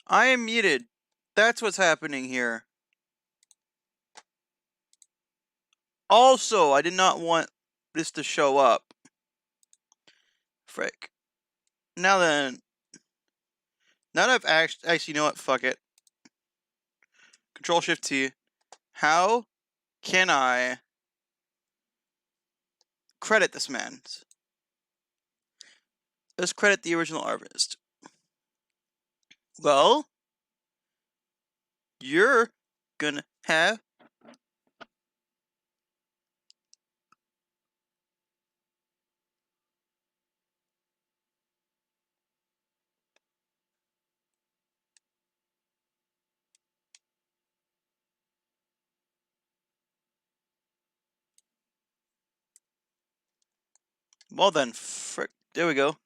I am muted. That's what's happening here. Also, I did not want this to show up. Frick. Now then. Now that I've actually, you know what? Fuck it. Control-Shift-T. How can I credit this man? Let's credit the original artist. Well, you're gonna have well then, frick. There we go.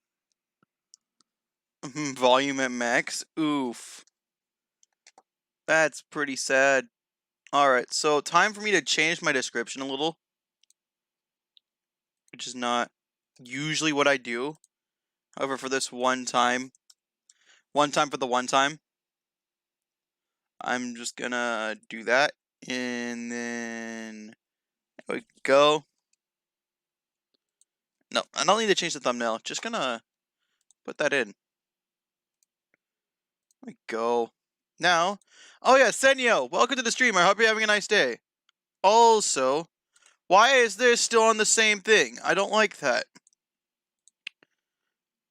Volume at max. Oof. That's pretty sad. Alright, so time for me to change my description a little. Which is not usually what I do. However, for this one time for the one time, I'm just gonna do that. And then there we go. No, I don't need to change the thumbnail. Just gonna put that in. There we go. Now, oh yeah, Senyo, welcome to the stream. I hope you're having a nice day. Also, why is this still on the same thing? I don't like that.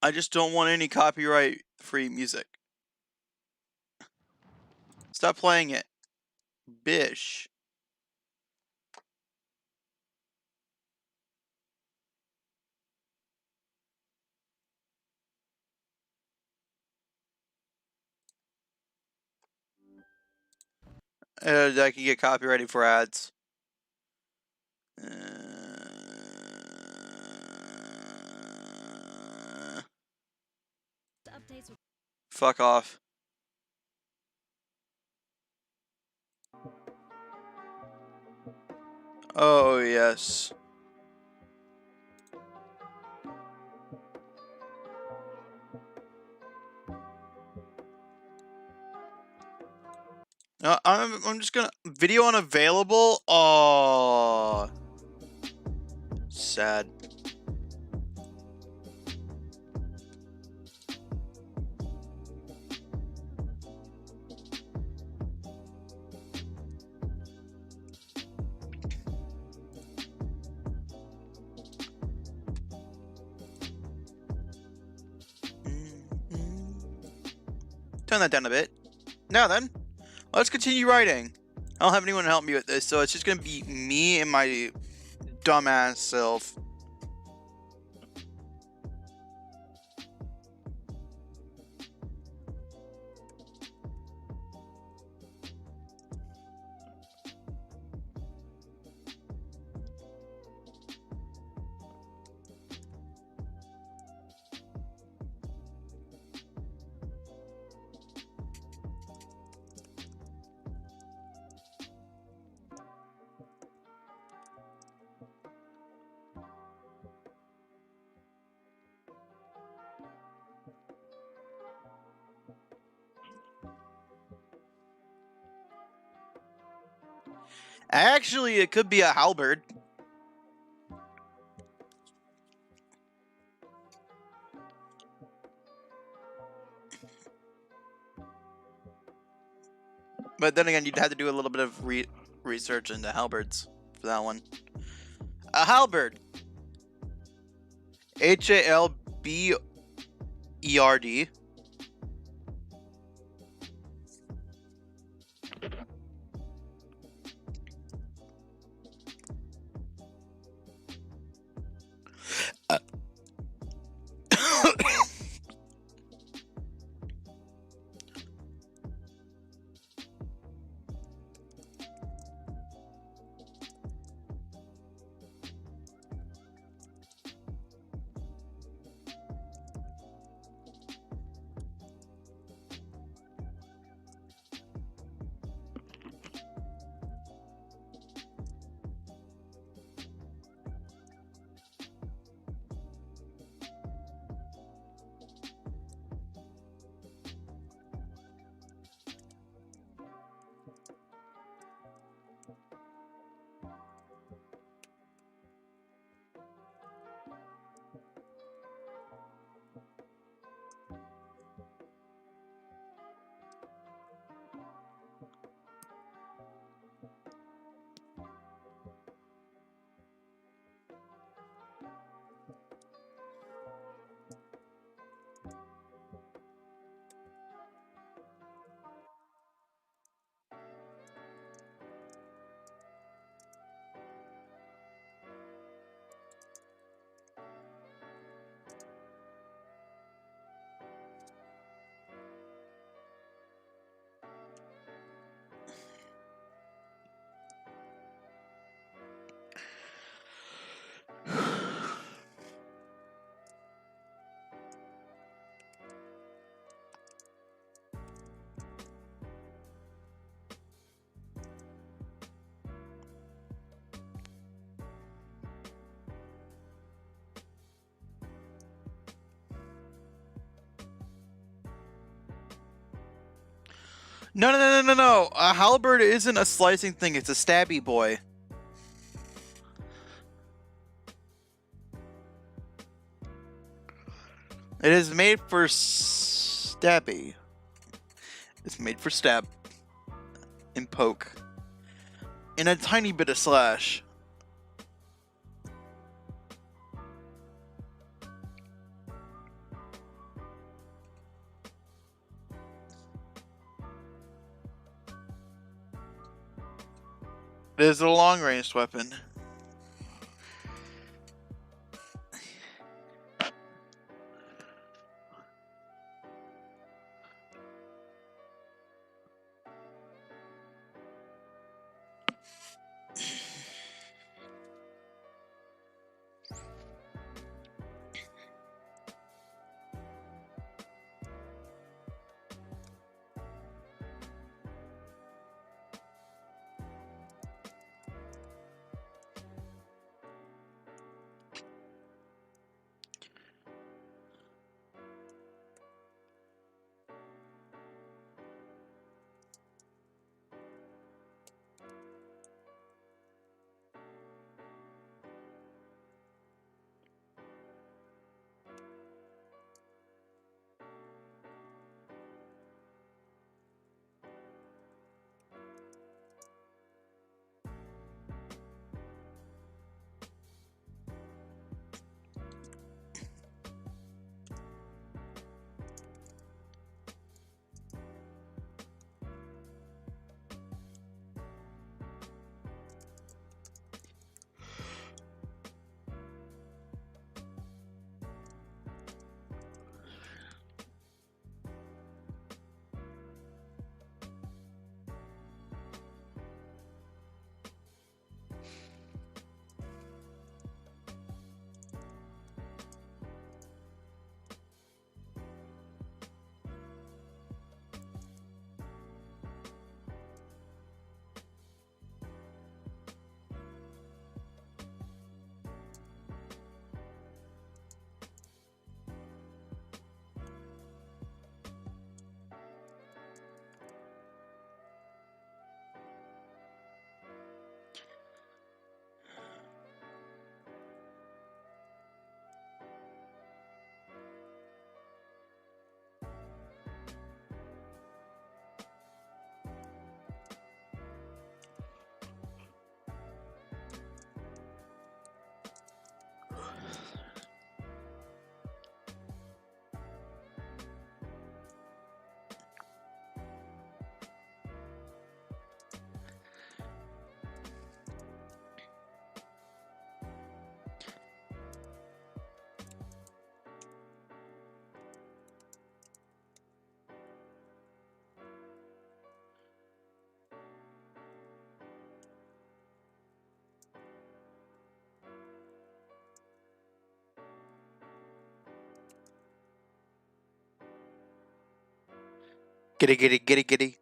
I just don't want any copyright-free music. Stop playing it. Bish. I can get copyrighted for ads. Fuck off. Oh, yes. I'm just gonna video unavailable. Oh, sad. Turn that down a bit. Now then, let's continue writing. I don't have anyone to help me with this, so it's just gonna be me and my dumbass self. Actually, it could be a halberd. But then again, you'd have to do a little bit of research into halberds for that one. A halberd. Halberd. No, no, no, no, no, no. A halberd isn't a slicing thing. It's a stabby boy. It is made for stabby. It's made for stab and poke. And a tiny bit of slash. It is a long-range weapon. Giddy, giddy, giddy, giddy.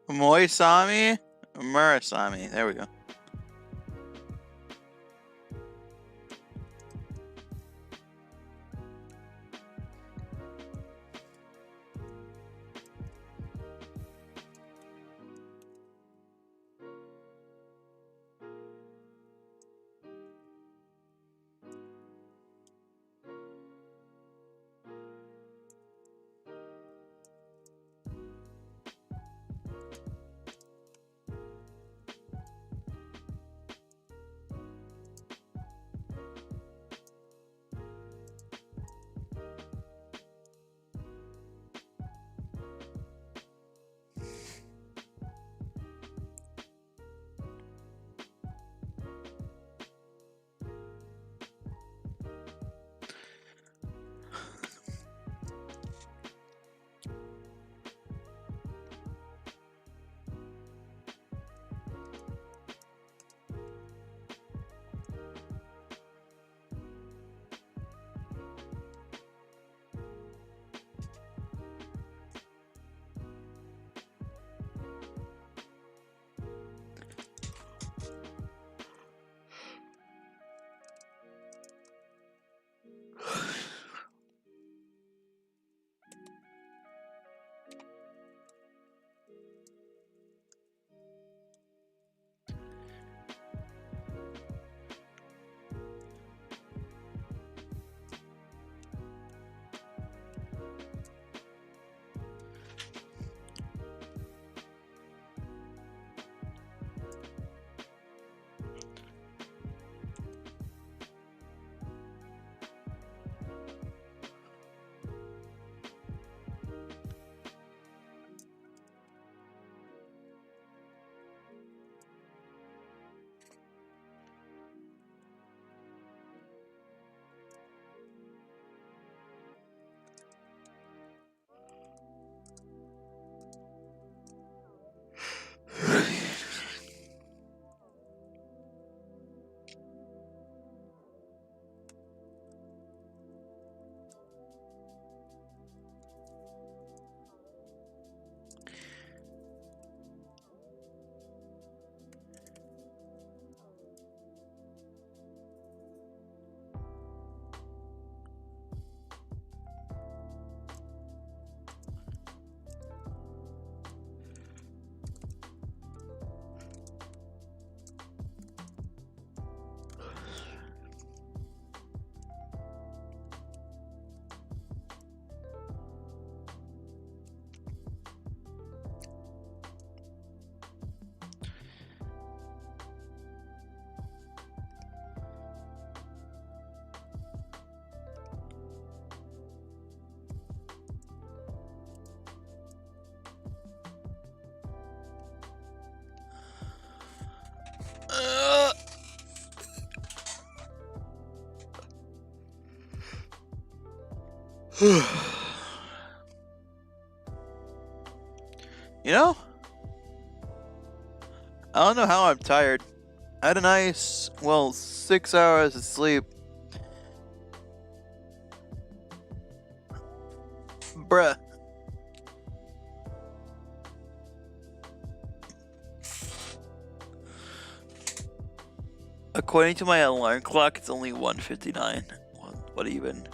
Moisami? Murasami. There we go. You know, I don't know how I'm tired. I had a nice, well, 6 hours of sleep. Bruh. According to my alarm clock, it's only 1:59. What even?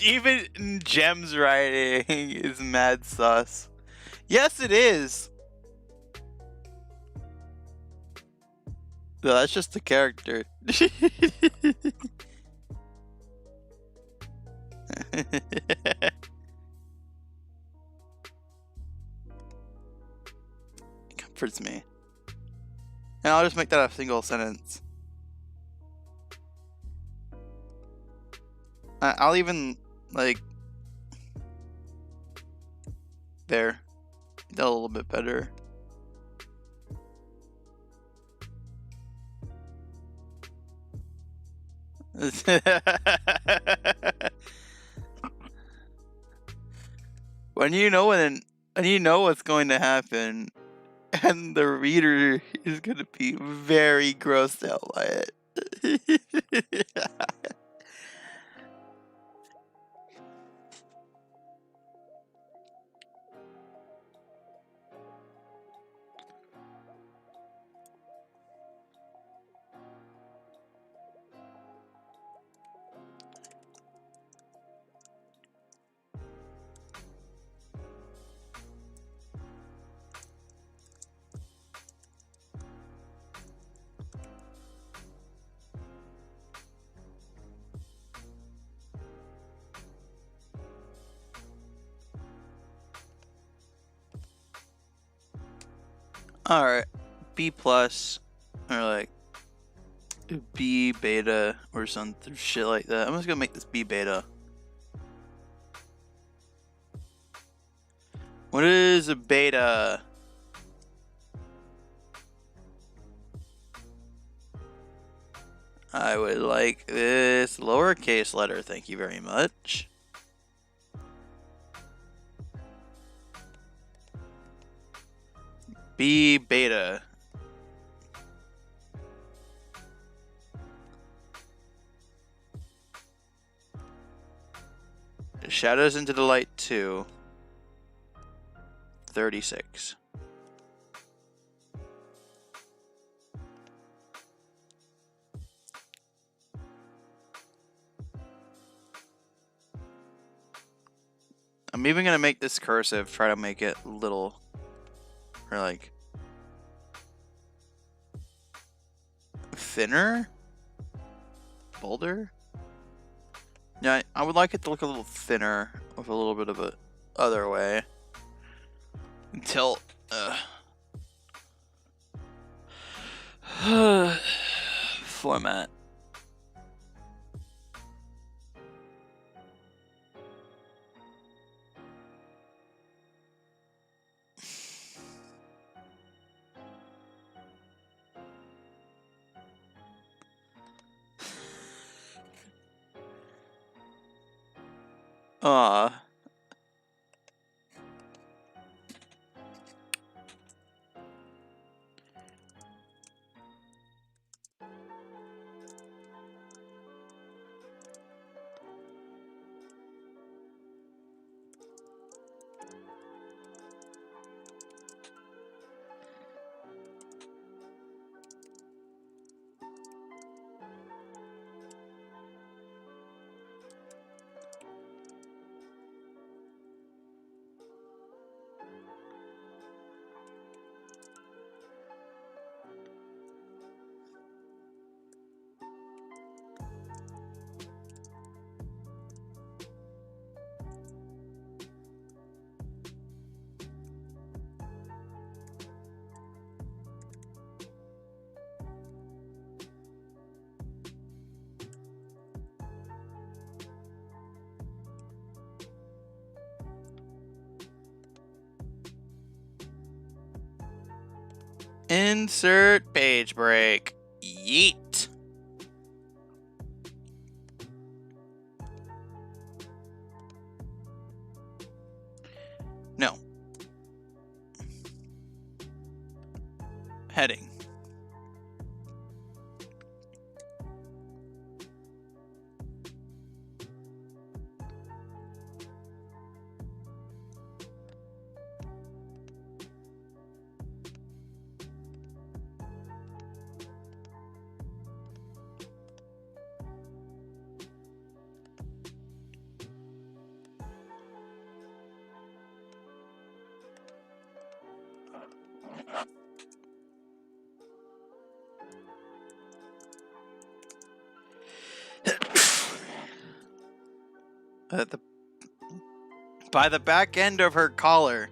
Even Jem's writing is mad sus. Yes, it is. No, that's just the character. Comforts me. And I'll just make that a single sentence. I'll even, like, there. That a little bit better. when you know what's going to happen, and the reader is going to be very grossed out by it. Alright, B plus, or like B beta, or some shit like that. I'm just gonna make this B beta. What is a beta? I would like this lowercase letter, thank you very much. B beta. Shadows into the light 2. 36. I'm even gonna make this cursive, try to make it little, or like thinner, bolder. Yeah, I would like it to look a little thinner with a little bit of a other way. Until format. Ah. Insert page break. Yeet. No. Heading. By the back end of her collar.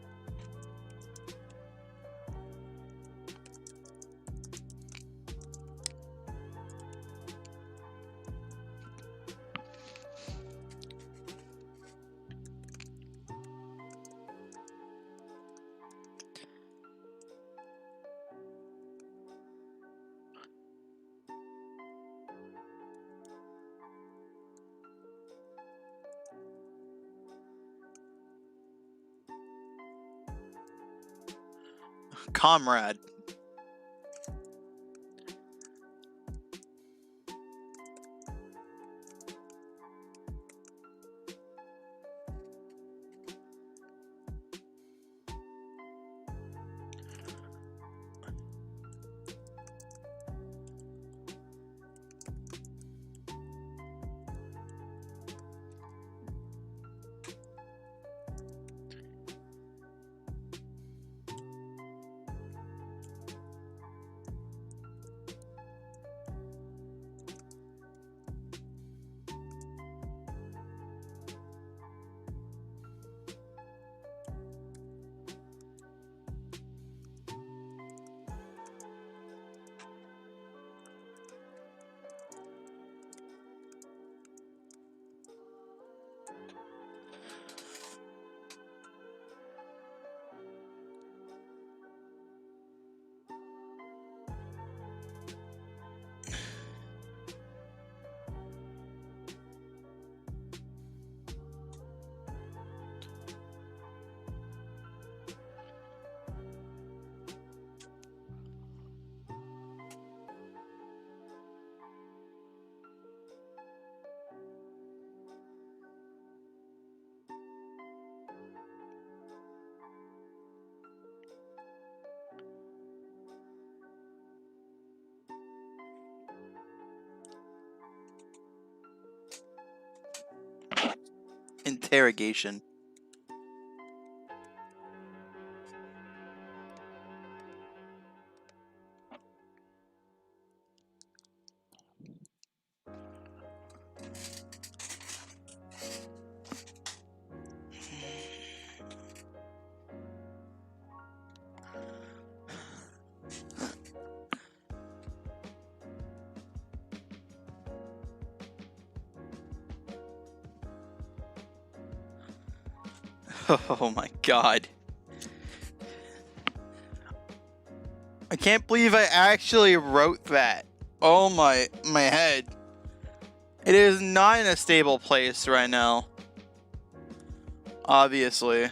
Comrade. Interrogation. Oh my god. I can't believe I actually wrote that. Oh my head. It is not in a stable place right now. Obviously.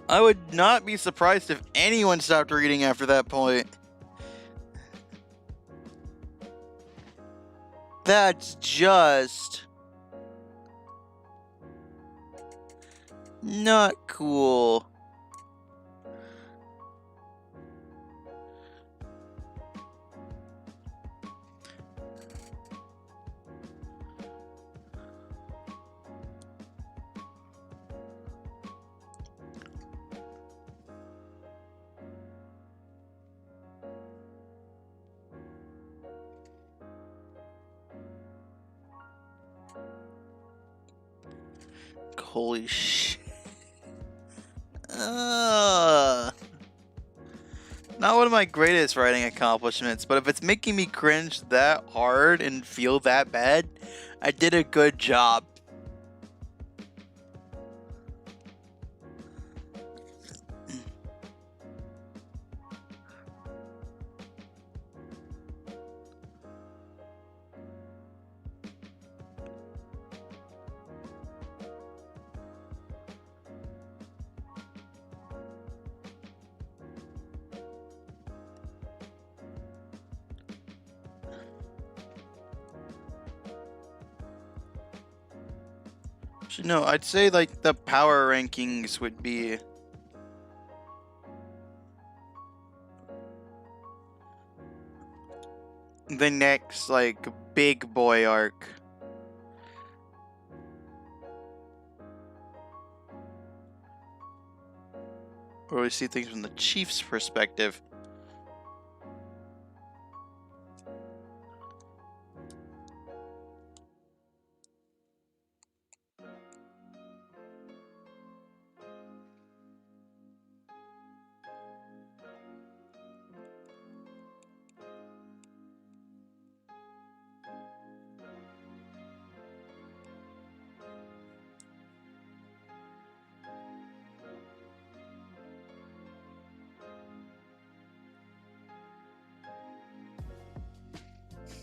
I would not be surprised if anyone stopped reading after that point. That's just not cool. Holy shit. Not one of my greatest writing accomplishments, but if it's making me cringe that hard and feel that bad, I did a good job. No, I'd say like the power rankings would be the next like big boy arc. Where we see things from the Chief's perspective.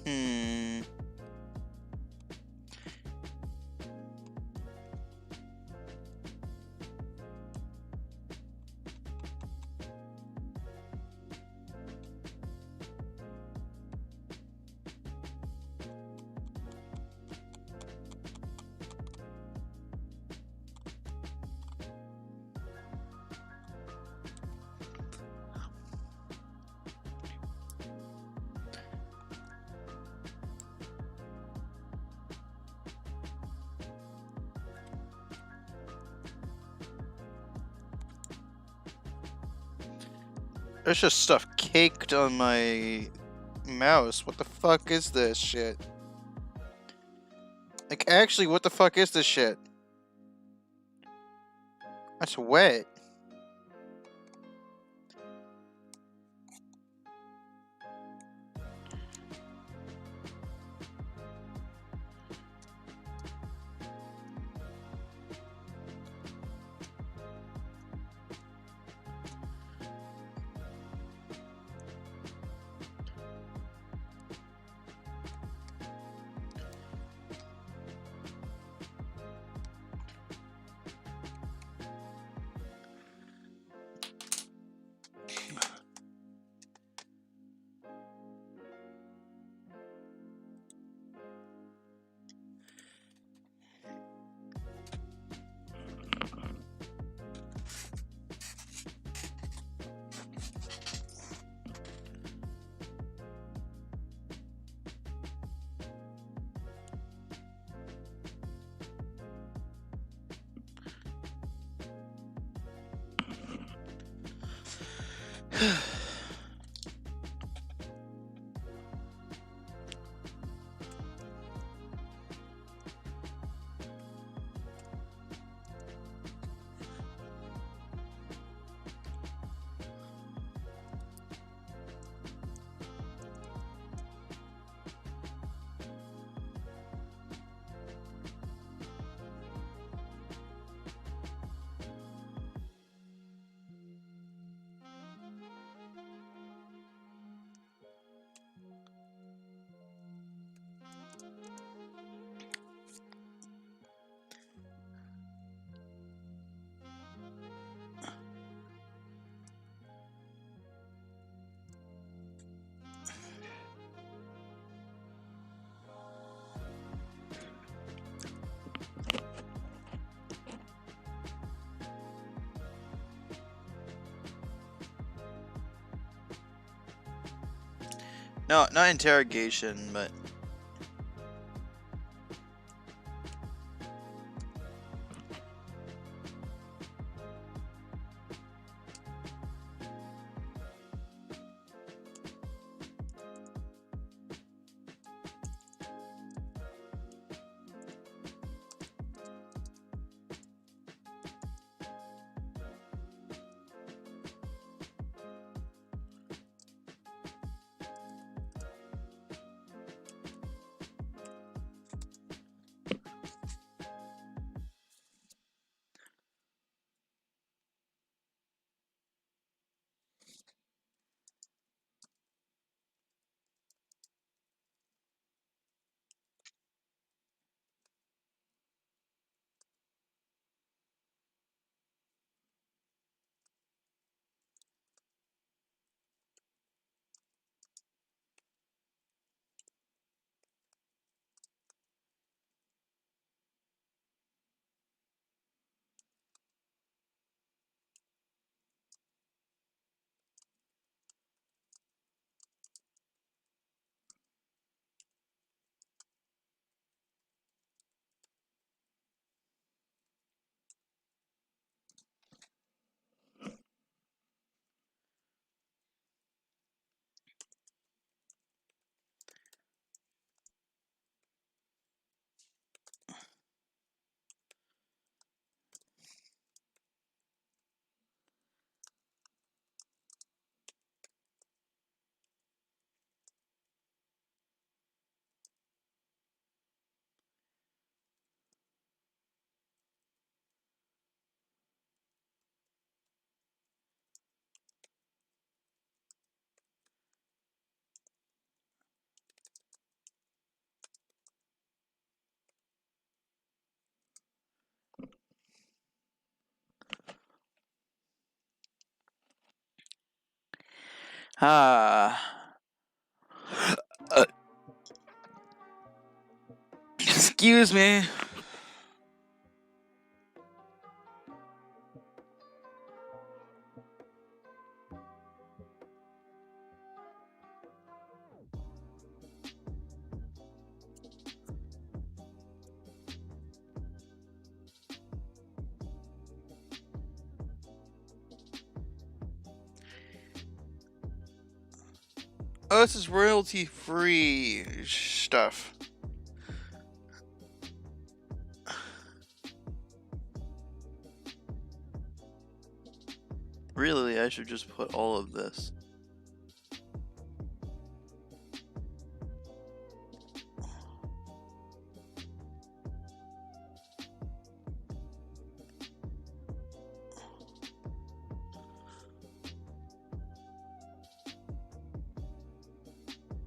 Hmm. There's just stuff caked on my mouse. What the fuck is this shit? Like, actually, what the fuck is this shit? That's wet. No, not interrogation, but Ah. Excuse me. Oh, this is royalty-free stuff. Really, I should just put all of this.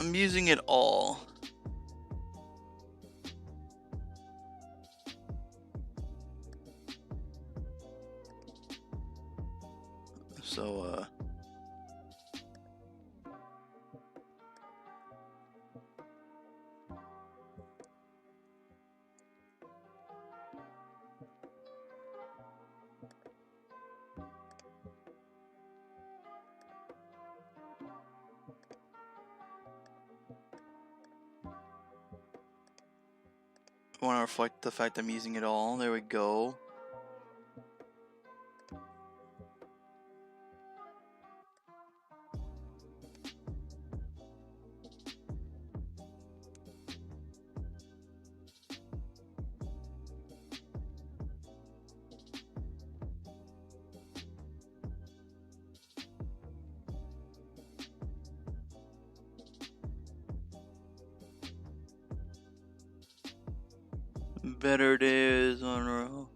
I'm using it all. So, I want to reflect the fact I'm using it all. There we go. Better days, Monroe.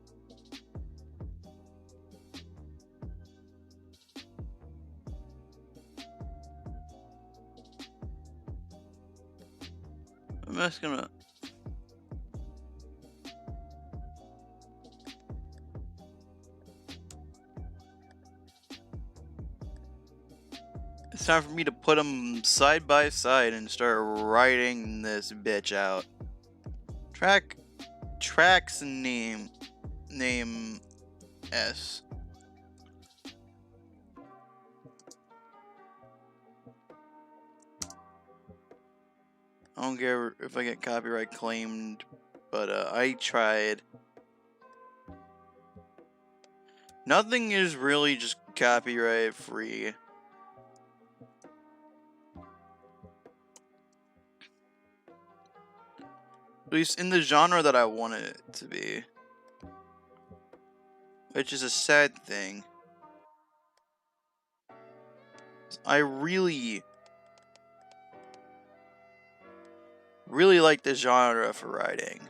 I'm just gonna... It's time for me to put them side by side and start writing this bitch out. Tracks name S. I don't care if I get copyright claimed, but I tried. Nothing is really just copyright free. At least in the genre that I want it to be. Which is a sad thing. I really like this genre for writing.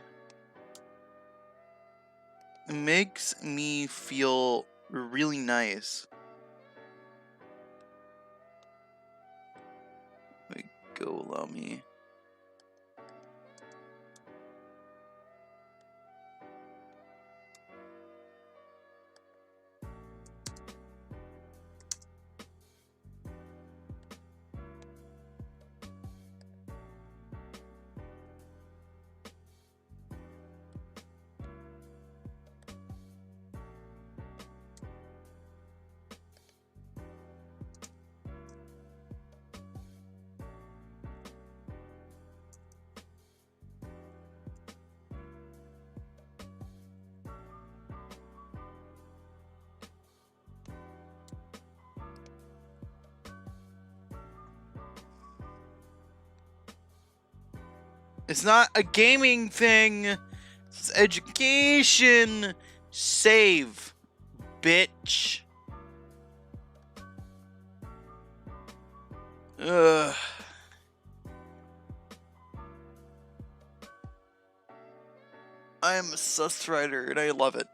It makes me feel really nice. There we go, allow me. It's not a gaming thing. It's education. Save, bitch. Ugh. I am a sus writer and I love it.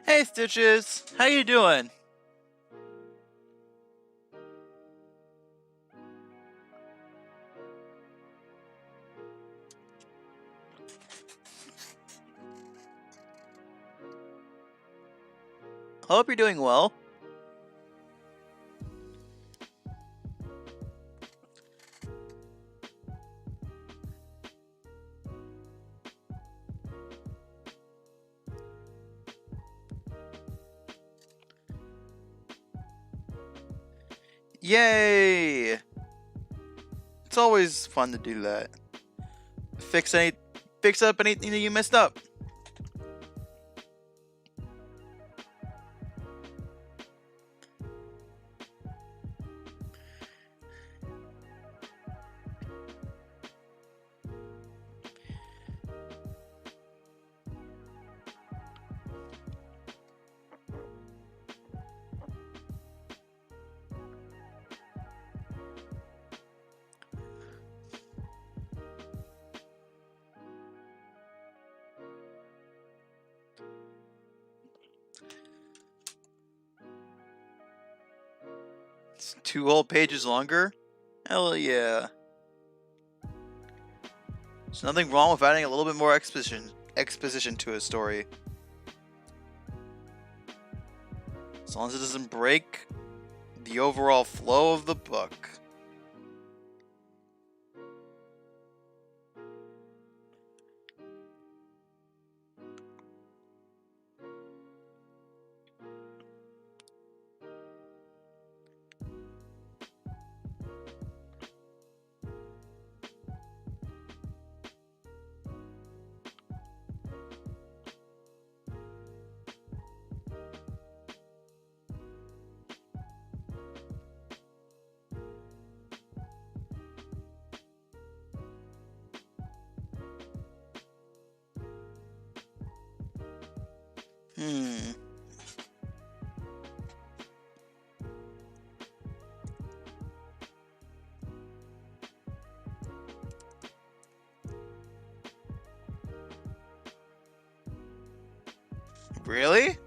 Hey, Stitches! How you doing? Hope you're doing well. Yay! It's always fun to do that. Fix up anything that you messed up. It's 2 whole pages longer? Hell yeah. There's nothing wrong with adding a little bit more exposition to a story. As long as it doesn't break the overall flow of the book. Hmm. Really?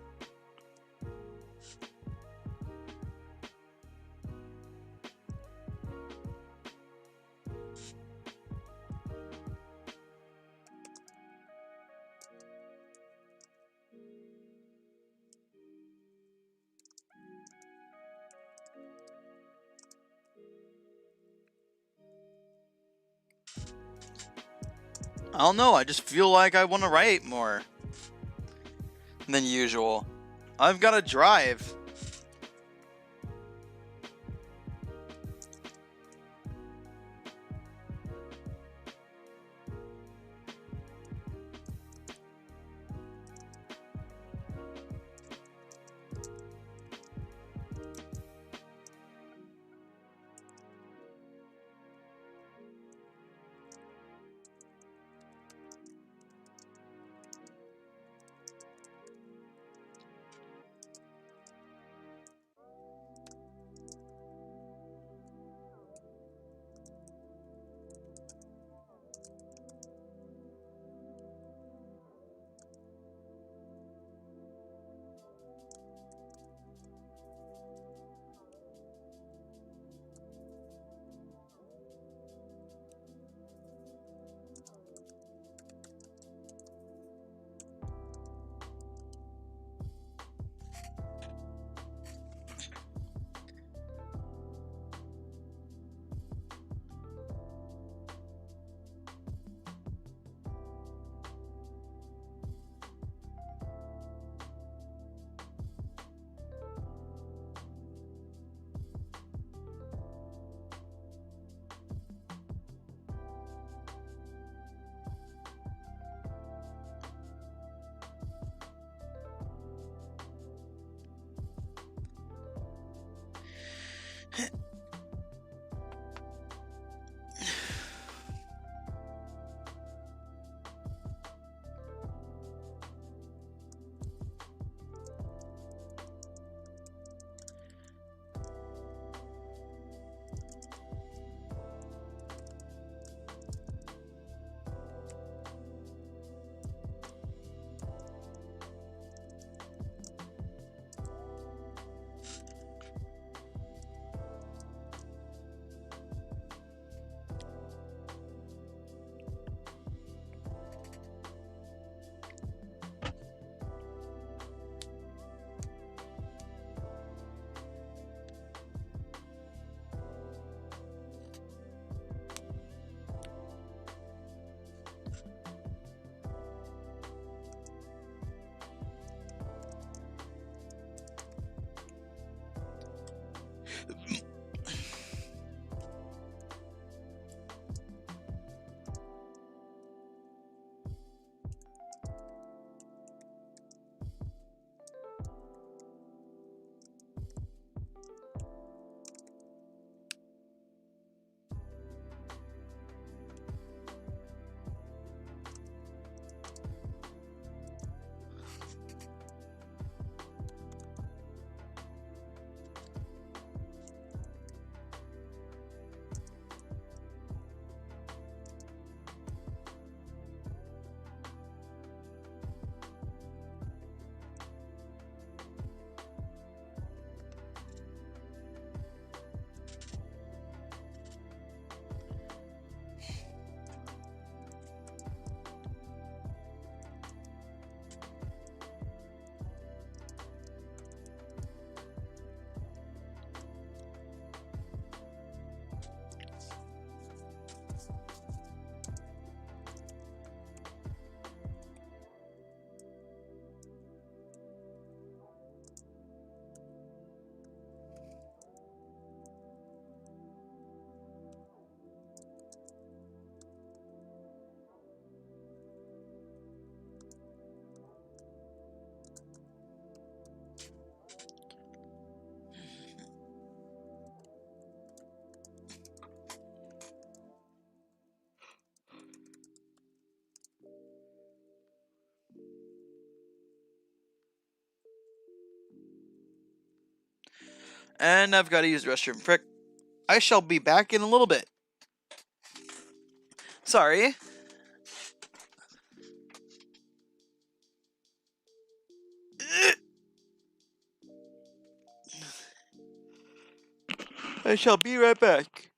I don't know, I just feel like I want to write more than usual. I've got a drive. And I've got to use the restroom. Frick. I shall be back in a little bit. Sorry. I shall be right back.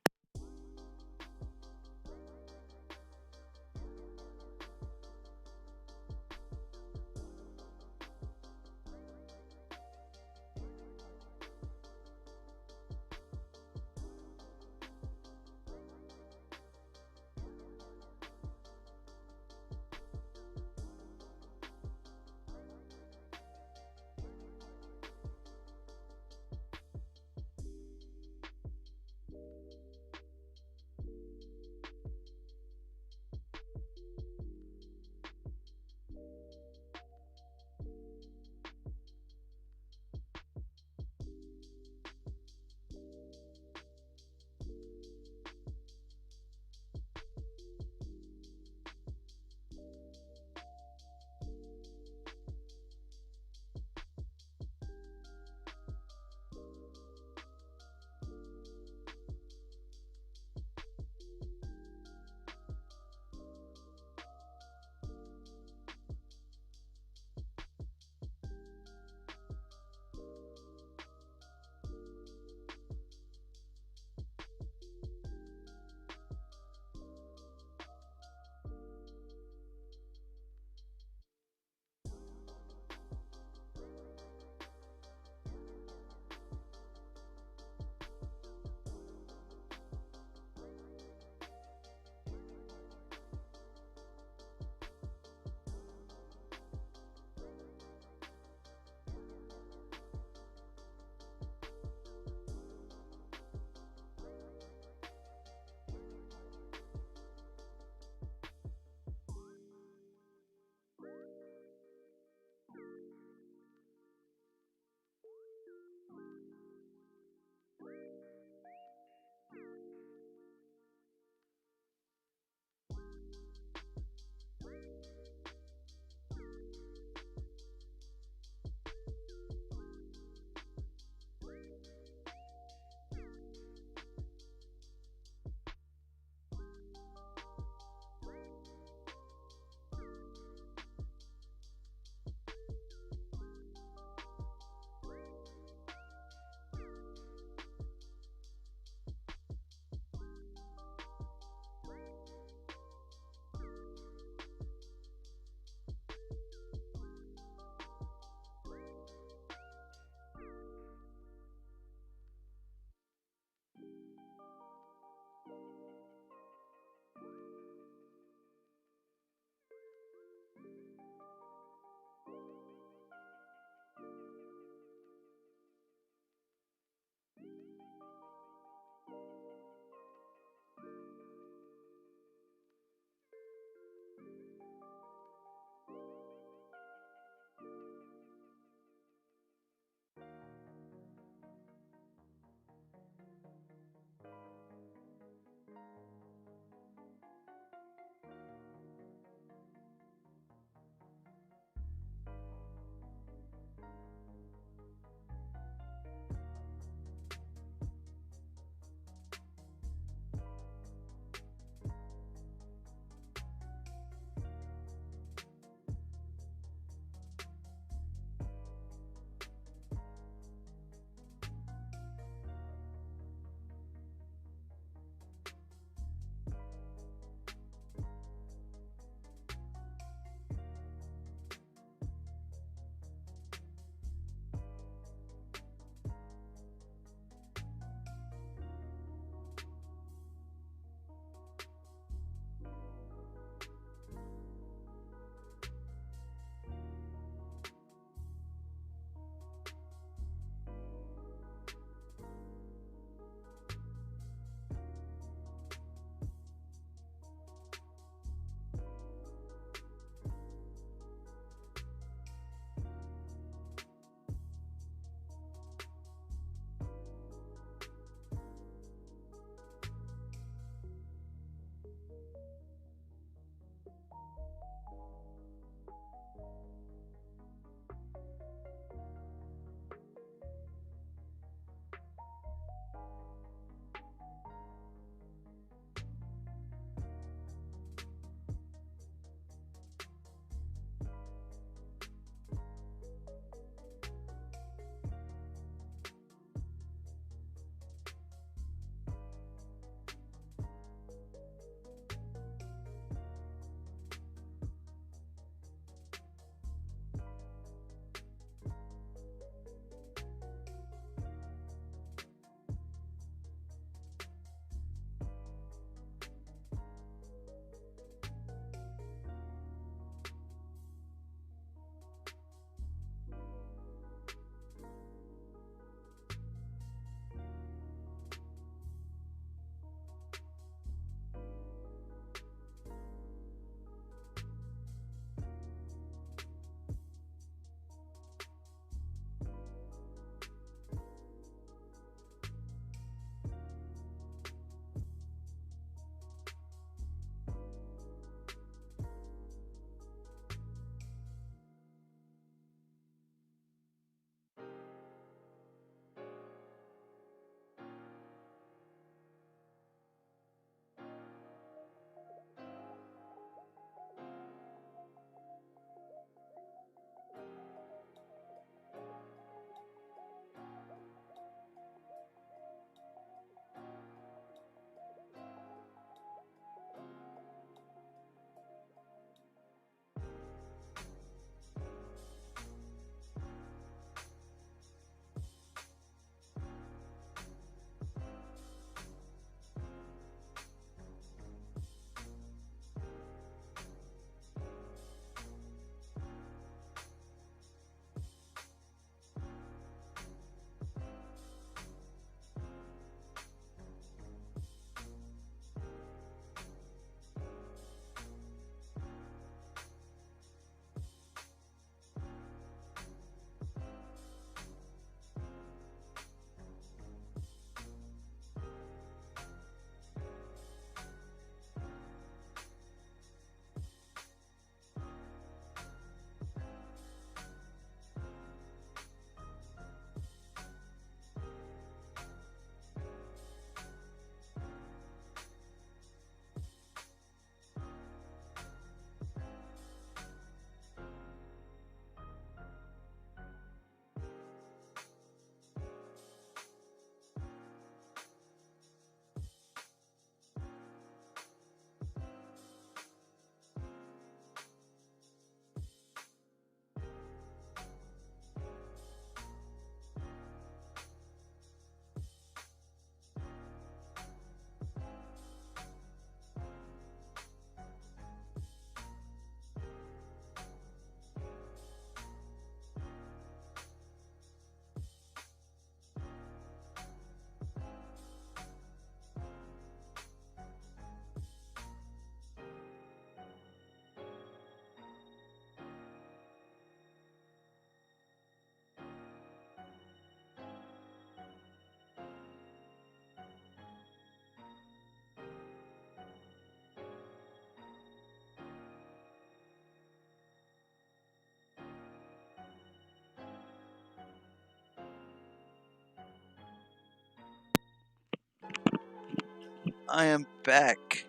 I am back.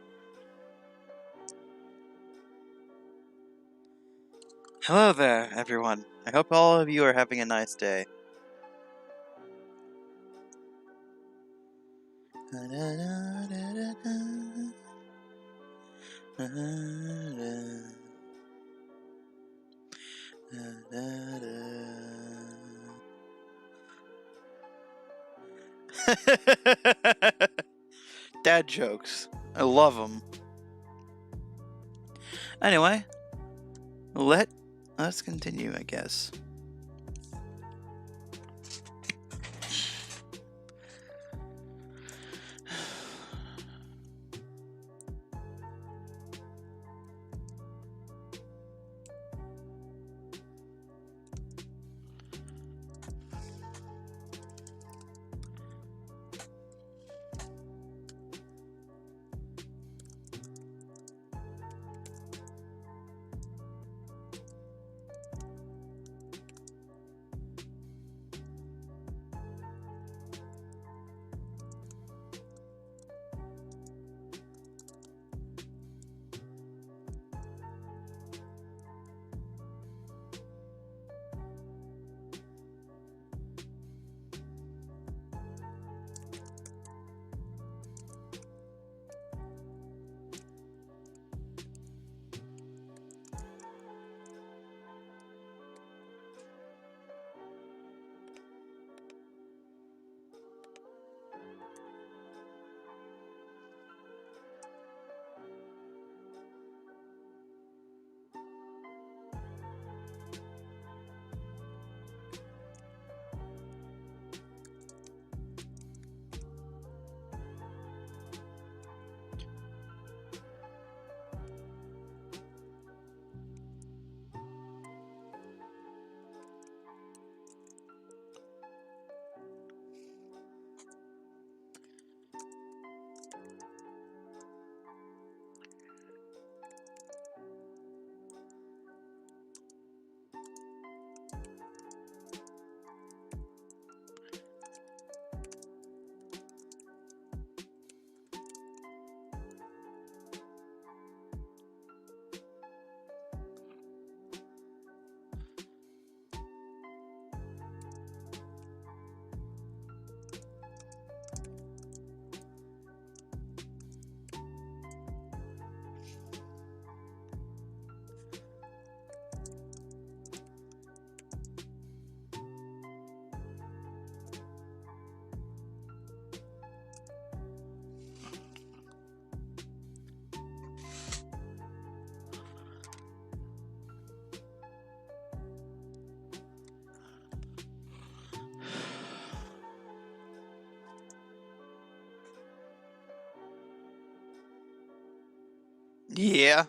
Hello there, everyone. I hope all of you are having a nice day. Dad jokes. I love them. Anyway, let's continue, I guess. Yeah.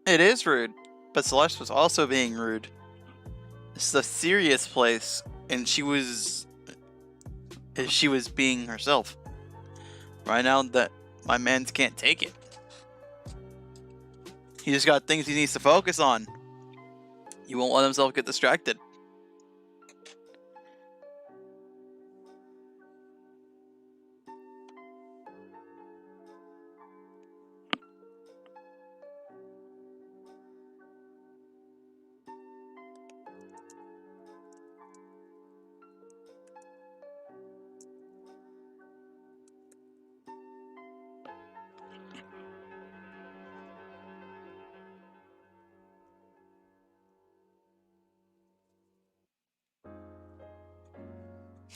It is rude, but Celeste was also being rude. This is a serious place, and she was being herself. Right now, that my man's can't take it. He just got things he needs to focus on. He won't let himself get distracted.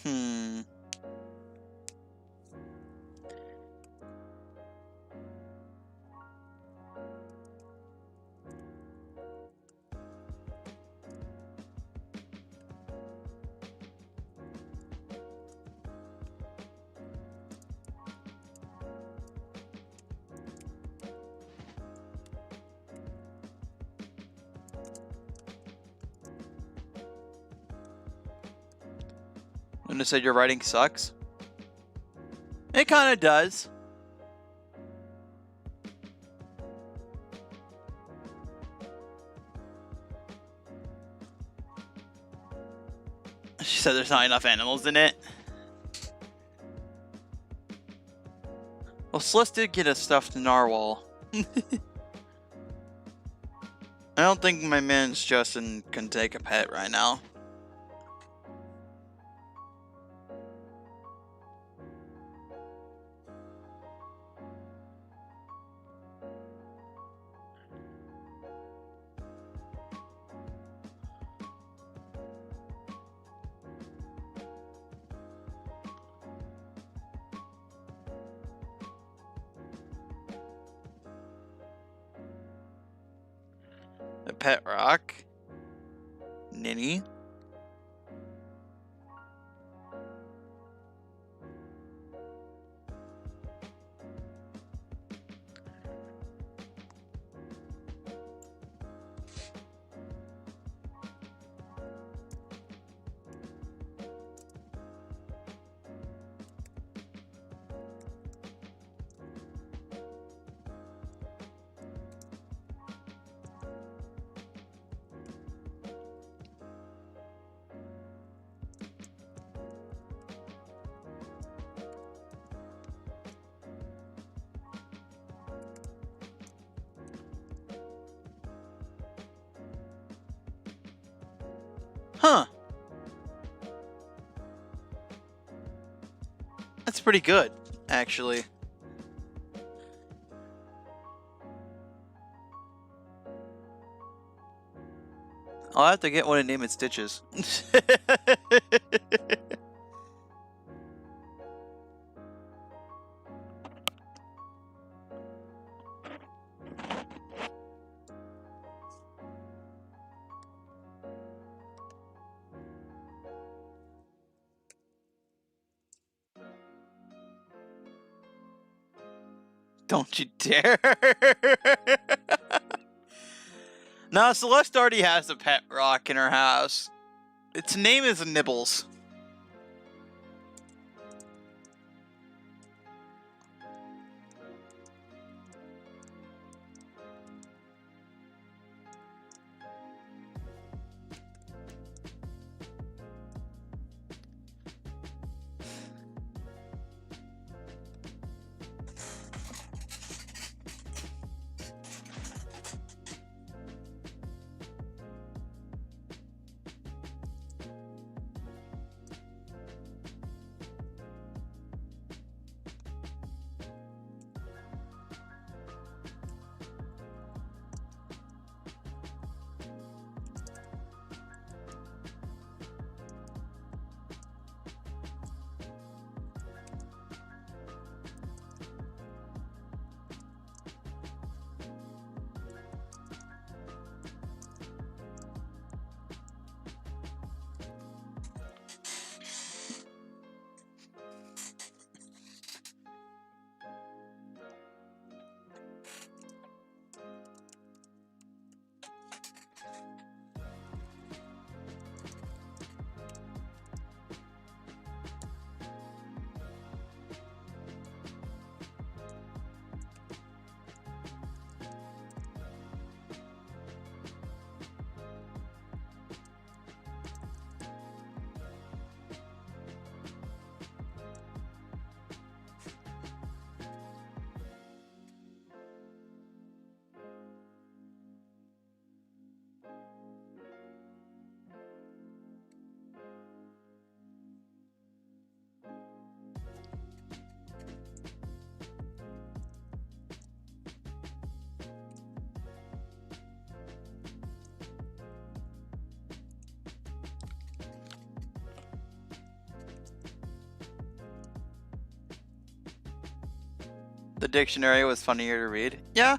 Hmm. Luna said your writing sucks. It kind of does. said there's not enough animals in it. Well, Celeste did get a stuffed narwhal. I don't think my man's Justin can take a pet right now. A pet rock. Ninny. Huh. That's pretty good, actually. I'll have to get one and name it Stitches. Don't you dare. Now, Celeste already has a pet rock in her house. Its name is Nibbles. The dictionary was funnier to read. Yeah.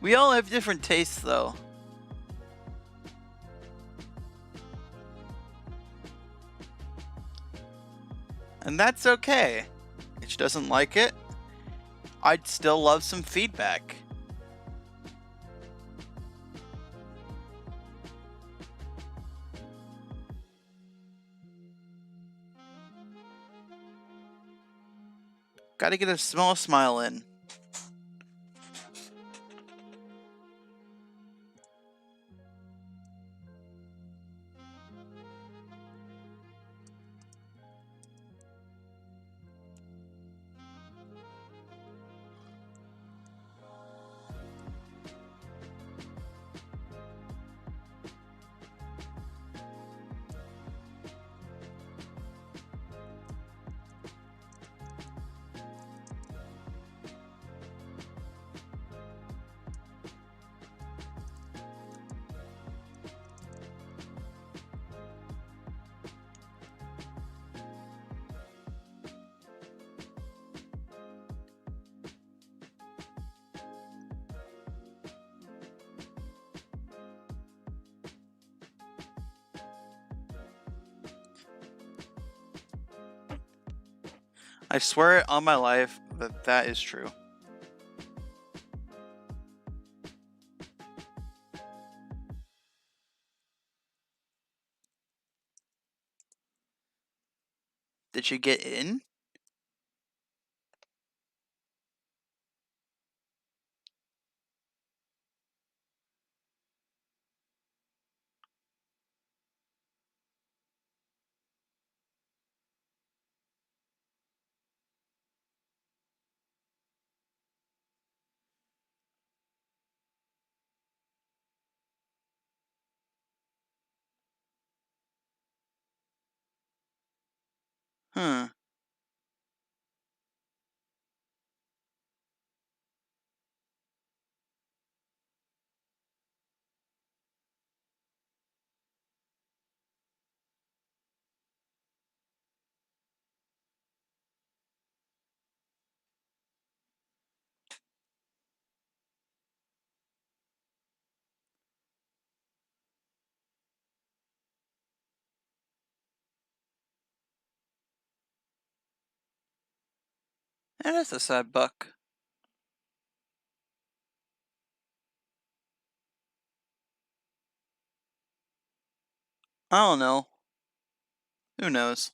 We all have different tastes, though. And that's okay. If she doesn't like it, I'd still love some feedback. Gotta get a small smile in. I swear on my life that that is true. Did she get in? Huh. And that's a sad buck. I don't know. Who knows?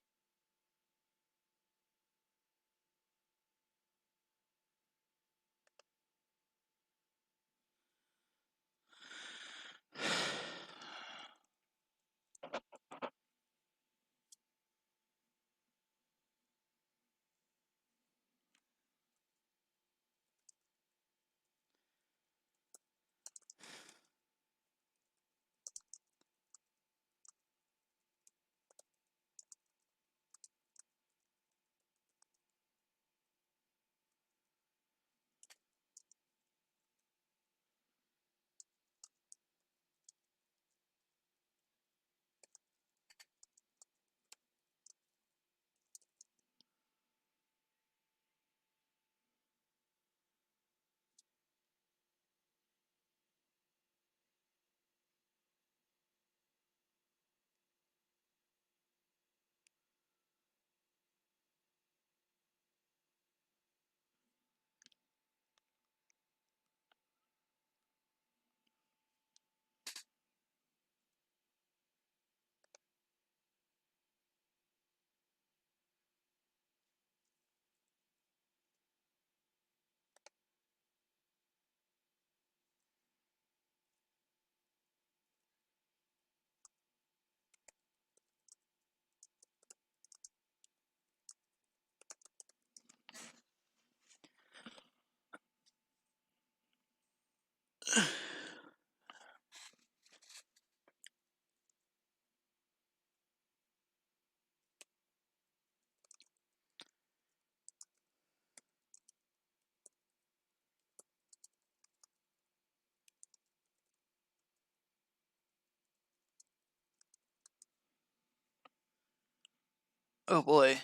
Oh boy.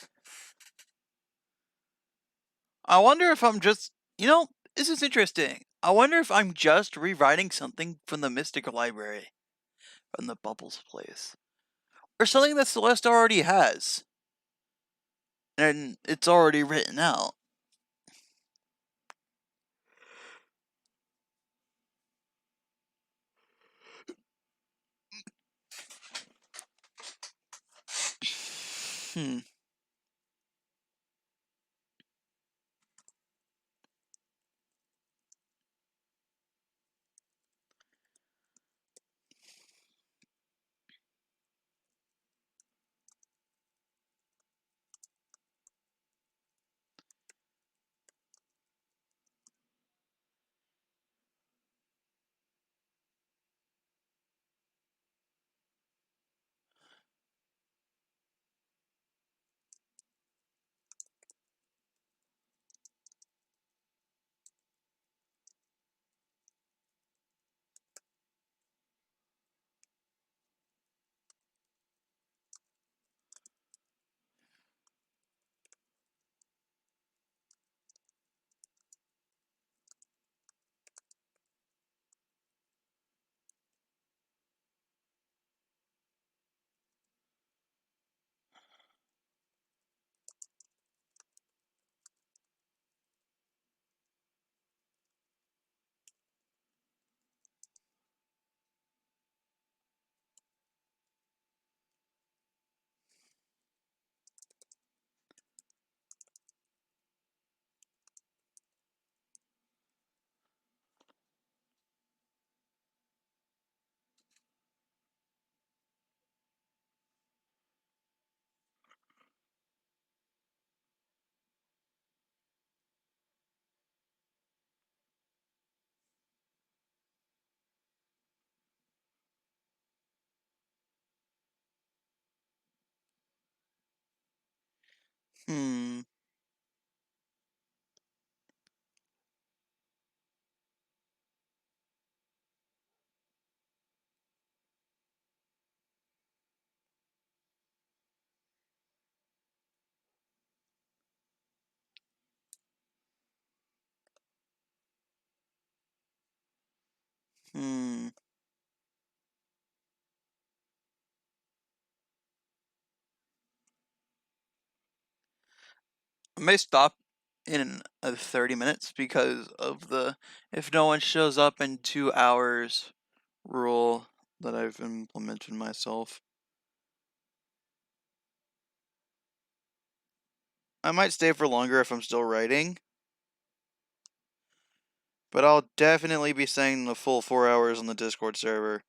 I wonder if I'm just. This is interesting. I wonder if I'm just rewriting something from the Mystical Library, from the Bubbles place, or something that Celeste already has, and it's already written out. Hmm. Hmm. Hmm. I may stop in 30 minutes because of the if no one shows up in 2 hours rule that I've implemented myself. I might stay for longer if I'm still writing, but I'll definitely be staying the full 4 hours on the Discord server.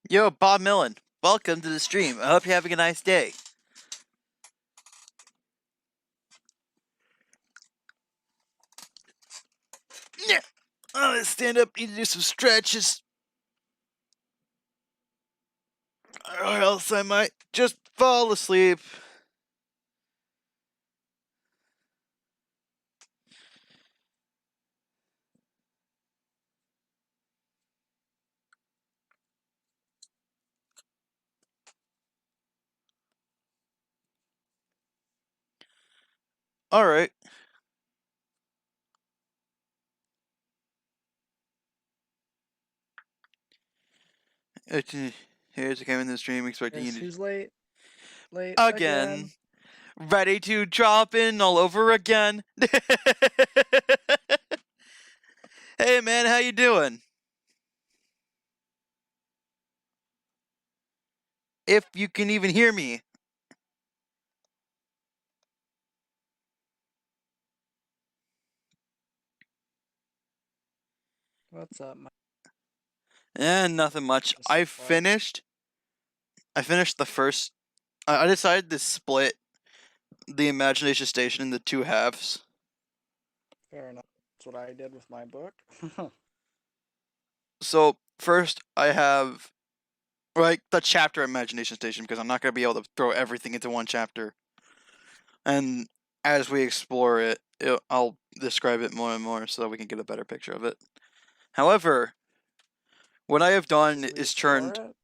Yo, Bob Millen, welcome to the stream. I hope you're having a nice day. Yeah. I'm gonna stand up, need to do some stretches, or else I might just fall asleep. Alright. Here's a came in the stream expecting Yes, you to. who's late? Late Again. Ready to drop in all over again. Hey man, how you doing? If you can even hear me. What's up, Mike? Nothing much. I Just like, finished the first. I decided to split the Imagination Station into two halves. fair enough. That's what I did with my book. So first I have like the chapter Imagination Station because I'm not gonna be able to throw everything into one chapter. And as we explore I'll describe it more and more so that we can get a better picture of it. However, what I have done As we is explore turned. it.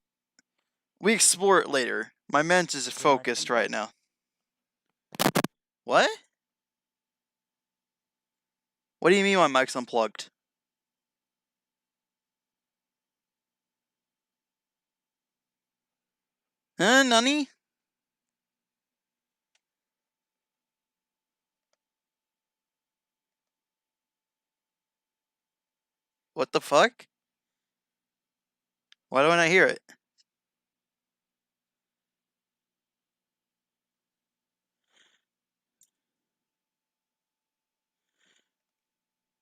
We explore it later. My men's is focused right now. What? What do you mean my mic's unplugged? Nani? What the fuck? Why don't I hear it?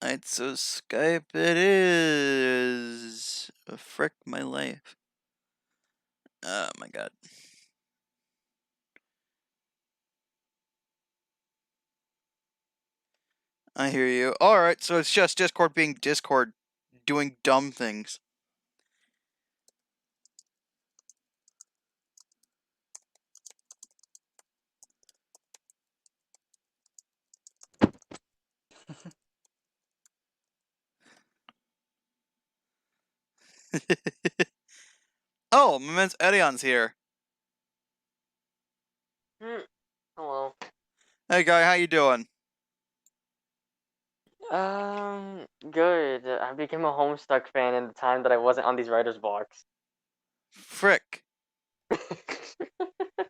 Alright, so Skype it is. Frick my life. Oh my god. I hear you. Alright, so it's just Discord being Discord, doing dumb things. Oh, my man's Edion's here. Hello. Hey guy, how you doing? Good. I became a Homestuck fan in the time that I wasn't on these writers' blocks. Frick.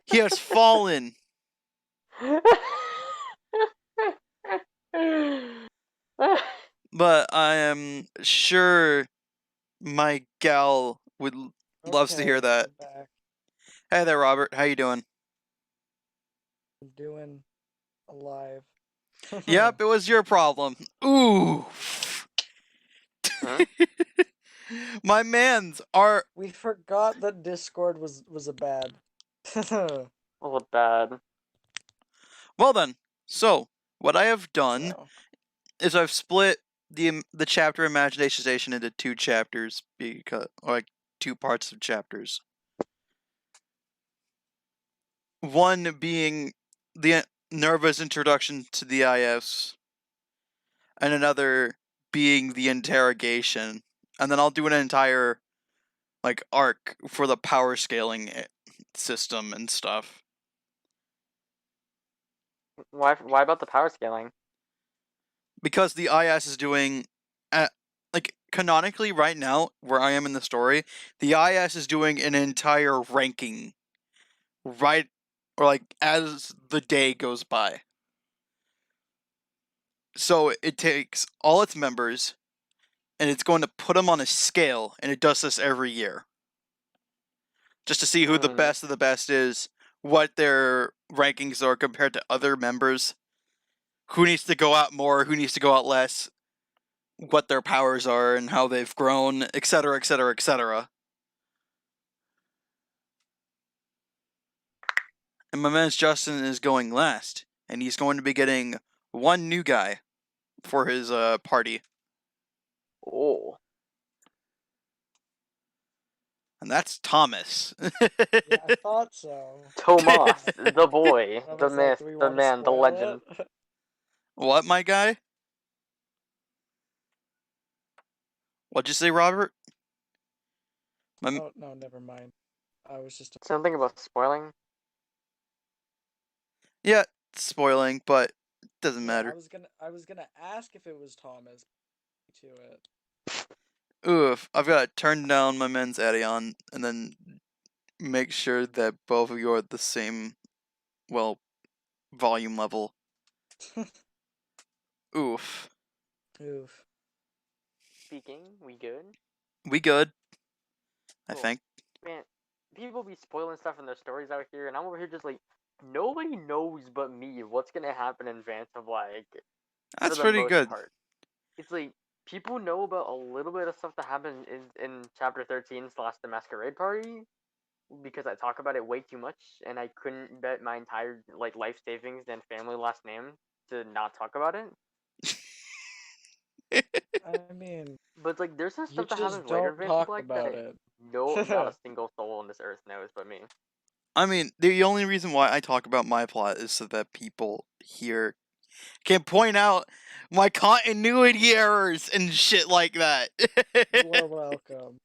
He has fallen. But I am sure my gal would loves to hear that. I'm back. Hey there, Robert. How you doing? I'm doing alive. Yep, it was your problem. Ooh. Huh? My mans are. We forgot that Discord was a bad. Oh, bad. Well then. So what I have done No. is I've split the chapter Imagination Station into 2 chapters because, or like 2 parts of chapters. One being the nervous introduction to the IS, and another being the interrogation. And then I'll do an entire like arc for the power scaling system and stuff. Why about the power scaling? Because the IS is doing like canonically right now where I am in the story, the IS is doing an entire ranking right or like as the day goes by. So it takes all its members and it's going to put them on a scale, and it does this every year. Just to see who the best of the best is, what their rankings are compared to other members, who needs to go out more, who needs to go out less, what their powers are and how they've grown, etc., etc., etc. And my man's Justin is going last, and he's going to be getting 1 new guy for his party. Oh. And that's Thomas. Yeah, I thought so. Tomas, the boy, I the was like, myth, do we the want to man, the spoil legend. it? What, my guy? What'd you say, Robert? Oh no, never mind. I was just. Something about spoiling? Yeah, spoiling, but it doesn't Yeah, matter. I was gonna ask if it was Thomas. To it. Oof, I've got to turn down my men's Adion and then make sure that both of you are at the same, well, volume level. Oof. Oof. Speaking, we good? We good, I Cool. think. Man, people be spoiling stuff in their stories out here, and I'm over here just like, nobody knows but me what's gonna happen in advance of like, for That's the pretty most good. part. It's like people know about a little bit of stuff that happened in chapter 13 slash the masquerade party because I talk about it way too much, and I couldn't bet my entire like life savings and family last name to not talk about it. I mean, But like, there's some you stuff that just happens later in don't Advance of talk Black about that it. no, not a single soul on this earth knows but me. I mean, the only reason why I talk about my plot is so that people here can point out my continuity errors and shit like that. You are welcome.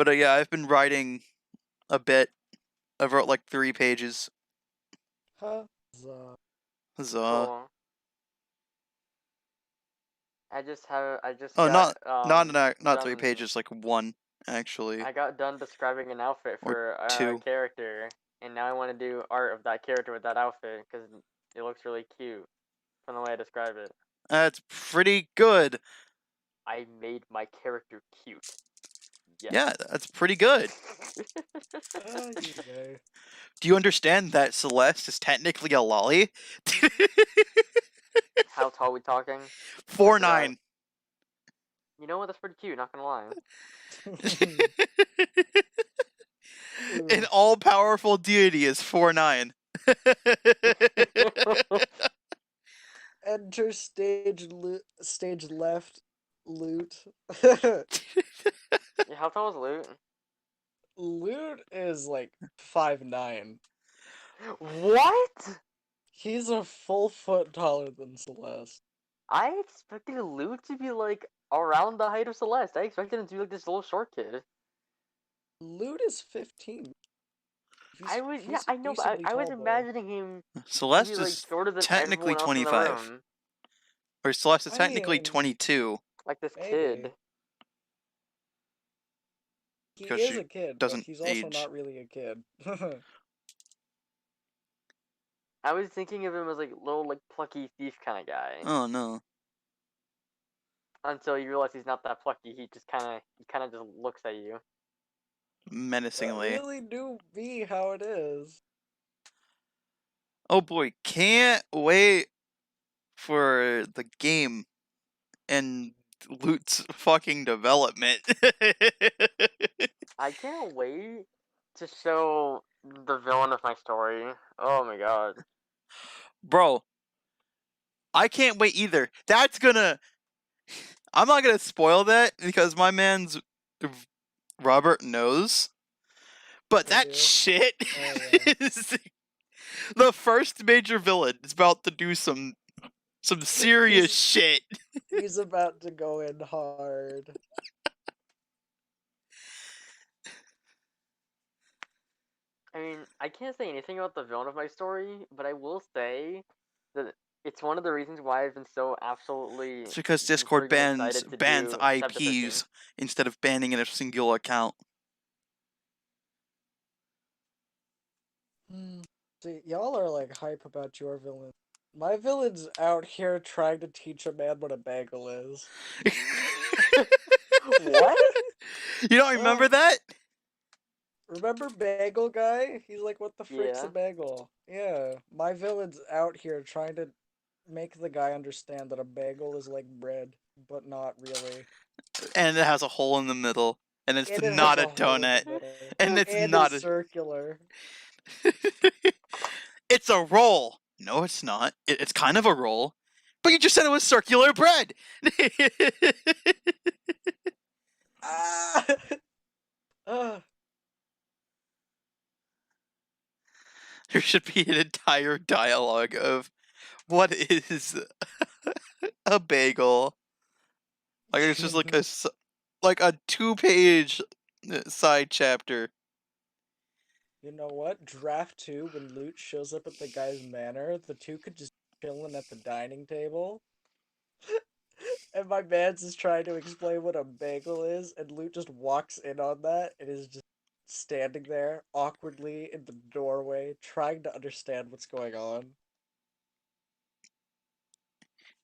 But yeah, I've been writing a bit. I wrote like 3 pages. Huh? Huzzah. Cool. I just Oh, got not 3 done. pages, like 1 actually, I got done describing an outfit or for a 2. character, and now I want to do art of that character with that outfit because it looks really cute from the way I describe it. That's pretty good. I made my character cute. Yes. Yeah, that's pretty good. Yeah. Do you understand that Celeste is technically a lolly? How tall we talking? 4'9". You know what? That's pretty cute. Not gonna lie. An all-powerful deity is 4'9". Enter stage left, loot. Yeah, how tall is Loot? Loot is like 5'9". What? He's a full foot taller than Celeste. I expected Loot to be like around the height of Celeste. I expected him to be like this little short kid. Loot is 15. Yeah, He's a I know, but decently I was tall boy. imagining him to be Celeste like is shorter than technically everyone else in the 25. room. Or Celeste is I technically mean, 22. Like this maybe. kid. He Because is she a kid, but doesn't he's also age. not really a kid. I was thinking of him as like little like plucky thief kind of guy. Oh no. Until you realize he's not that plucky. He kind of just looks at you. That Menacingly. really do be how it is. Oh boy, can't wait for the game and Loot's fucking development. I can't wait to show the villain of my story. Oh my god. Bro, I can't wait either. I'm not gonna spoil that because my man's Robert knows. But I that do. shit Oh yeah. is the first major villain is about to do some serious shit. He's about to go in hard. I mean, I can't say anything about the villain of my story, but I will say that it's one of the reasons why I've been so absolutely It's because Discord friggin' excited to bans do chapter 13. IPs instead of banning in a single account. See, y'all are like hype about your villain. My villain's out here trying to teach a man what a bagel is. What? You don't remember that? Remember Bagel Guy? He's like, what the frick's a Yeah. bagel? Yeah, my villain's out here trying to make the guy understand that a bagel is like bread, but not really. And it has a hole in the middle, and it's And it has not a a hole in donut, the middle. and it's And not is a. circular. It's a roll. No, it's not. It's kind of a roll, but you just said it was circular bread. Ah! Ah! There should be an entire dialogue of what is a bagel. Like it's just like a 2-page side chapter. You know what? Draft 2, when Loot shows up at the guy's manor, the two could just chilling at the dining table. And my man's just trying to explain what a bagel is, and Loot just walks in on that and is just standing there awkwardly in the doorway, trying to understand what's going on.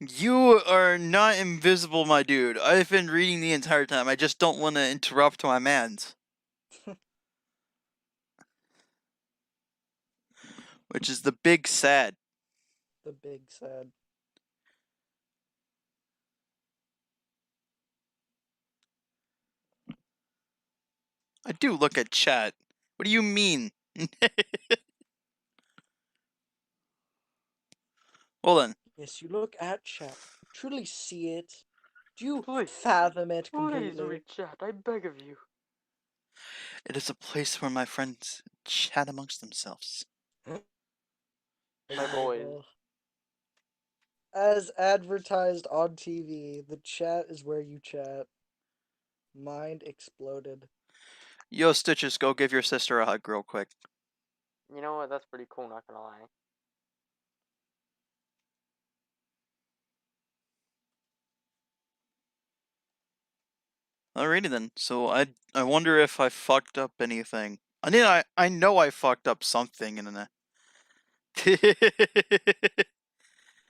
You are not invisible, my dude. I've been reading the entire time. I just don't want to interrupt my mans. Which is the big sad. The big sad. I do look at chat. What do you mean? Well then. Yes, you look at chat. You truly see it. Do you Please, fathom it please completely? read chat. I beg of you. It is a place where my friends chat amongst themselves. My boys. As advertised on TV, the chat is where you chat. Mind exploded. Yo, Stitches, go give your sister a hug real quick. You know what? That's pretty cool. Not gonna lie. Alrighty then. So I wonder if I fucked up anything. I know I fucked up something in a.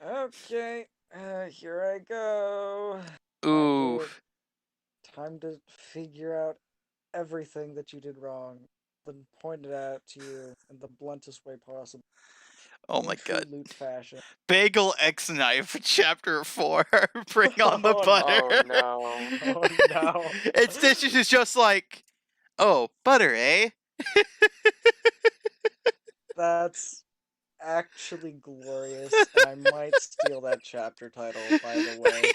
Okay, here I go. Oof. Time to figure out everything that you did wrong, then point it out to you in the bluntest way possible. Oh In my true god. loot fashion. Bagel X Knife, Chapter 4. Bring on the Oh butter. Oh no. oh no. And Stitches is just like, oh, butter, eh? That's actually glorious, and I might steal that chapter title, by the way.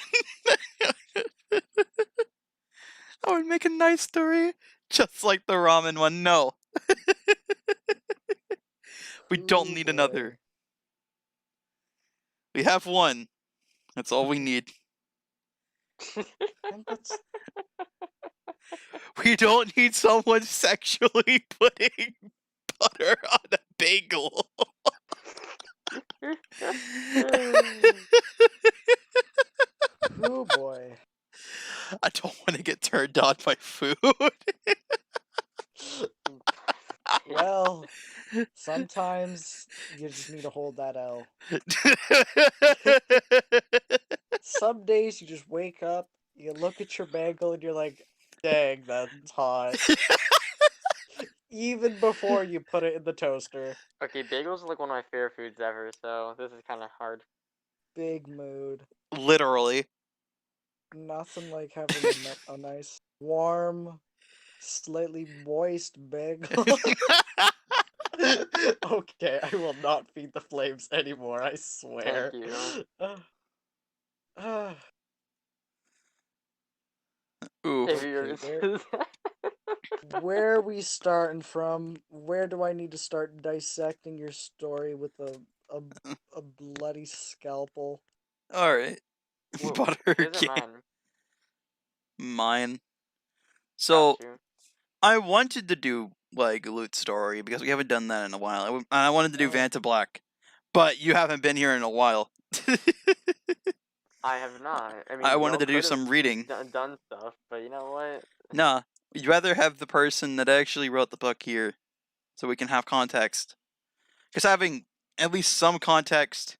That would make a nice story. Just like the ramen one. No. We don't Ooh need another. boy. We have one. That's all we need. I think that's We don't need someone sexually putting butter on a bagel. ooh boy. I don't want to get turned on by food. Well, sometimes you just need to hold that L. Some days you just wake up, you look at your bagel, and you're like, dang, that's hot. Even before you put it in the toaster. Okay, bagels are like one of my favorite foods ever, so this is kind of hard. Big mood. Literally. Nothing like having a nice, warm, slightly moist bagel. Okay, I will not feed the flames anymore, I Thank swear. you. Ah, Ooh. If you're okay, into that. where are we starting from? Where do I need to start dissecting your story with a bloody scalpel? Alright. Whoa, Butter his or game. mine? Mine. Got So, you. I wanted to do, like, a loot story, because we haven't done that in a while. I wanted to do Oh, Vanta Black. But you haven't been here in a while. I have not. I I mean, wanted y'all to do could have some reading. done stuff, but you know what? Nah, you'd rather have the person that actually wrote the book here, so we can have context. Because having at least some context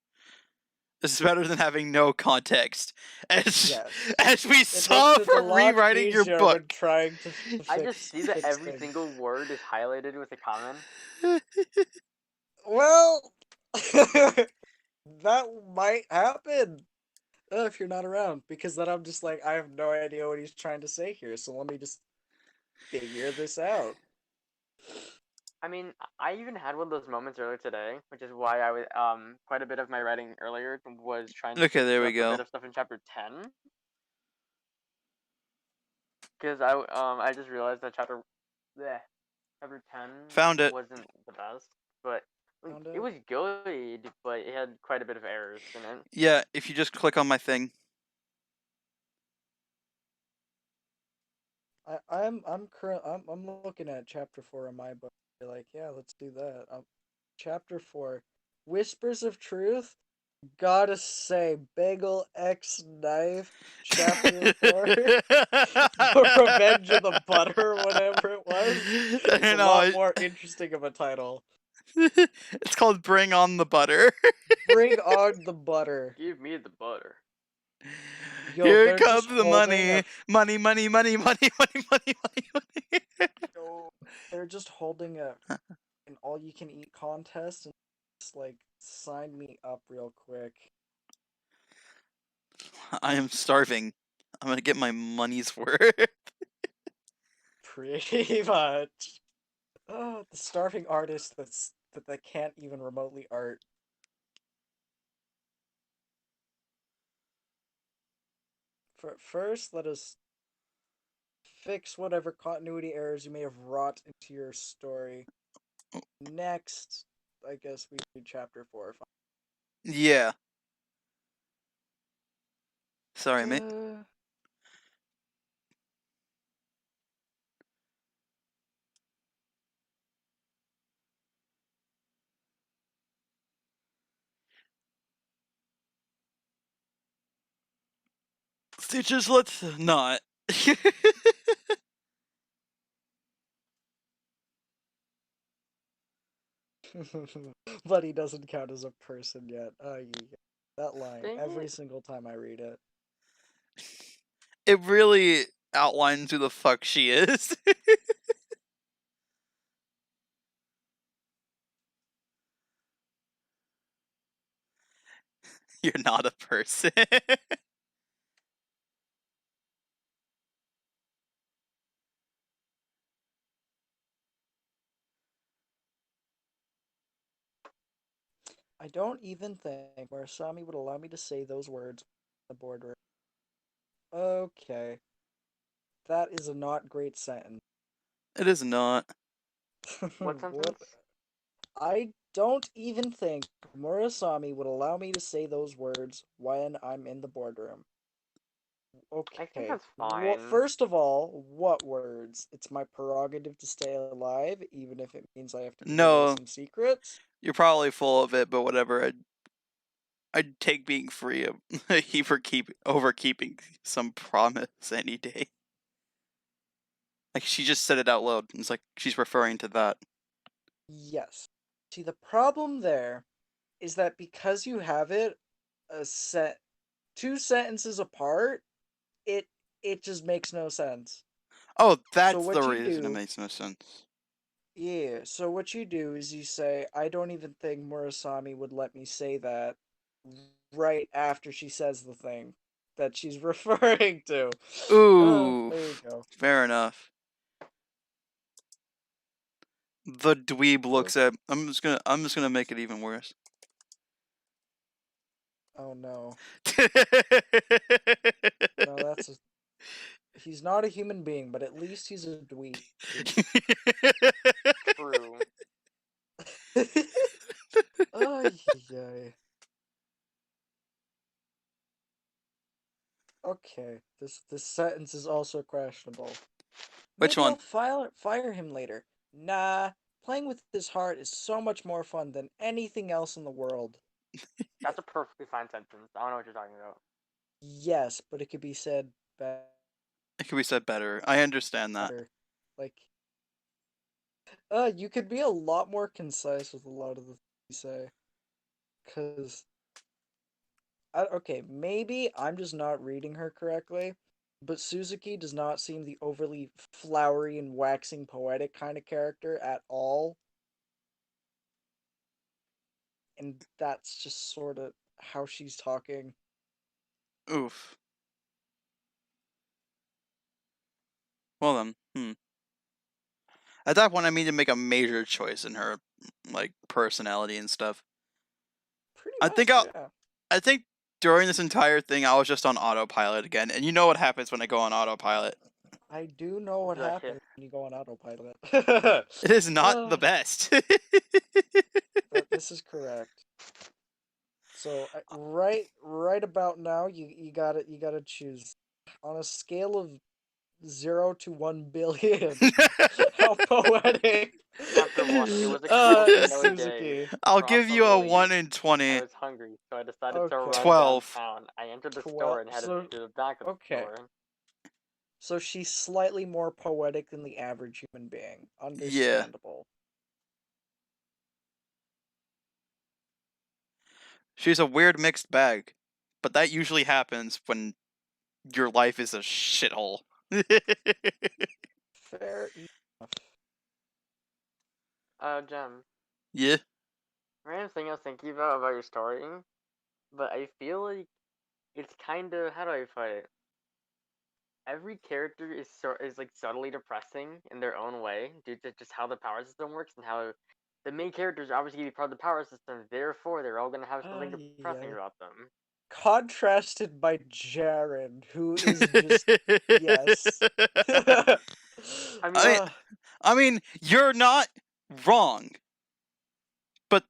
is better than having no context. yes. As we It makes saw it a from lot rewriting your easier when book. trying to I just see that fix every things. single word is highlighted with a comment. Well, that might happen if you're not around, because then I'm just like, I have no idea what he's trying to say here, so let me just figure this out. I mean, I even had one of those moments earlier today, which is why I was quite a bit of my writing earlier was trying to Okay, fix there we up a bit go. of stuff in chapter 10. Because I just realized that chapter 10 Found it. wasn't the best, but like, Found it it. was good, but it had quite a bit of errors in it. Yeah, if you just click on my thing. I'm looking at chapter 4 in my book. You're like, yeah, let's do that. Chapter 4, Whispers of Truth. Gotta say, Bagel X Knife. Chapter 4, The Revenge of the Butter, whatever it was. It's a lot more interesting of a title. It's called Bring on the Butter. Bring on the butter. Give me the butter. Yo, Here they're comes just the holding a money, money, money, money, money, money, money, money. yo, they're just holding an all you can eat contest, and just like sign me up real quick. I am starving. I'm gonna get my money's worth. Pretty much. The starving artist that can't even remotely art. First, let us fix whatever continuity errors you may have wrought into your story. Next, I guess we do chapter 4. Yeah. Sorry, mate. Just let's not. But he doesn't count as a person yet. That line, Dang every it. single time I read it. It really outlines who the fuck she is. You're not a person. I don't even think Murasami would allow me to say those words in the boardroom. Okay. That is a not great sentence. It is not. What What? sentence? I don't even think Murasami would allow me to say those words when I'm in the boardroom. I think Okay. that's fine. First of all, what words? It's my prerogative to stay alive, even if it means I have to reveal No, some secrets. you're probably full of it, but whatever. I'd take being free of over keeping some promise any day. Like she just said it out loud. It's like she's referring to that. Yes. See, the problem there is that because you have it a set two sentences apart, it it just makes no sense. Oh, So that's the what you reason. It do, makes no sense. yeah, so what you do is you say, I don't even think Murasami would let me say that right after she says the thing that she's referring to. Ooh, There you go. fair enough. The dweeb looks Okay. at. I'm just gonna make it even worse. Oh no. No, he's not a human being, but at least he's a dweeb. True. Ay, ay. Okay, this sentence is also questionable. Which Maybe I'll one? fire him later. Nah, playing with his heart is so much more fun than anything else in the world. That's a perfectly fine sentence. I don't know what you're talking about. Yes, but it could be said It could be said better. I understand that. better. Like, you could be a lot more concise with a lot of the things you say. Cause, okay, maybe I'm just not reading her correctly, but Suzuki does not seem the overly flowery and waxing poetic kind of character at all. And that's just sort of how she's talking. Oof. Well then, At that point, I need to make a major choice in her, like personality and stuff. Pretty I think much, I'll. yeah. I think during this entire thing, I was just on autopilot again, and you know what happens when I go on autopilot. I do know what Be like, "Hey, happens when you go on autopilot. It is not the uh, best. this is correct. So right about now, you gotta choose on a scale of 0 to 1 billion. How poetic! Chapter 1. It was a cold, Is snowy day. Suzuki. I'll give you a Probably 1 in I 20. was hungry, so I decided to run Okay, 12. downtown. I entered the store 12. and headed So to the back of the okay, store. so she's slightly more poetic than the average human being. Yeah. Understandable. She's a weird mixed bag. But that usually happens when your life is a shithole. Fair enough. Jem. Yeah. Random thing I was thinking about your story, but I feel like it's kind of, how do I put it? Every character is like subtly depressing in their own way due to just how the power system works and how the main characters are obviously gonna be part of the power system. Therefore, they're all gonna have something depressing Yeah. about them. Contrasted by Jaren, who is just yes. I mean, I mean, uh, you're not wrong. But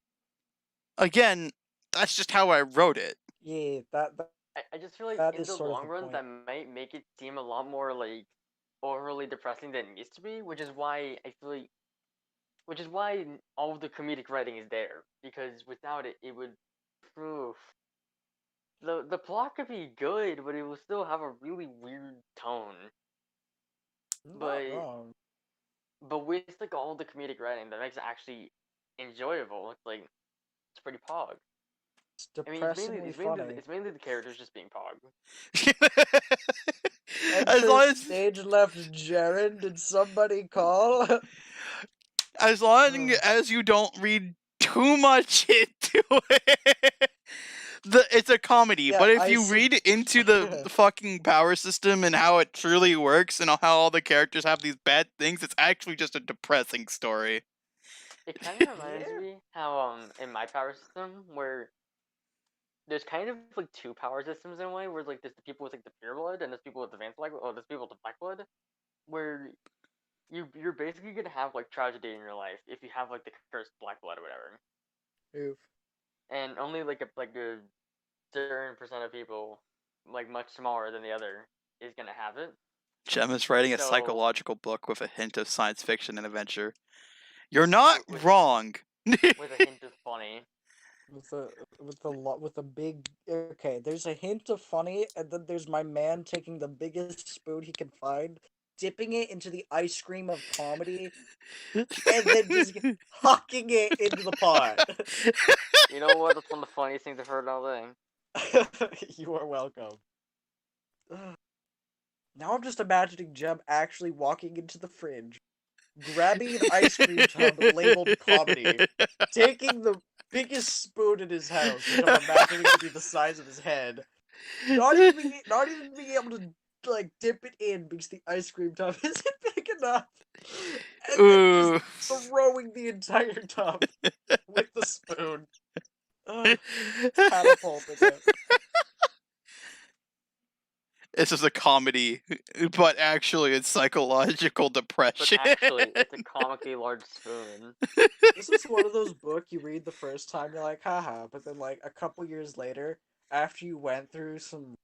again, that's just how I wrote it. yeah, I just feel like that in is the sort of long the run, point. that might make it seem a lot more like overly depressing than it needs to be, which is why I feel like, which is why all of the comedic writing is there because without it, it would. Oof. the plot could be good, but it will still have a really weird tone. Not But wrong. with like all the comedic writing, that makes it actually enjoyable. It's like it's pretty pog. It's I mean, depressingly funny. it's mainly the characters just being pog. As Enter long as stage left Jaren. Did somebody call? as long as you don't read too much into it. It's a comedy, Yeah, but if I you see. read into the fucking power system and how it truly works and how all the characters have these bad things, it's actually just a depressing story. It kind of reminds Yeah. me how in my power system where there's kind of like two power systems in a way where like there's the people with like the pure blood and there's people with advanced black or there's people with the black blood where you're basically gonna have like tragedy in your life if you have like the cursed black blood or whatever, Oof. and only a certain percent of people, like much smaller than the other, is gonna have it. Jem is writing a So psychological book with a hint of science fiction and adventure. You're not with wrong. a hint of funny. With a big. Okay, there's a hint of funny, and then there's my man taking the biggest spoon he can find, dipping it into the ice cream of comedy, and then just hucking it into the pot. You know what? That's one of the funniest things I've heard all day. You are welcome. Ugh. Now I'm just imagining Jem actually walking into the fridge, grabbing an ice cream tub labeled comedy, taking the biggest spoon in his house, which I'm imagining to be the size of his head, not even being able to like dip it in because the ice cream tub isn't big enough, and then just Ooh. throwing the entire tub with the spoon. Ugh, catapulting it. This is a comedy, but actually it's psychological But depression. actually, it's a comically large spoon. This is one of those books you read the first time, you're like, haha, but then like a couple years later, after you went through some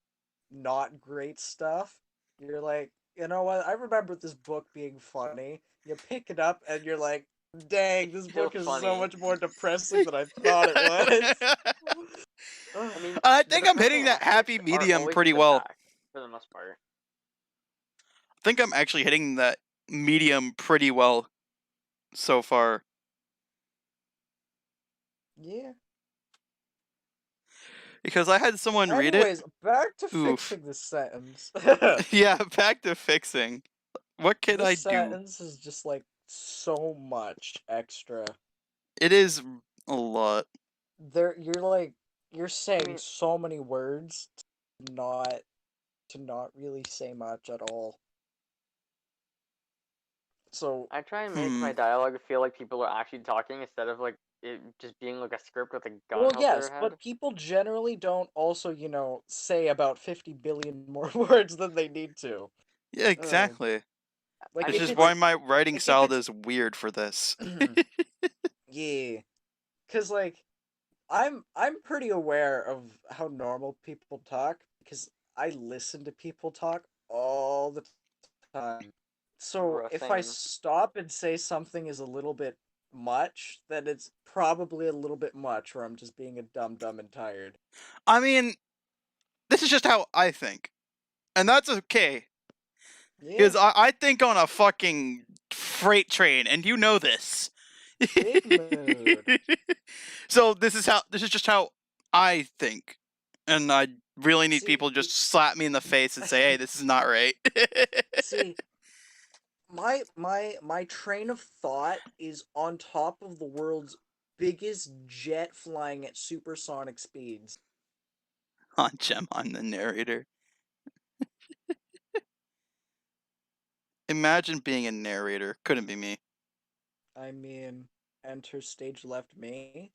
not great stuff, you're like, you know what? I remember this book being funny. You pick it up and you're like, dang, this Still book is so funny. much more depressing than I thought it was. Ugh. I mean, I the think I'm hitting depressing that happy aspects are medium always in pretty the well. back, for the most part. I think I'm actually hitting that medium pretty well so far. Yeah. Because I had someone read it. Anyways, back to Oof. fixing this sentence. Yeah, back to fixing. What can I This do? sentence is just like so much extra. It is a lot. You're saying mean- so many words not to not really say much at all. So I try and make my dialogue feel like people are actually talking instead of like it just being like a script with a gun well, over yes, their head. but people generally don't also, say about 50 billion more words than they need to. Yeah, exactly. Like I This if is mean, it's why like, my writing like if style it's is weird for this. yeah, cuz like I'm pretty aware of how normal people talk because I listen to people talk all the time. So bro, if I same. stop and say something is a little bit much, then it's probably a little bit much, or I'm just being a dumb and tired. I mean, this is just how I think. And that's okay. Yeah, Because I think on a fucking freight train, and you know this. big mood. So this is just how I think. And I really need See, people to just slap me in the face and say, hey, this is not right. see, my train of thought is on top of the world's biggest jet flying at supersonic speeds. On Jem, I'm the narrator. Imagine being a narrator. Couldn't be me. I mean, enter stage left me.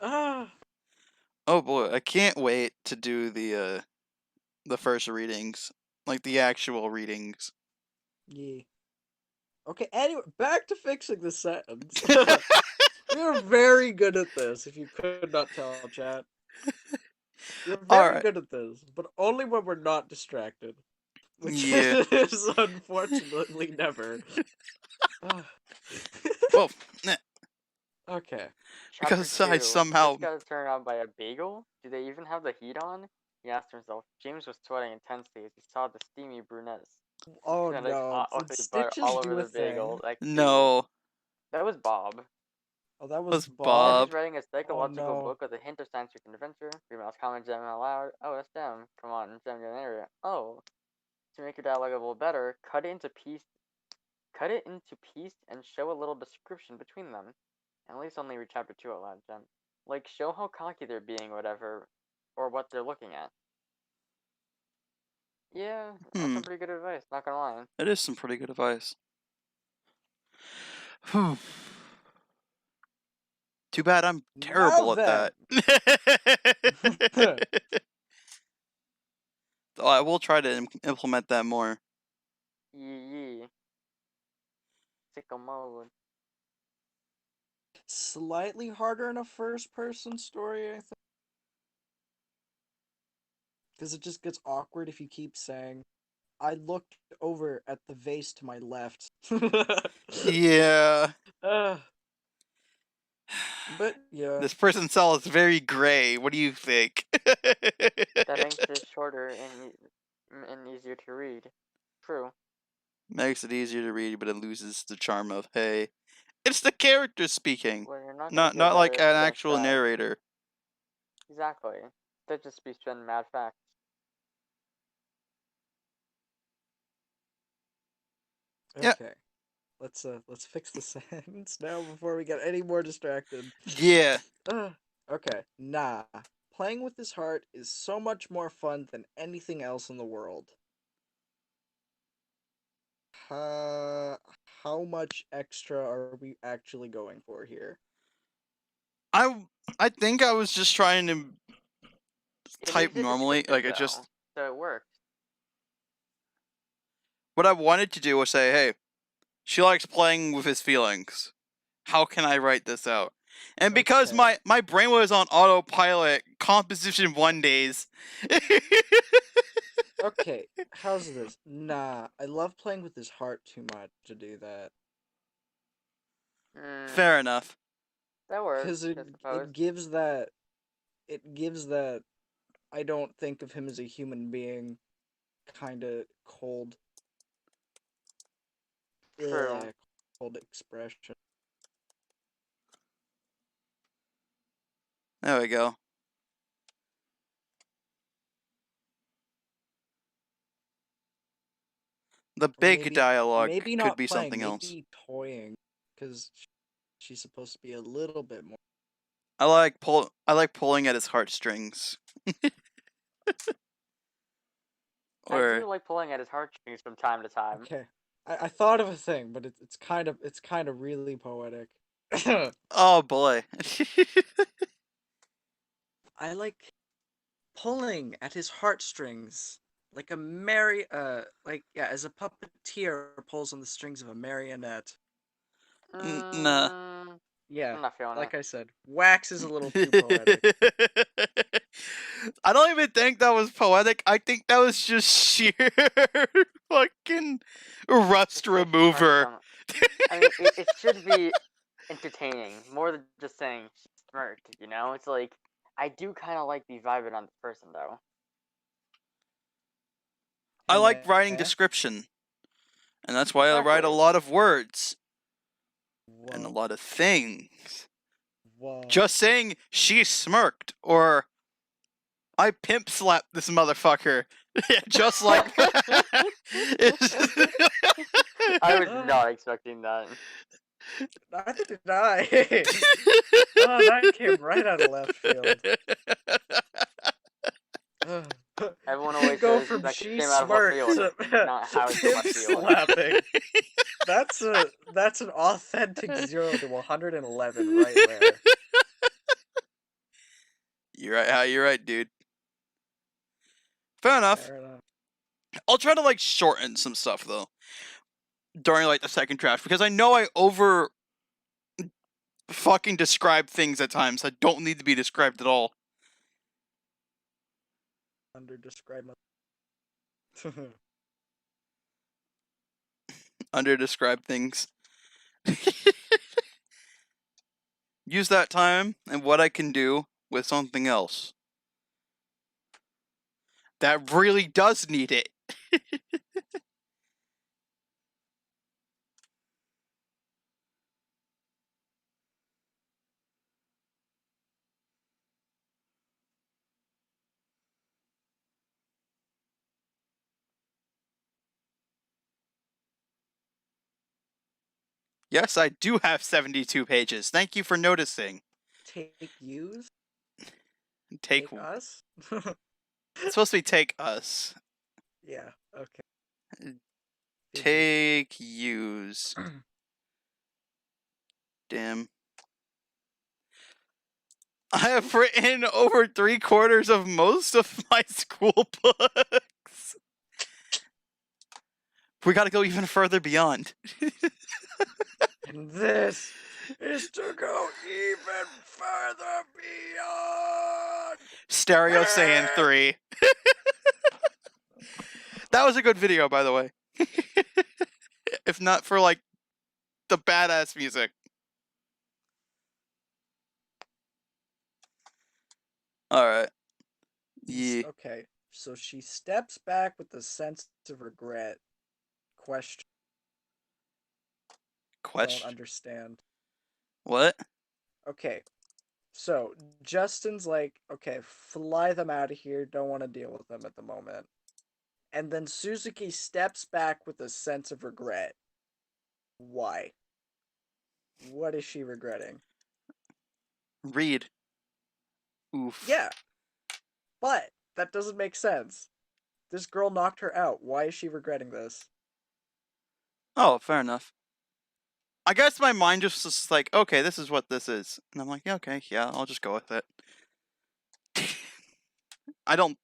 Ah, Oh boy, I can't wait to do the first readings. Like the actual readings. yeah. Okay, anyway, back to fixing the sentence. You're very good at this, if you could not tell, chat. You're very Alright. good at this, but only when we're not distracted. Which Yeah. is unfortunately never. Ah. Well, Okay. Chapter Because 2. I somehow. Just got turned on by a bagel? Do they even have the heat on? He asked himself. James was sweating intensely as he saw the steamy brunettes. Oh Kinda no, did with butter stitches all over do a the bagel. thing? Like, dude. No. That was Bob. Oh, that was Was Bob Bob? is writing a Oh psychological no. book with a hint of science fiction adventure. Remouse comment Jem out loud. Oh, that's Jem. Come on, Jem, you're in the area. Oh. To make your dialogue a little better, cut it into piece and show a little description between them. At least only read chapter 2 out loud, Jem. Like, show how cocky they're being, whatever, or what they're looking at. Yeah, that's some pretty good advice, not gonna lie. It is some pretty good advice. Too bad I'm Now terrible at then. that. Oh, I will try to implement that more. Yee. Sicko mode. Slightly harder in a first-person story, I think. Because it just gets awkward if you keep saying, I looked over at the vase to my left. Yeah. But, yeah. This person cell is very gray. What do you think? That makes it shorter and easier to read. True. Makes it easier to read, but it loses the charm of, hey, it's the character speaking. Well, you're not gonna Not feel like better if an you don't actual try. narrator. Exactly. That just be spitting mad facts. Yeah. Okay. Let's fix the sentence now before we get any more distracted. Yeah. Okay. Nah. Playing with his heart is so much more fun than anything else in the world. How much extra are we actually going for here? I think I was just trying to type It is a normally. descriptive Like, it though, just. so it worked. What I wanted to do was say, hey, she likes playing with his feelings. How can I write this out? And because Okay. my brain was on autopilot, composition 1 days. Okay, how's this? Nah, I love playing with his heart too much to do that. Fair enough. That works, Cause I suppose. it gives that I don't think of him as a human being kinda cold True. cold expression. There we go. The big dialogue Maybe could not be playing, something else. maybe toying, because she's supposed to be a little bit more. I like pulling at his heartstrings. I Or do like pulling at his heartstrings from time to time. Okay, I thought of a thing, but it's kind of really poetic. oh boy. I like pulling at his heartstrings like as a puppeteer pulls on the strings of a marionette. Nah. Yeah, I'm not feeling like it. I said, wax is a little too poetic. I don't even think that was poetic. I think that was just sheer fucking rust It's just remover. I mean, it should be entertaining more than just saying she smirked. You know, it's like I do kind of like the vibing on the person though. I like writing Eh? description. And that's why I write a Exactly. lot of words. And a Whoa. lot of things. Whoa. Just saying she smirked or I pimp slapped this motherfucker. Just like that. I was not expecting that. Neither did I. Oh, that came right out of left field. Everyone You always go says from that she came out of left smirked field, to not how it's pimp left field. slapping. That's an authentic 0 to 111 right there. You're right, dude. Fair enough. Fair enough. I'll try to like shorten some stuff though during like the second draft because I know I over fucking describe things at times that don't need to be described at all. Under-describe my... Under describe things. use that time and what I can do with something else that really does need it. Yes, I do have 72 pages. Thank you for noticing. Take yous? Take us? It's supposed to be take us. Yeah, okay. Take use. Damn. I have written over 3/4 of most of my school books. We gotta go even further beyond. And this is to go even further beyond. Stereo Saiyan 3. That was a good video, by the way. If not for, like, the badass music. Alright. Yeah. Okay, so she steps back with a sense of regret. Question. Don't understand. What? Okay, so Justin's like, okay, fly them out of here. Don't want to deal with them at the moment. And then Suzuki steps back with a sense of regret. Why? What is she regretting? Read. Oof. Yeah, but that doesn't make sense. This girl knocked her out. Why is she regretting this? Oh, fair enough. I guess my mind just was like, okay, this is what this is. And I'm like, yeah, okay, yeah, I'll just go with it. I don't...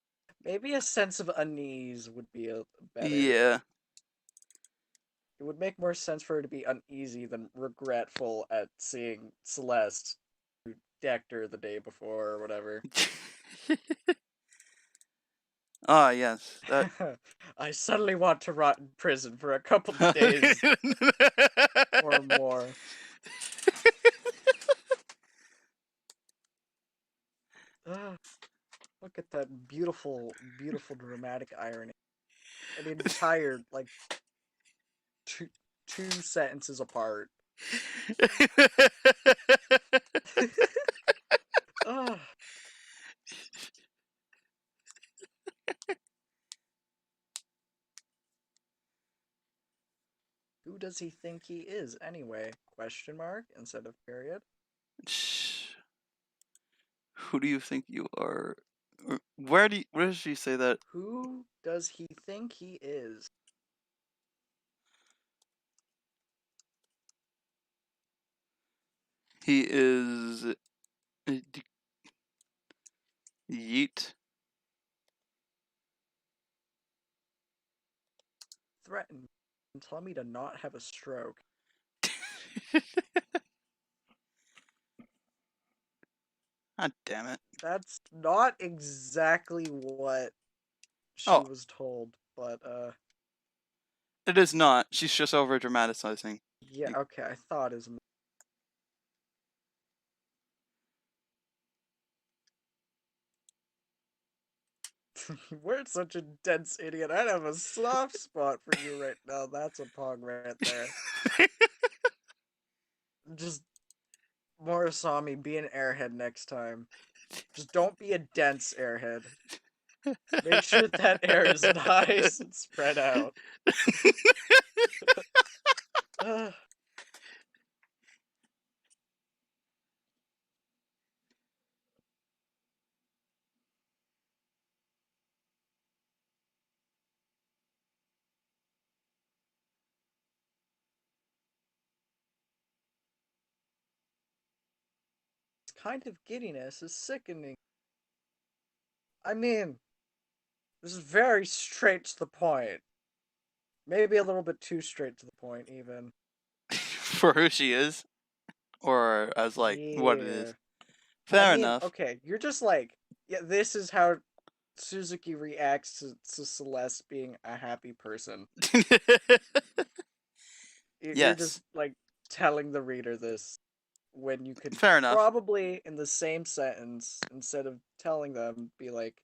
Maybe a sense of unease would be better. Yeah. It would make more sense for her to be uneasy than regretful at seeing Celeste, who decked her the day before or whatever. Ah, yes. That... I suddenly want to rot in prison for a couple of days or more. Look at that beautiful, beautiful dramatic irony. An entire, like, two sentences apart. Who does he think he is, anyway? Question mark instead of period. Who do you think you are? Where does she say that? Who does he think he is? He is... Yeet. Threaten me and tell me to not have a stroke. God damn it. That's not exactly what she Oh. was told, but It is not. She's just over dramatizing. yeah, okay, I thought as much. We're such a dense idiot. I'd have a soft spot for you right now. That's a pog right there. Just Morasami, be an airhead next time. Just don't be a dense airhead. Make sure that air is nice and spread out. This kind of giddiness is sickening. I mean, this is very straight to the point. Maybe a little bit too straight to the point, even. For who she is? Or as, like, what it is? Fair enough. Okay, you're just like, yeah, this is how Suzuki reacts to Celeste being a happy person. You're Yes. just, like, telling the reader this. when you could Fair enough. probably, in the same sentence, instead of telling them, be like,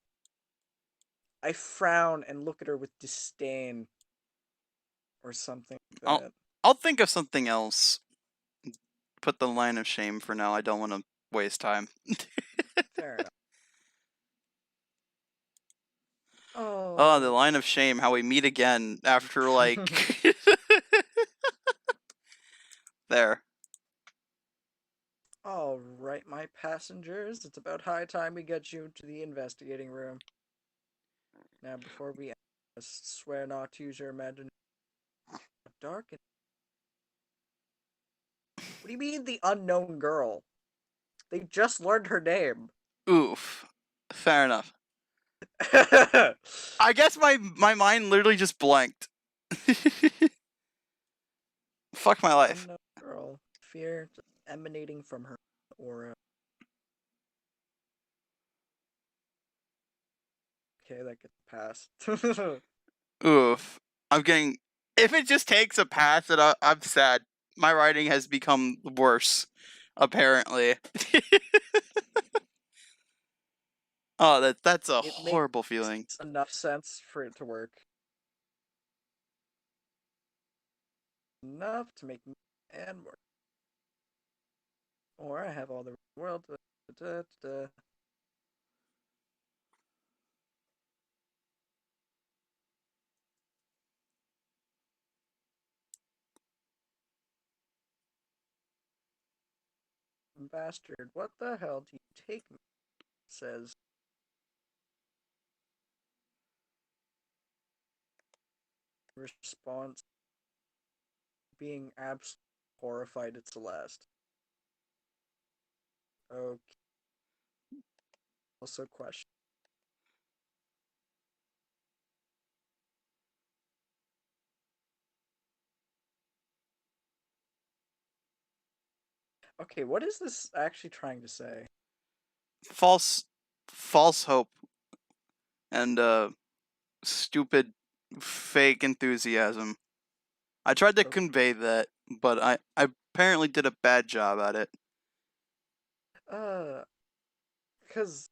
I frown and look at her with disdain, or something like I'll that. I'll think of something else. Put the line of shame for now. I don't want to waste time. Fair enough. Oh, the Oh. line of shame. How we meet again after like there. All right, my passengers, it's about high time we get you to the investigating room. Now, before we end, just swear not to use your imagination. Dark. What do you mean, the unknown girl? They just learned her name. Oof. Fair enough. I guess my mind literally just blanked. Fuck my life. Unknown girl. Fear emanating from her aura. Okay, that gets passed. Oof. I'm getting. If it just takes a pass, I'm sad. My writing has become worse, apparently. Oh, that's a It makes horrible feeling. enough sense for it to work. Enough to make me and more. Or I have all the world. Bastard, what the hell do you take me? Says. Response being absolutely horrified at Celeste. Okay. Also question. Okay, what is this actually trying to say? False hope and stupid fake enthusiasm. I tried to Okay. convey that, but I apparently did a bad job at it. Because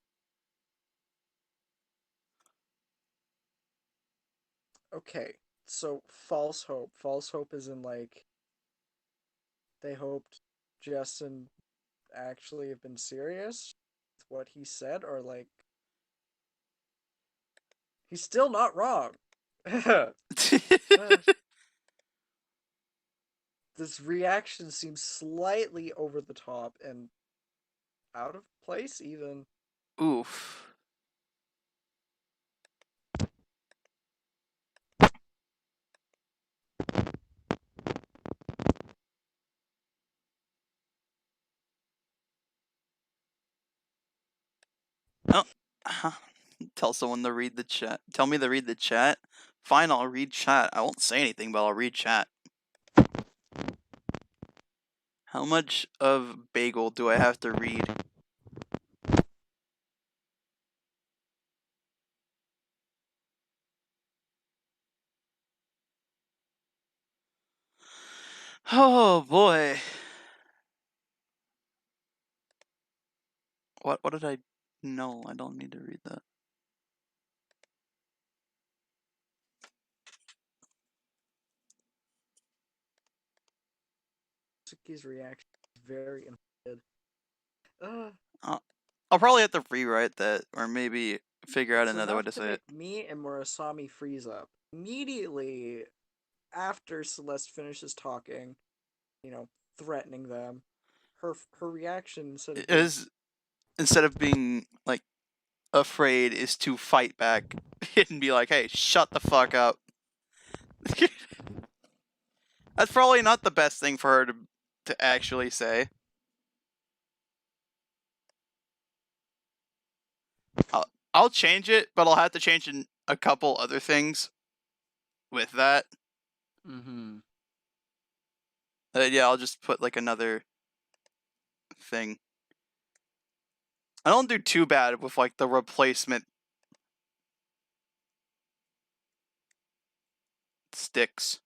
okay, so false hope. False hope is in like they hoped Justin actually have been serious with what he said, or like he's still not wrong. This reaction seems slightly over the top and out of place, even. Oof. Oh, tell someone to read the chat. Tell me to read the chat. Fine, I'll read chat. I won't say anything, but I'll read chat. How much of Bagel do I have to read? Oh boy. What did I? No, I don't need to read that. Suki's reaction is very inflated. I'll probably have to rewrite that, or maybe figure out It's another way enough to to say make it. me and Murasami freeze up. Immediately after Celeste finishes talking, threatening them, her reaction instead of being Is instead of being like afraid, is to fight back and be like, "Hey, shut the fuck up." That's probably not the best thing for her to actually say. I'll change it, but I'll have to change in a couple other things with that. mm-hmm. Yeah, I'll just put like another thing. I don't do too bad with like the replacement sticks.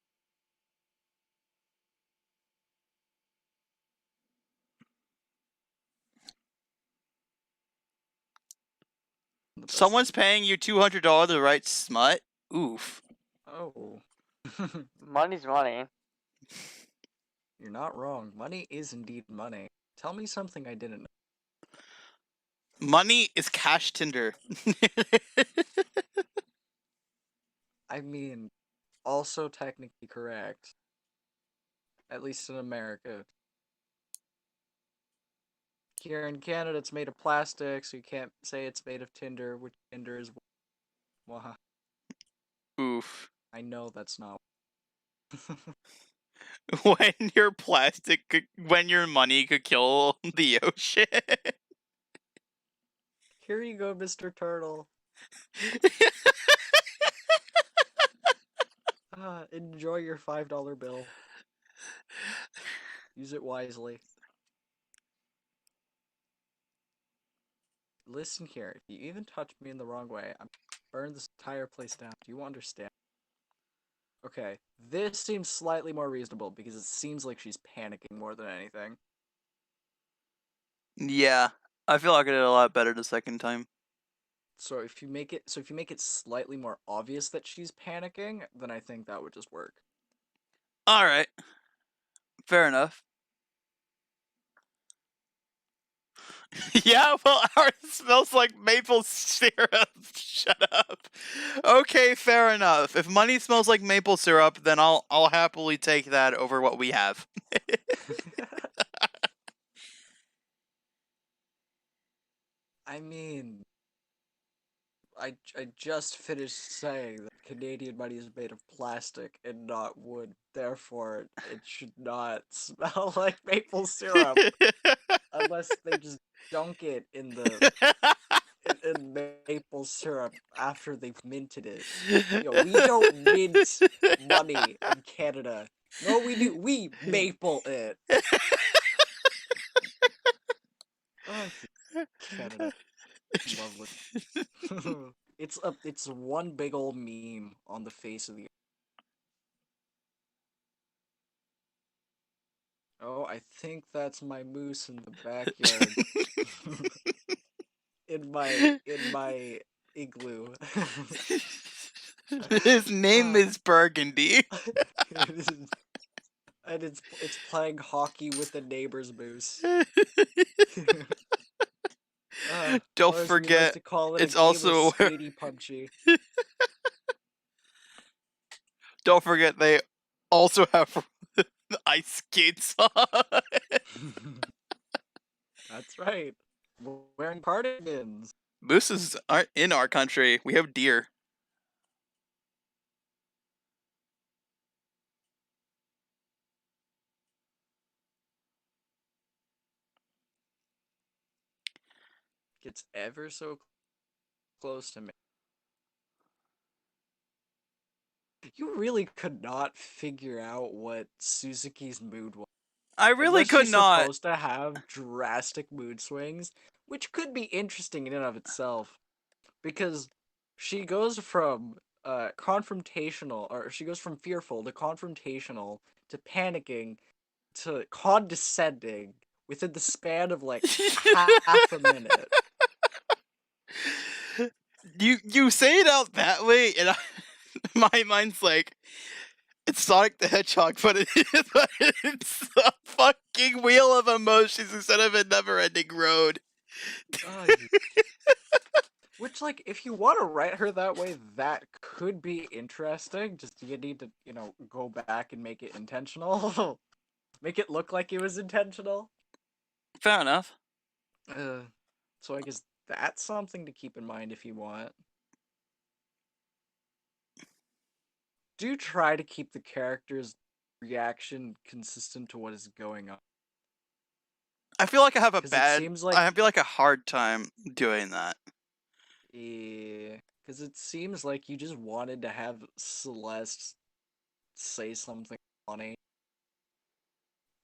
Someone's paying you $200 to write smut? Oof. Oh. Money's money. You're not wrong. Money is indeed money. Tell me something I didn't know. Money is cash Tinder. I mean, also technically correct. At least in America. Here in Canada, it's made of plastic, so you can't say it's made of Tinder, which Tinder is. Well, Oof. I know that's not. When your when your money could kill the ocean. Here you go, Mr. Turtle. Enjoy your $5 bill. Use it wisely. Listen here, if you even touch me in the wrong way, I'm gonna burn this entire place down. Do you understand? Okay, this seems slightly more reasonable because it seems like she's panicking more than anything. Yeah, I feel like I did a lot better the second time. So if you make it slightly more obvious that she's panicking, then I think that would just work. All right, fair enough. Yeah, well, ours smells like maple syrup. Shut up. Okay, fair enough. If money smells like maple syrup, then I'll happily take that over what we have. I mean, I just finished saying that Canadian money is made of plastic and not wood. Therefore, it should not smell like maple syrup unless they just dunk it in maple syrup after they've minted it. Yo, we don't mint money in Canada. No, we do. We maple it. Oh, Canada, lovely. It's one big old meme on the face of the. Oh, I think that's my moose in the backyard. in my igloo. His name is Burgundy. And it's playing hockey with the neighbor's moose. Don't Or as we like forget, to call it, a it's game of also. Sweetie Punchy. Don't forget, they also have ice skates on. That's right. We're wearing cardigans. Mooses aren't in our country. We have deer. Gets ever so close to me. You really could not figure out what Suzuki's mood was. I really Unless could she's not. supposed to have drastic mood swings, which could be interesting in and of itself. Because she goes from confrontational, or she goes from fearful to confrontational to panicking to condescending within the span of like half a minute. You say it out that way, and my mind's like, it's Sonic the Hedgehog, but it's a fucking wheel of emotions instead of a never-ending road. Uh, which, like, if you want to write her that way, that could be interesting. Just you need to, go back and make it intentional. Make it look like it was intentional. Fair enough. So I guess that's something to keep in mind if you want. Do try to keep the character's reaction consistent to what is going on. I feel like I have a 'Cause it seems like I feel like a hard time doing that. yeah, because it seems like you just wanted to have Celeste say something funny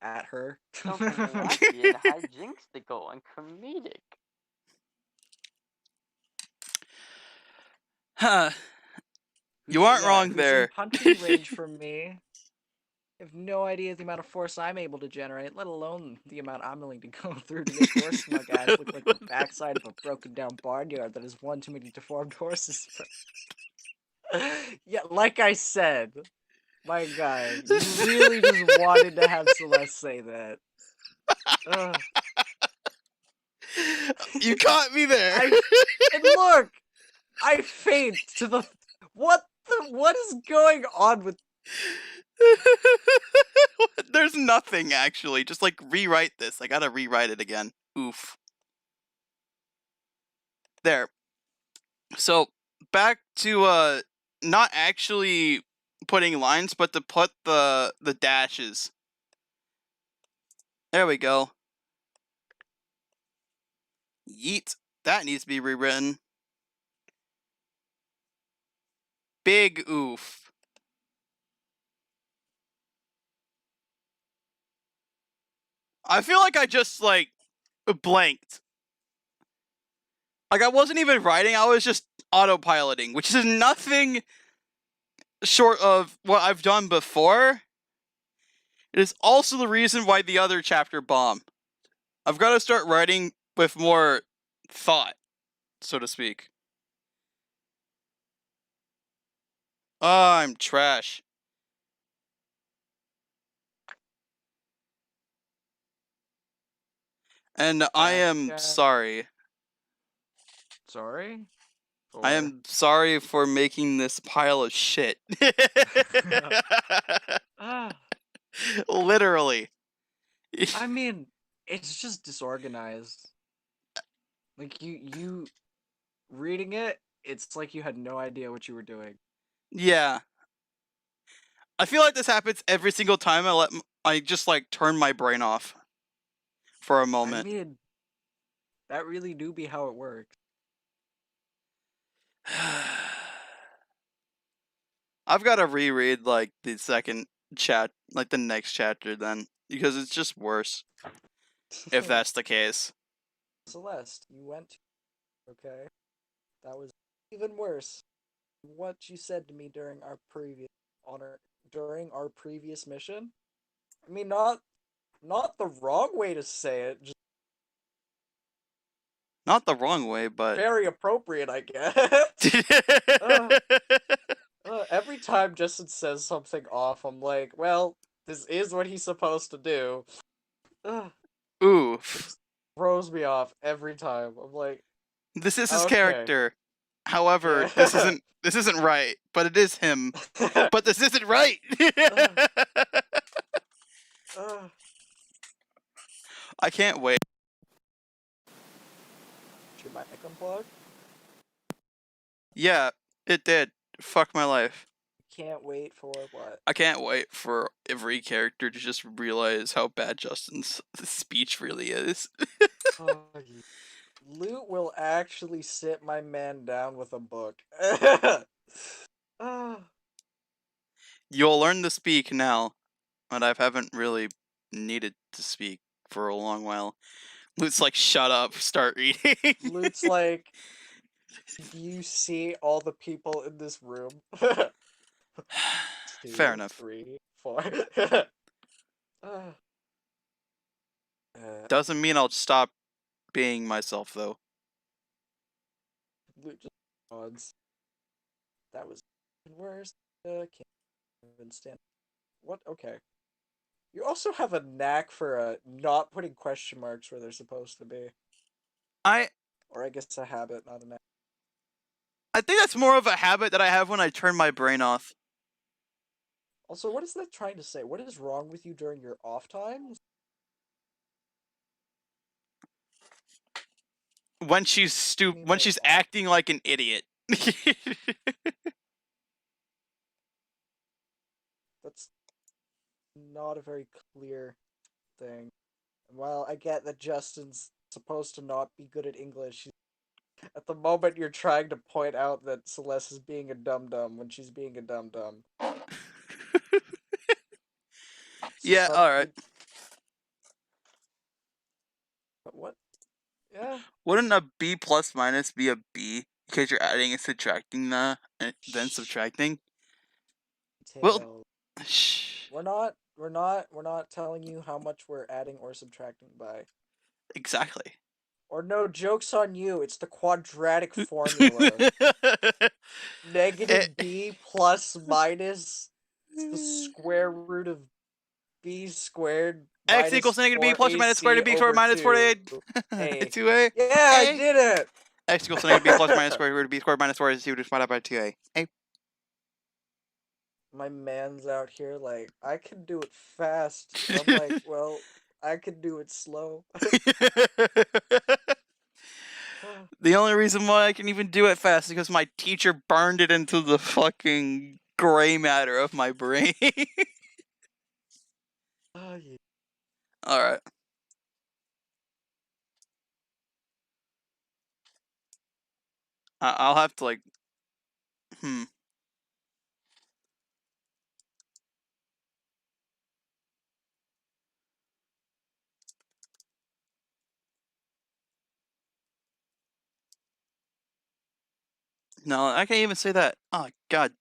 at her. Something wacky and hijinxical and comedic. Huh. You aren't wrong who's there. in punching range from me. have no idea the amount of force I'm able to generate, let alone the amount I'm willing to go through to make your smug ass look like the backside of a broken down barnyard that has one too many deformed horses. Yeah, like I said, my guy, you really just wanted to have Celeste say that. Ugh. You caught me there. And look, I faint to the. What is going on with? There's nothing actually. Just like rewrite this. I gotta rewrite it again. Oof. There. So back to not actually putting lines, but to put the dashes. There we go. Yeet. That needs to be rewritten. Big oof. I feel like I just like blanked. Like I wasn't even writing, I was just autopiloting, which is nothing short of what I've done before. It is also the reason why the other chapter bombed. I've got to start writing with more thought, so to speak. Oh, I'm trash. And I am sorry. Sorry? I am sorry for making this pile of shit. Literally. I mean, it's just disorganized. Like you reading it, it's like you had no idea what you were doing. Yeah. I feel like this happens every single time I just like turn my brain off for a moment. I mean, that really do be how it works. I've got to reread like the second like the next chapter then, because it's just worse. If that's the case. Celeste, you went. Okay, that was even worse. What you said to me during our previous mission. I mean, not the wrong way to say it, just Not the wrong way, but very appropriate, I guess. Every time Justin says something off, I'm like, well, this is what he's supposed to do. Oof. Throws me off every time. I'm like, This is his okay. character. However, Yeah. this isn't right, but it is him. But this isn't right. I can't wait. Should my mic unplug? Yeah, it did. Fuck my life. Can't wait for what? I can't wait for every character to just realize how bad Justin's speech really is. Loot will actually sit my man down with a book. You'll learn to speak now, but I haven't really needed to speak for a long while. Loot's like, shut up, start reading. Loot's like, you see all the people in this room? Fair enough. 3, 4. Doesn't mean I'll stop being myself, though. Loot just nods. That was worse. Can't even stand. What? Okay. You also have a knack for not putting question marks where they're supposed to be. Or I guess a habit, not a knack. I think that's more of a habit that I have when I turn my brain off. Also, what is that trying to say? What is wrong with you during your off times? When she's when she's acting like an idiot. That's not a very clear thing. While I get that Justin's supposed to not be good at English, at the moment you're trying to point out that Celeste is being a dum-dum when she's being a dum-dum. Yeah, alright. But what? Yeah. Wouldn't a B plus minus be a B? Because you're adding and subtracting and then subtracting? Well, We're not We're not telling you how much we're adding or subtracting by. Exactly. Or no, joke's on you. It's the quadratic formula. Eh, Negative b plus minus the square root of b squared X minus equals negative b plus or minus square root 4ac of b squared over minus 4a. 2a. 2a. Yeah, I A. did it! X equals negative b plus or minus square root of b squared minus 4ac divided by 2a. A. My man's out here like, I can do it fast. And I'm like, well, I can do it slow. The only reason why I can even do it fast is because my teacher burned it into the fucking gray matter of my brain. Oh, yeah. Alright. I'll have to, like... No, I can't even say that. Oh, God.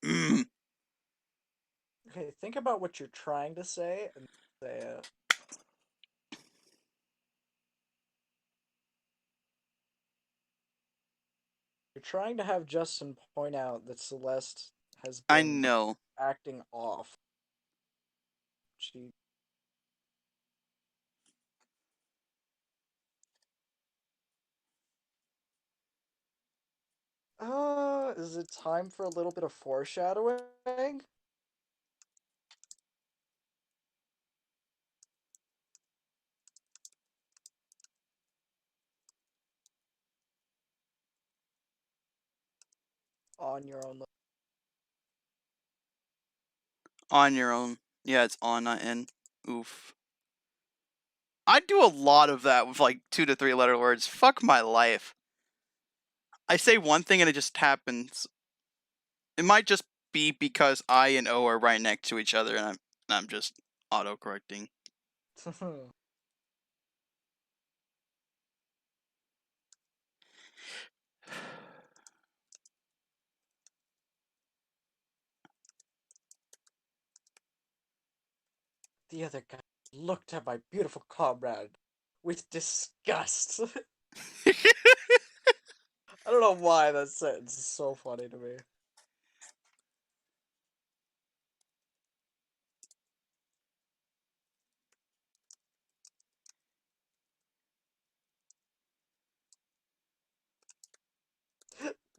Okay, think about what you're trying to say and say it. You're trying to have Justin point out that Celeste has I been know. acting off. She. Is it time for a little bit of foreshadowing? On your own. On your own. Yeah, it's on, not in. Oof. I do a lot of that with like 2 to 3 letter words. Fuck my life. I say one thing and it just happens. It might just be because I and O are right next to each other and I'm just auto-correcting. The other guy looked at my beautiful comrade with disgust. I don't know why that sentence is so funny to me.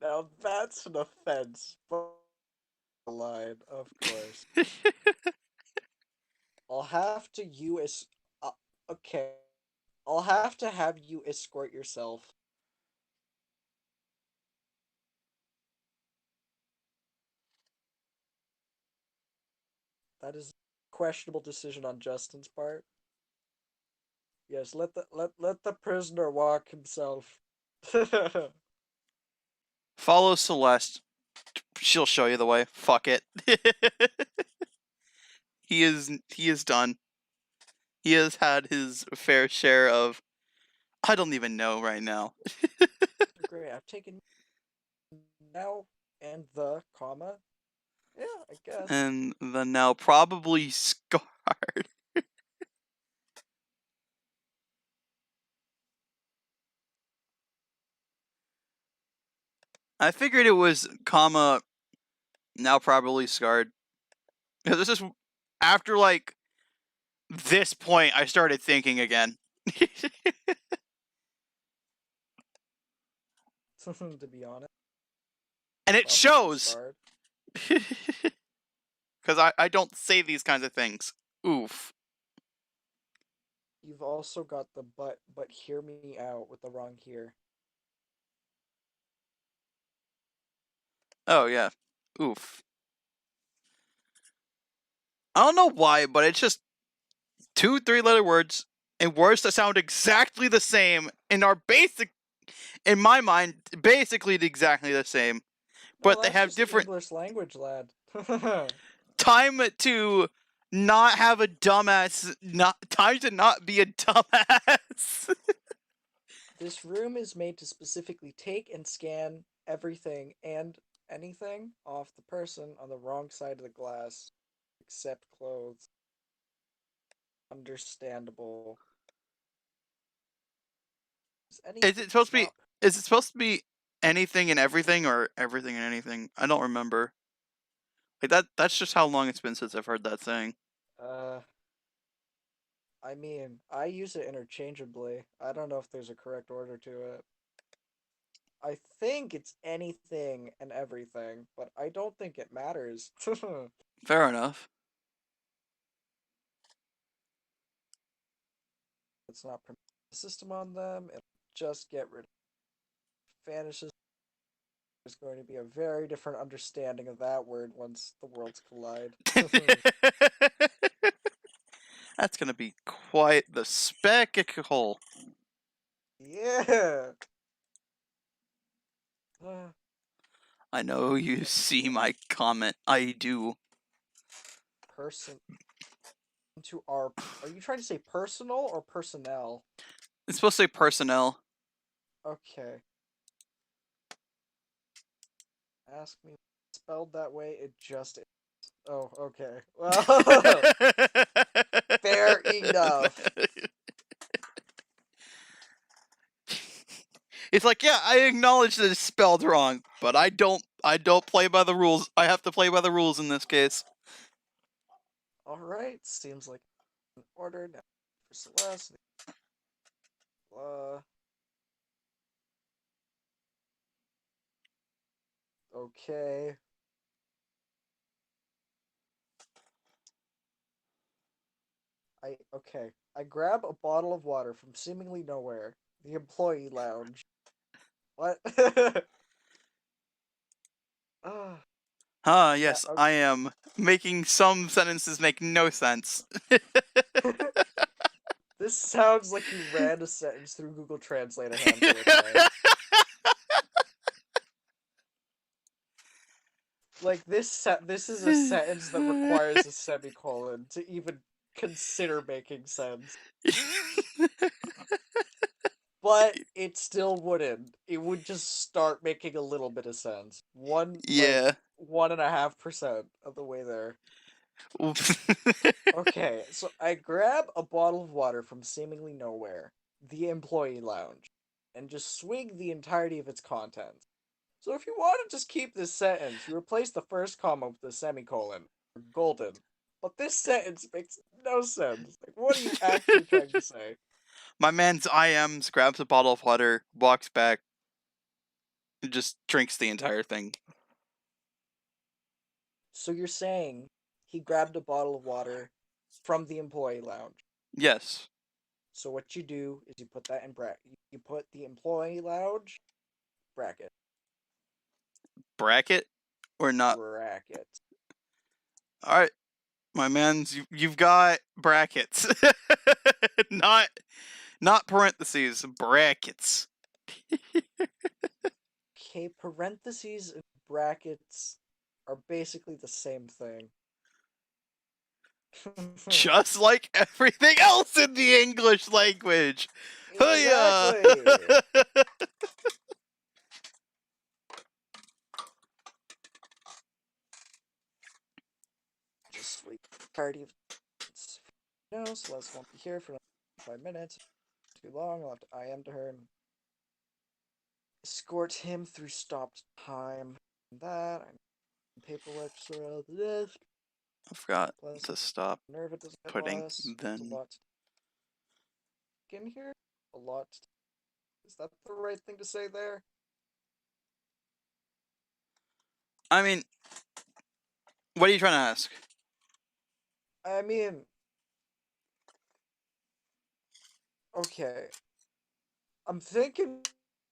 Now that's an offense. Line, of course. I'll have to okay. I'll have to have you escort yourself. That is a questionable decision on Justin's part. Yes, let the prisoner walk himself. Follow Celeste. She'll show you the way. Fuck it. He is done. He has had his fair share of... I don't even know right now. Great, I've taken now and the comma. Yeah, I guess. And the now probably scarred. I figured it was comma now probably scarred. Because this is after like this point I started thinking again. To be honest. And it Probably shows. scarred. Because I don't say these kinds of things. Oof. You've also got the but hear me out with the wrong here. Oh, yeah. Oof. I don't know why, but it's just 2 3-letter words and words that sound exactly the same and are basic, in my mind, basically exactly the same. No, But they that's have just the different English language, lad. time to not have a dumbass, time to not be a dumbass. This room is made to specifically take and scan everything and anything off the person on the wrong side of the glass, except clothes. understandable. Is it supposed to be? Is it supposed to be anything and everything, or everything and anything? I don't remember. Like that's just how long it's been since I've heard that saying. I mean, I use it interchangeably. I don't know if there's a correct order to it. I think it's anything and everything, but I don't think it matters. Fair enough. It's not permit the system on them. It'll just get rid of vanishes. There's going to be a very different understanding of that word once the worlds collide. That's gonna be quite the spectacle. Yeah. I know you see my comment. I do. Person to our. Are you trying to say personal or personnel? It's supposed to say personnel. Okay. Ask me spelled that way. It just is. Oh, okay. Well, fair enough. It's like, yeah, I acknowledge that it's spelled wrong, but I don't play by the rules. I have to play by the rules in this case. All right. Seems like an order now for Celeste. Okay. Okay. I grab a bottle of water from seemingly nowhere. The employee lounge. What? Yes, Okay. I am making some sentences make no sense. This sounds like you ran a sentence through Google Translate a handful of times. Like this is a sentence that requires a semicolon to even consider making sense. But it still wouldn't. It would just start making a little bit of sense. Yeah. 1.5% of the way there. Okay, so I grab a bottle of water from seemingly nowhere, the employee lounge, and just swig the entirety of its contents. So if you want to just keep this sentence, you replace the first comma with a semicolon, or golden. But this sentence makes no sense. Like, what are you actually trying to say? My man's IMs grabs a bottle of water, walks back, and just drinks the entire thing. So you're saying he grabbed a bottle of water from the employee lounge. Yes. So what you do is you put that in bracket. You put the employee lounge bracket. Bracket or not? Bracket. All right, my man's. You've got brackets, not parentheses. Brackets. Okay, parentheses and brackets are basically the same thing. Just like everything else in the English language. Exactly. Just like party of Celeste won't be here for 5 minutes. Too long. I'll have to IM to her and escort him through stopped time. That paperwork around the desk. I forgot Plus, to stop Nerva doesn't get putting lost. There's a then. lot in here. A lot. Is that the right thing to say there? I mean, what are you trying to ask? I mean, okay. I'm thinking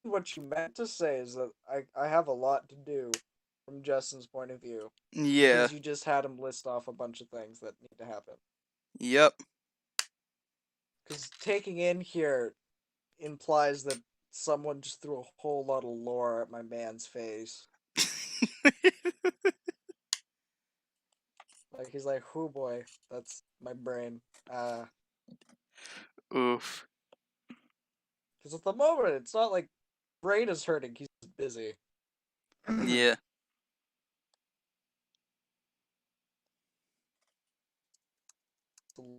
what you meant to say is that I have a lot to do from Justin's point of view. Yeah. Because you just had him list off a bunch of things that need to happen. Yep. Because taking in here implies that someone just threw a whole lot of lore at my man's face. Like, he's like, "Whoo boy, that's my brain." Oof. Because at the moment, it's not like brain is hurting, he's busy. Yeah.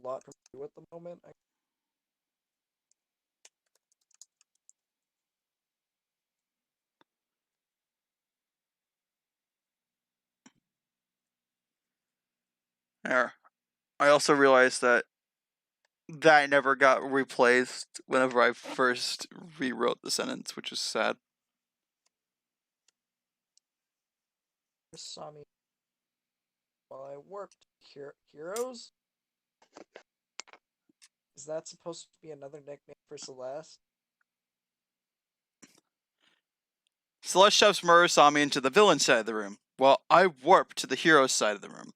lot from you at the moment. There. I also realized that never got replaced whenever I first rewrote the sentence, which is sad. Saw me while I worked. Heroes? Is that supposed to be another nickname for Celeste? Celeste shoves Murasami into the villain side of the room, while I warp to the hero side of the room.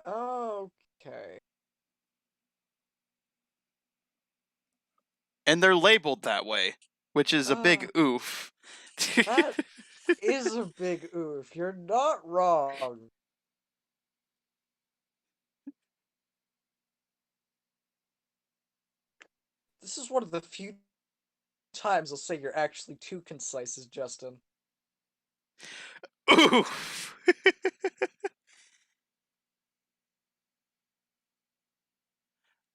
Okay. And they're labeled that way, which is a big oof. That is a big oof. You're not wrong. This is one of the few times I'll say you're actually too concise as Justin. Oof!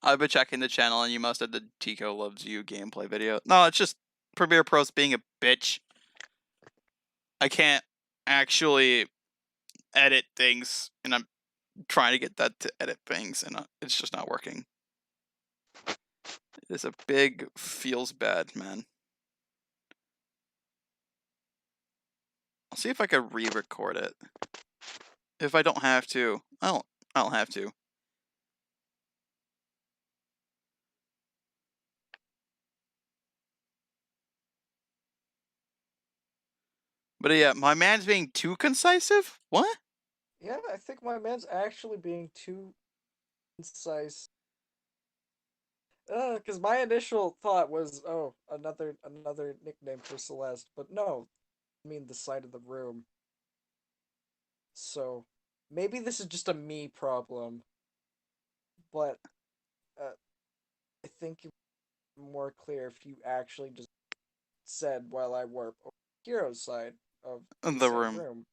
I've been checking the channel and you must have the Tico Loves You gameplay video. No, it's just Premiere Pro's being a bitch. I can't actually edit things, and I'm trying to get that to edit things, and it's just not working. It is a big feels bad, man. I'll see if I can re-record it. If I don't have to, I don't have to. But yeah, my man's being too concisive? What? Yeah, I think my man's actually being too concise. Because my initial thought was, oh, another nickname for Celeste, but no, I mean the side of the room. So maybe this is just a me problem, but I think it's more clear if you actually just said while I warp over hero's side of In the the said room. room.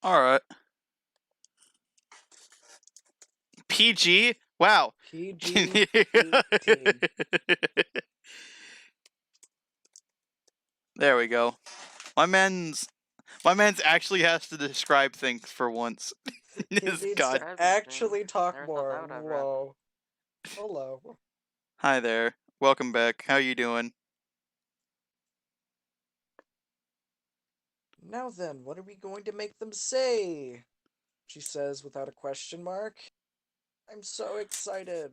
Alright. PG? Wow. PG-18. There we go. My man's actually has to describe things for once. He needs to actually talk more. Whoa. Hello. Hi there. Welcome back. How you doing? Now then, what are we going to make them say? She says without a question mark. I'm so excited.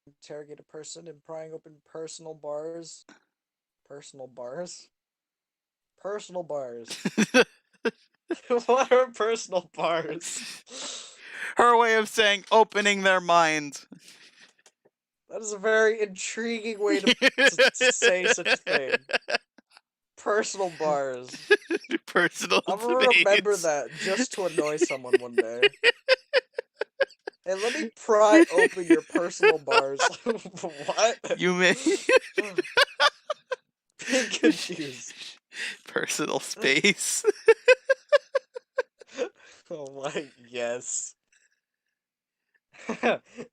Interrogate a person and prying open personal bars. Personal bars? Personal bars. What are personal bars? Her way of saying opening their mind. That is a very intriguing way to say such a thing. Personal bars. Personal I'm gonna remember space. that just to annoy someone one day. Hey, let me pry open your personal bars. What? You may Being confused. personal space. Oh my, yes.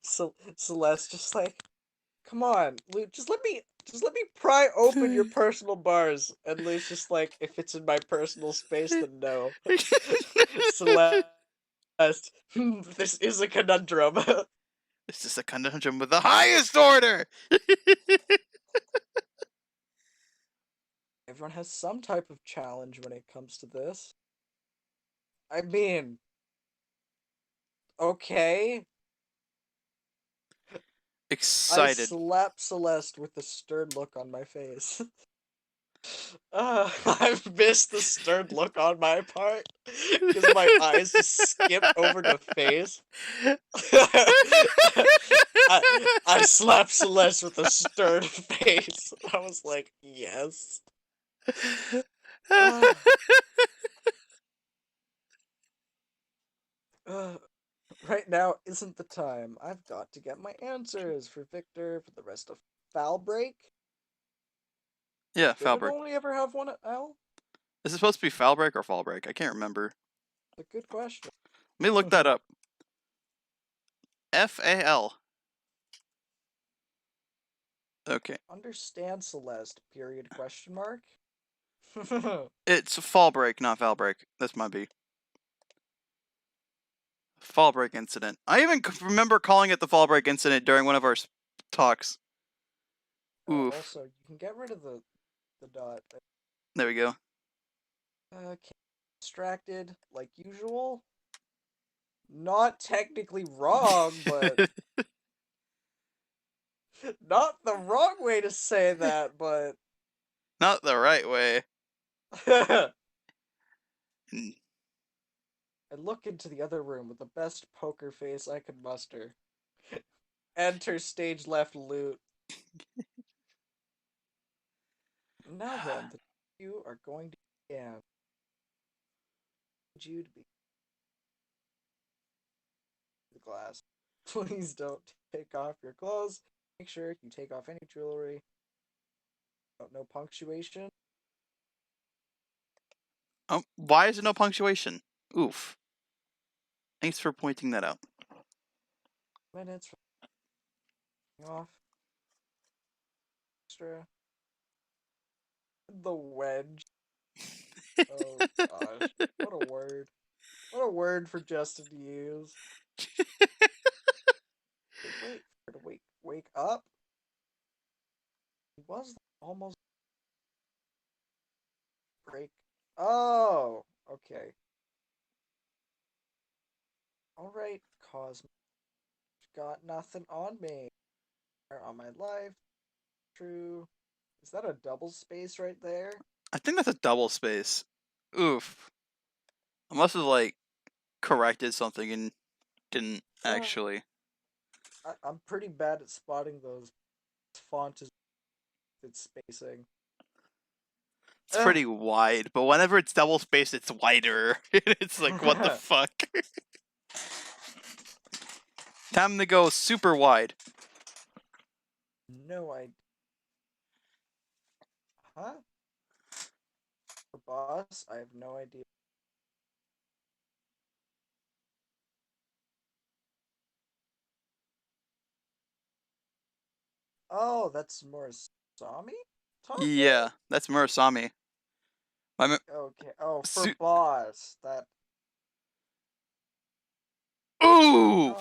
Celeste just like, come on, Luke, just let me pry open your personal bars. And Luke's just like, if it's in my personal space, then no. Celeste, this is a conundrum. This is a conundrum with the highest order. Everyone has some type of challenge when it comes to this. I mean, okay. I Excited. slap Celeste with a stern look on my face. I've missed the stern look on my part because my eyes just skipped over to face. I slapped Celeste with a stern face. I was like, yes. Right now isn't the time. I've got to get my answers for Victor for the rest of Foul Break. Yeah, Did foul it break. only ever have one L? Is it supposed to be foul break or fall break? I can't remember. A good question. Let me look that up. FAL. Okay. Understand, Celeste, period, question mark? It's fall break, not Val break. That's my B. Fall break incident. I even remember calling it the fall break incident during one of our talks. Oof. Also, you can get rid of the dot. There we go. Okay. Distracted, like usual. Not technically wrong, but... Not the wrong way to say that, but... Not the right way. I look into the other room with the best poker face I could muster. Enter stage left loot. Now then, the you are going to begin. I need you to be the glass. Please don't take off your clothes. Make sure you take off any jewelry. Oh, no punctuation. Why is there no punctuation? Oof. Thanks for pointing that out. Minutes off. Extra. The wedge. Oh gosh. What a word. What a word for Justin to use. Wait for her to wake up. He was almost break. Oh, okay. Alright, Cosmo. Got nothing on me. On my life. True. Is that a double space right there? I think that's a double space. Oof. I must have, like, corrected something and didn't actually. I'm pretty bad at spotting those. Font is it's spacing. It's pretty wide, but whenever it's double spaced, it's wider. It's like, what the fuck? Time to go super wide. No idea. Huh? For boss? I have no idea. Oh, that's Murasami talking? Yeah, that's Murasami. Okay. Oh, for boss. That. Ooh!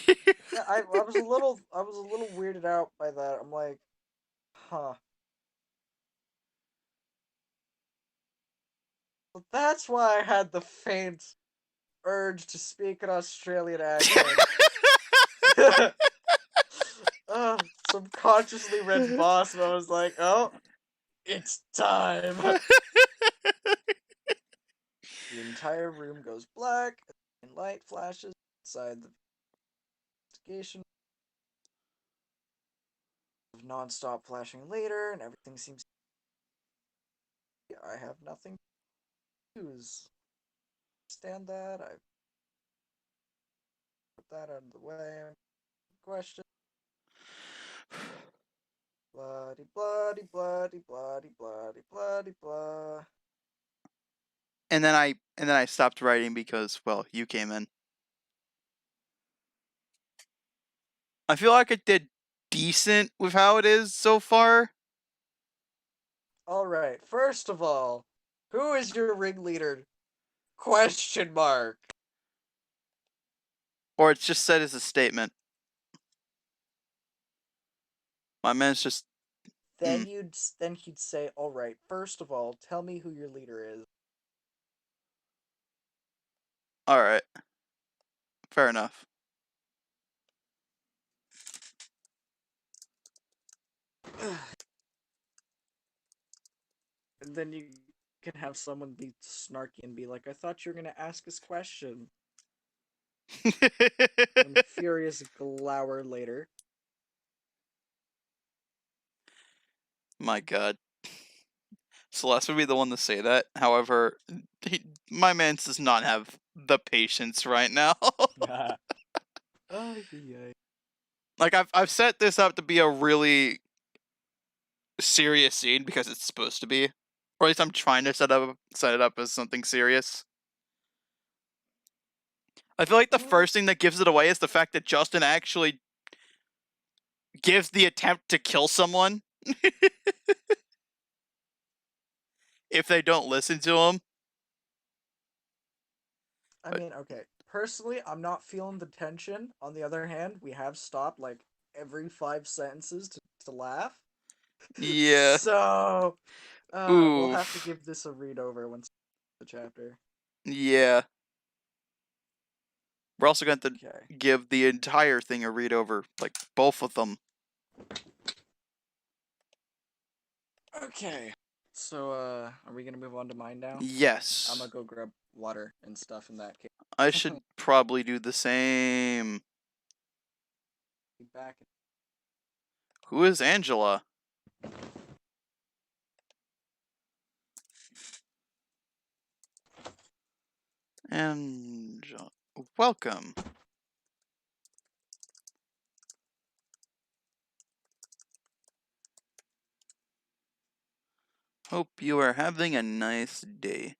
Yeah, I was a little weirded out by that. I'm like, huh. But that's why I had the faint urge to speak an Australian accent. Subconsciously read boss, and I was like, oh, it's time. The entire room goes black, and light flashes inside the investigation. Non-stop flashing later, and everything seems. I have nothing to use. Stand that. I put that out of the way. Question. Bloody, bloody, bloody, bloody, bloody, bloody, blah. And then I stopped writing because, well, you came in. I feel like I did decent with how it is so far. Alright, first of all, who is your ringleader? Question mark. Or it's just said as a statement. My man's just. Then he'd say, alright, first of all, tell me who your leader is. Alright. Fair enough. And then you can have someone be snarky and be like, I thought you were gonna ask us question. And furious glower later. My god. Celeste would be the one to say that. However, my man does not have the patience right now. Like, I've set this up to be a really serious scene because it's supposed to be. Or at least I'm trying to set it up as something serious. I feel like the first thing that gives it away is the fact that Justin actually gives the attempt to kill someone if they don't listen to him. I mean, okay. Personally, I'm not feeling the tension. On the other hand, we have stopped like every 5 sentences to laugh. Yeah. So, we'll have to Oof. give this a read over once the chapter. Yeah. We're also going to Okay. give the entire thing a read over, like both of them. Okay. So, are we gonna move on to mine now? I'm Yes. gonna go grab water and stuff in that case. I should probably do the same. Be back. Who is Angela? Angela. Welcome. Hope you are having a nice day.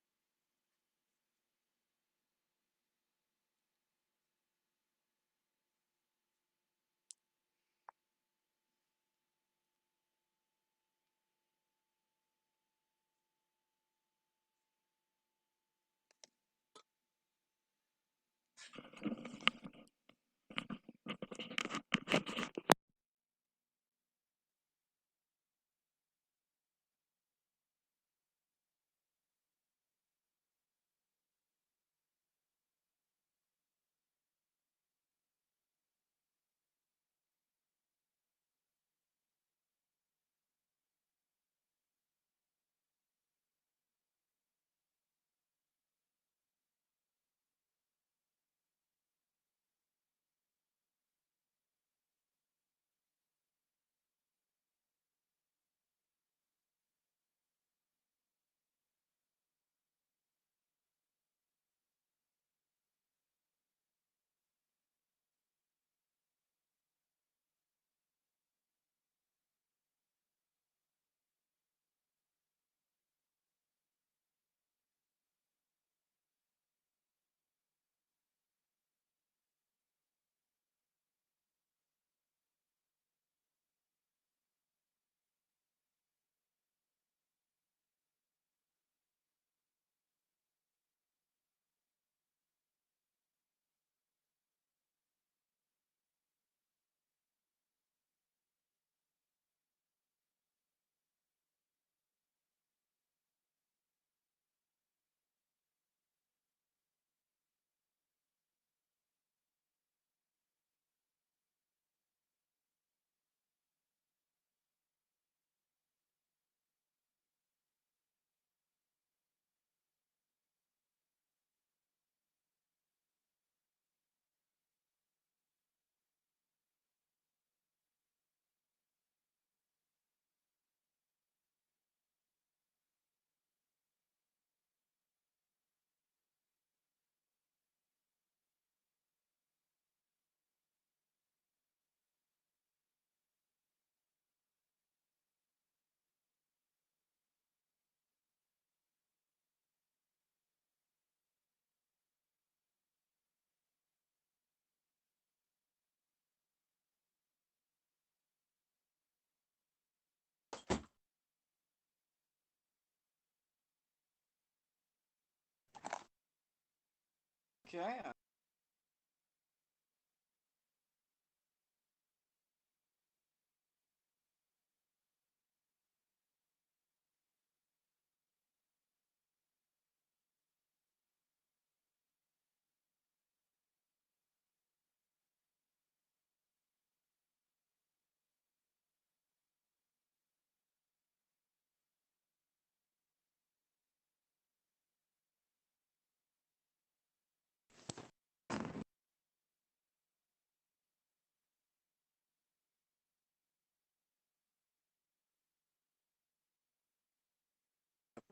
Okay.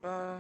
Uh,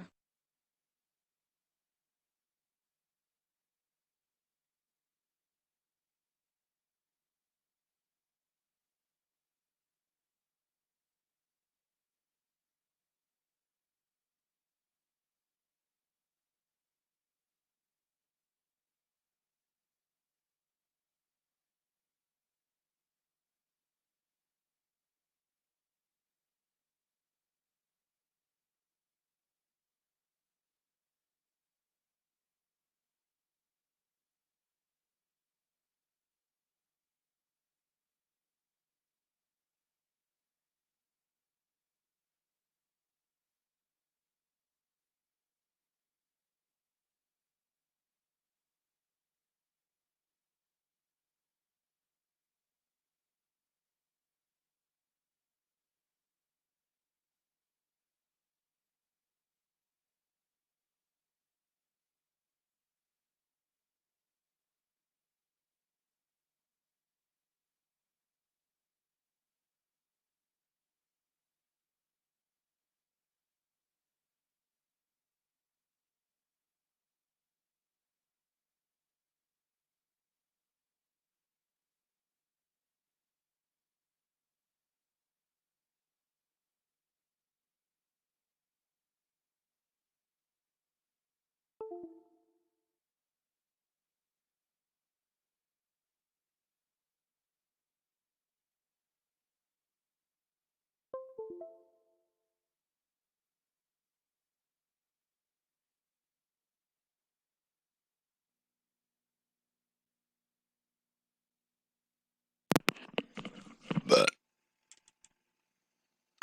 But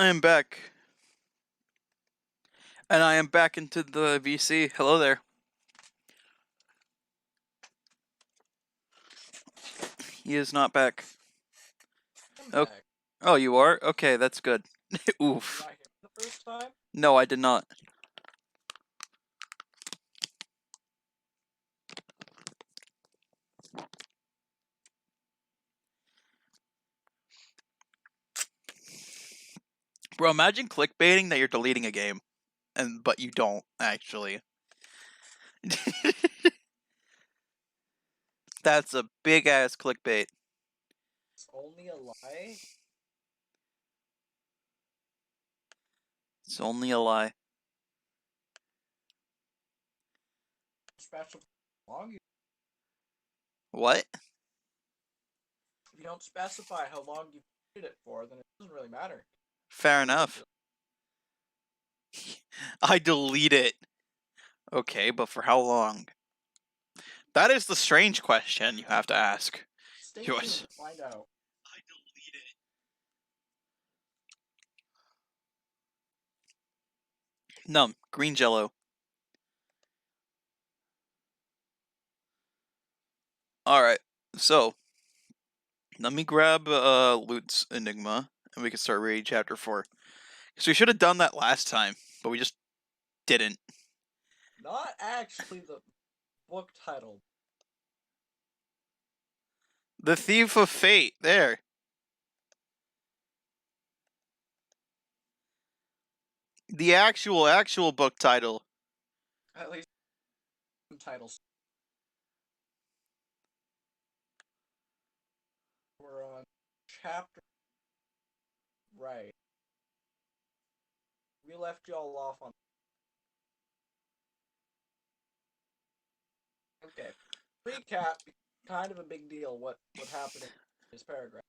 I am back. And I am back into the VC. Hello there. He is not back. I'm Oh, back. oh, you are? Okay, that's good. Did you Oof. not hear me the first time? No, I did not. Bro, imagine clickbaiting that you're deleting a game, but you don't actually. That's a big ass clickbait. It's only a lie. It's only a lie. Special long. What? If you don't specify how long you did it for, then it doesn't really matter. Fair enough. I delete it. Okay, but for how long? That is the strange question you have to ask. Stay Yours. tuned to find out. I delete it. Num. Green jello. Alright, so let me grab Loot's Enigma and we can start reading chapter 4. Because we should have done that last time, but we just didn't. Not actually the book title. The Thief of Fate. There. The actual book title. At least titles. We're on chapter. Right. We left y'all off on. Okay. Recap. Kind of a big deal. What happened in this paragraph?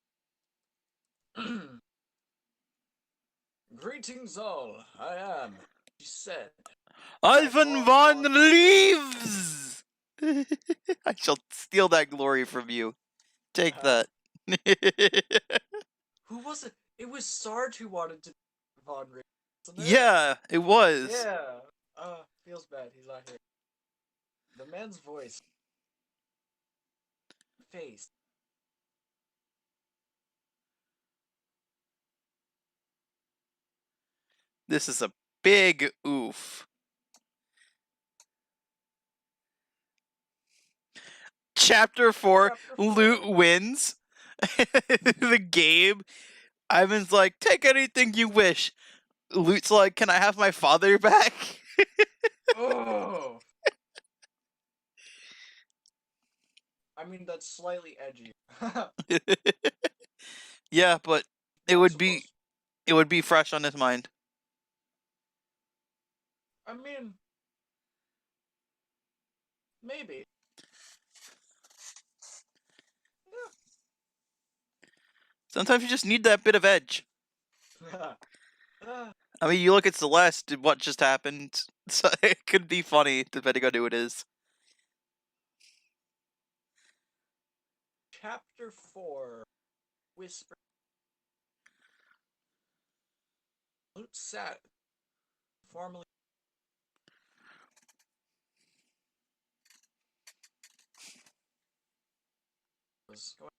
Greetings all. I am. She said. Ivan von Leaves! I shall steal that glory from you. Take that. Who was it? It was Sarge who wanted to be Von Reed, wasn't it? Yeah, it was. Yeah. Feels bad he's not here. The man's voice. Face. This is a big oof. Chapter 4, Loot wins. The game. Ivan's like, take anything you wish. Loot's like, can I have my father back? Oh. I mean, that's slightly edgy. Yeah, but it would be fresh on his mind. I mean, maybe. Sometimes you just need that bit of edge. Yeah. I mean, you look at Celeste, what just happened, so it could be funny depending on who it is. Chapter 4. Whisper. Loot sat. Formerly. Was going.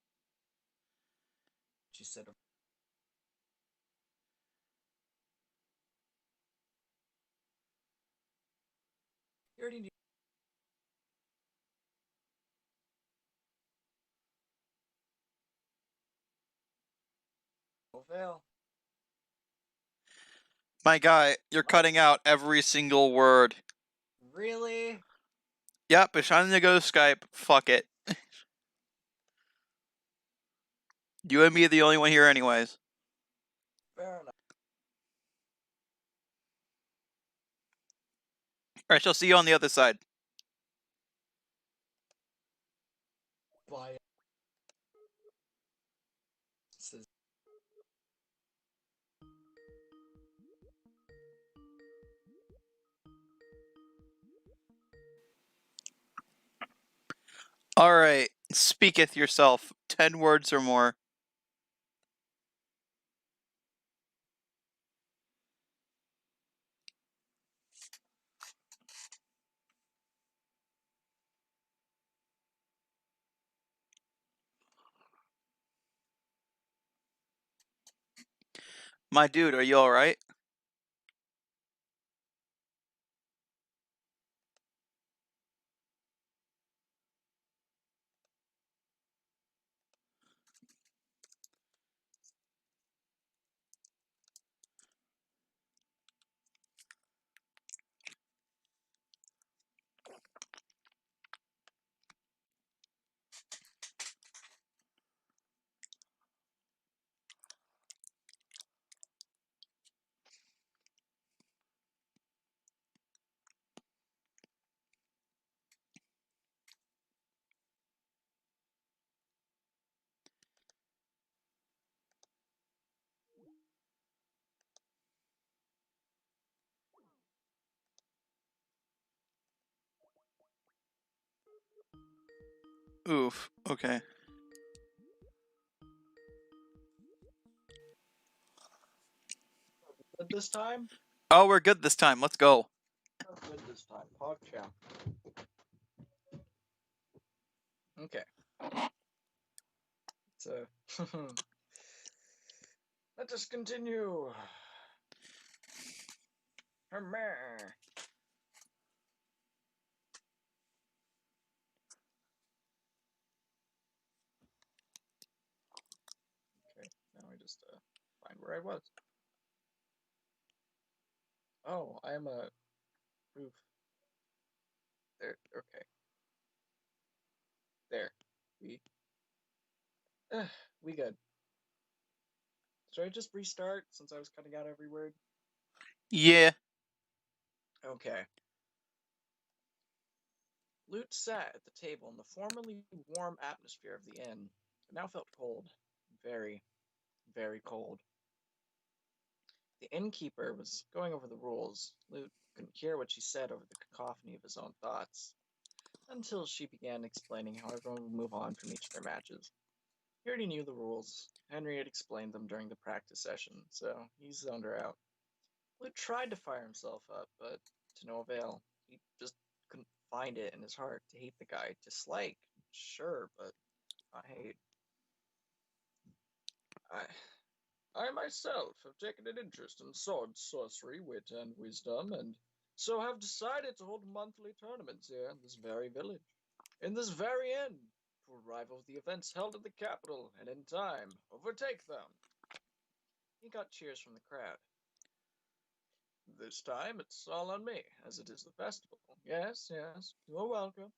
She said. You already knew. Veil. My guy, you're cutting out every single word. Really? Yep, it's trying to go to Skype. Fuck it. You and me are the only one here anyways. Fair enough. Alright, she'll see you on the other side. Bye. Says. Alright, speaketh yourself. 10 words or more. My dude, are you alright? Oof, okay. Good this time? Oh, we're good this time. Let's go. Good this time. PogChamp. Okay. So, let us continue. Meh. Okay, now I just find where I was. Oh, I am a oof. There. Okay. There. We. We good. Should I just restart since I was cutting out every word? Yeah. Okay. Lute sat at the table in the formerly warm atmosphere of the inn. It now felt cold. Very, very cold. The innkeeper was going over the rules. Lute couldn't hear what she said over the cacophony of his own thoughts, until she began explaining how everyone would move on from each of their matches. He already knew the rules. Henry had explained them during the practice session, so he zoned her out. Lute tried to fire himself up, but to no avail. He just couldn't find it in his heart to hate the guy. Dislike, sure, but not hate. I, I myself have taken an interest in sword, sorcery, wit, and wisdom, and so have decided to hold monthly tournaments here in this very village, in this very inn, to rival the events held at the capital, and in time overtake them. He got cheers from the crowd. This time it's all on me, as it is the festival. Yes, yes, you're welcome.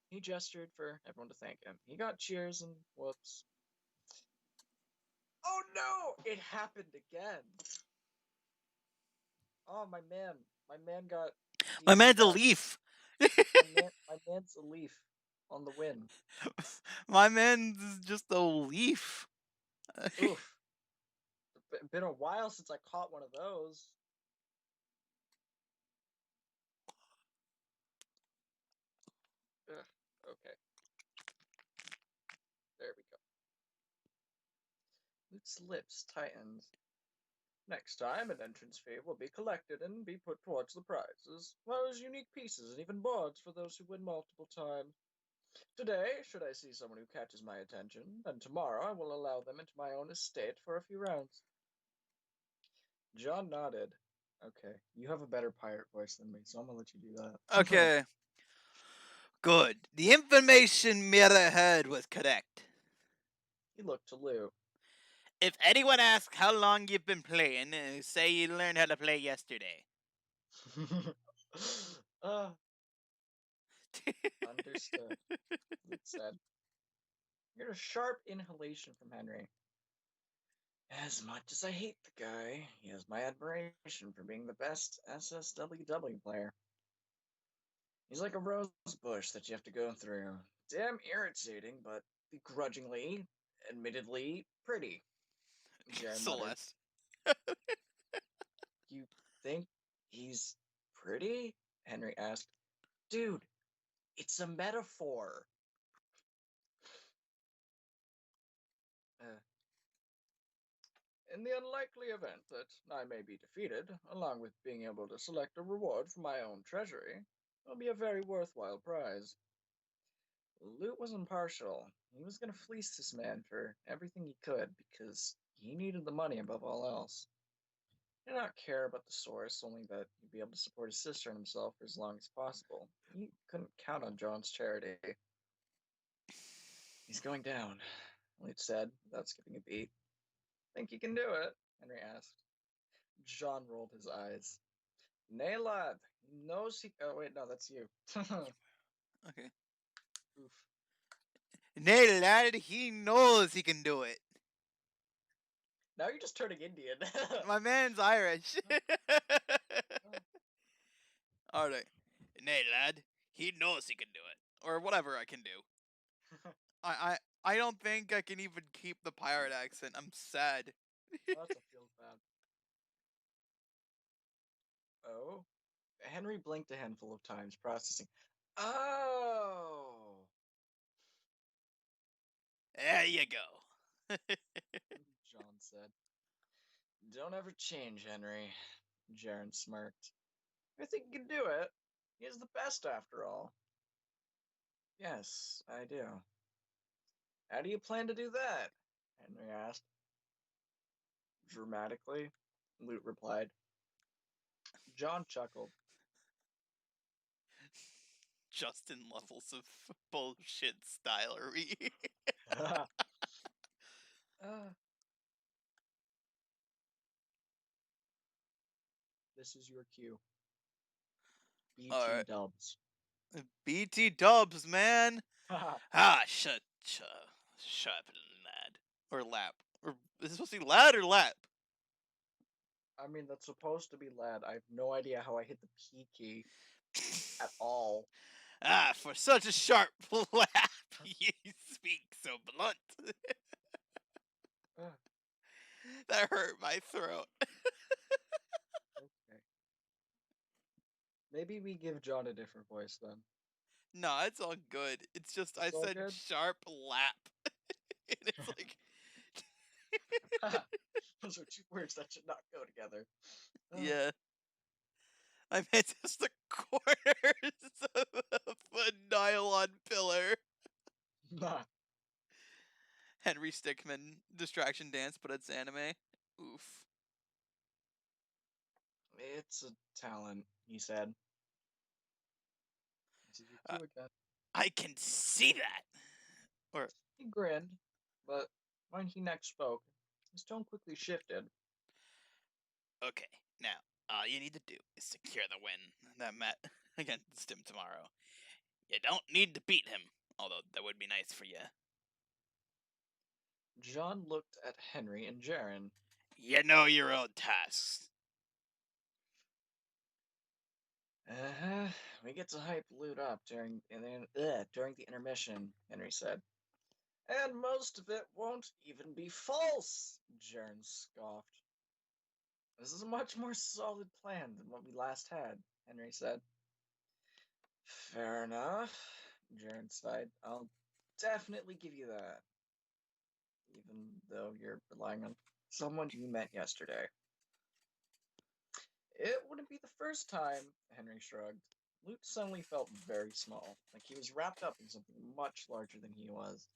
He gestured for everyone to thank him. He got cheers and whoops. Oh no! It happened again. Oh my man got My man's a DPS. leaf. My man's a leaf on the win. My man's just a leaf. Oof. Been a while since I caught one of those. Ugh. Okay, there we go. Luke's lips tightened. Next time, an entrance fee will be collected and be put towards the prize, as well as unique pieces and even boards for those who win multiple times. Today, should I see someone who catches my attention, then tomorrow I will allow them into my own estate for a few rounds. John nodded. Okay, you have a better pirate voice than me, so I'm gonna let you do that. Okay. Good. The information Mira had was correct. He looked to Lou. If anyone asks how long you've been playing, say you learned how to play yesterday. uh, Understood, Luke said. You heard a sharp inhalation from Henry. As much as I hate the guy, he has my admiration for being the best SSWW player. He's like a rose bush that you have to go through. Damn irritating, but begrudgingly, admittedly, pretty. Jer muttered. Celeste. You think he's pretty? Henry asked. Dude, it's a metaphor. In the unlikely event that I may be defeated, along with being able to select a reward from my own treasury, it'll be a very worthwhile prize. Loot was impartial. He was going to fleece this man for everything he could because he needed the money above all else. He did not care about the source, only that he'd be able to support his sister and himself for as long as possible. He couldn't count on John's charity. He's going down, Loot said, without skipping a beat. Think you can do it? Henry asked. John rolled his eyes. Nay, lad. He knows he. Oh, wait, no, that's you. Okay. Oof. Nay, lad, he knows he can do it. Now you're just turning Indian. My man's Irish. Alright. Nay, lad, he knows he can do it. Or whatever I can do. I don't think I can even keep the pirate accent. I'm sad. That's a feels bad. Oh. Henry blinked a handful of times, processing. Oh. There you go. John said. Don't ever change, Henry. Jaren smirked. I think you can do it. He is the best, after all. Yes, I do. How do you plan to do that? Henry asked. Dramatically, Loot replied. John chuckled. Justin levels of bullshit stylery. This is your cue. BT Alright. dubs. BT dubs, man. Shut up, lad. Or lap. Or is this supposed to be lad or lap? I mean, that's supposed to be lad. I have no idea how I hit the P key at all. For such a sharp lap, you speak so blunt. That hurt my throat. Okay. Maybe we give John a different voice then. No, it's all good. It's just I It's all said good? sharp lap. And it's like Those are two words that should not go together. yeah. I meant just the corners of a nylon pillar. Henry Stickmin distraction dance, but it's anime. Oof. It's a talent, he said. This is your cue again. I can see that. Or He grinned, but when he next spoke, his tone quickly shifted. okay, now all you need to do is secure the win that met against him tomorrow. You don't need to beat him, although that would be nice for you. John looked at Henry and Jaren. You know your own tasks. We get to hype Loot up during the intermission, Henry said. And most of it won't even be false, Jaren scoffed. This is a much more solid plan than what we last had, Henry said. Fair enough, Jaren sighed. I'll definitely give you that. Even though you're relying on someone you met yesterday. It wouldn't be the first time, Henry shrugged. Luke suddenly felt very small, like he was wrapped up in something much larger than he was.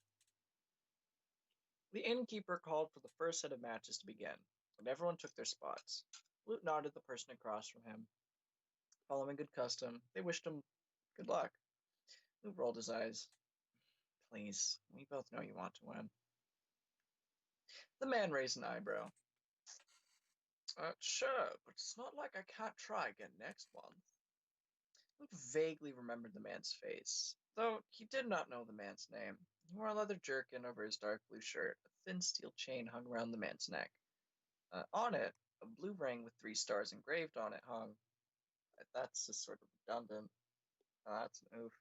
The innkeeper called for the first set of matches to begin, and everyone took their spots. Luke nodded the person across from him. Following good custom, they wished him good luck. Luke rolled his eyes. Please, we both know you want to win. The man raised an eyebrow. Sure, but it's not like I can't try again next month. Luke vaguely remembered the man's face, though he did not know the man's name. He wore a leather jerkin over his dark blue shirt. A thin steel chain hung around the man's neck. On it, a blue ring with 3 stars engraved on it hung. That's just sort of redundant. That's an oof.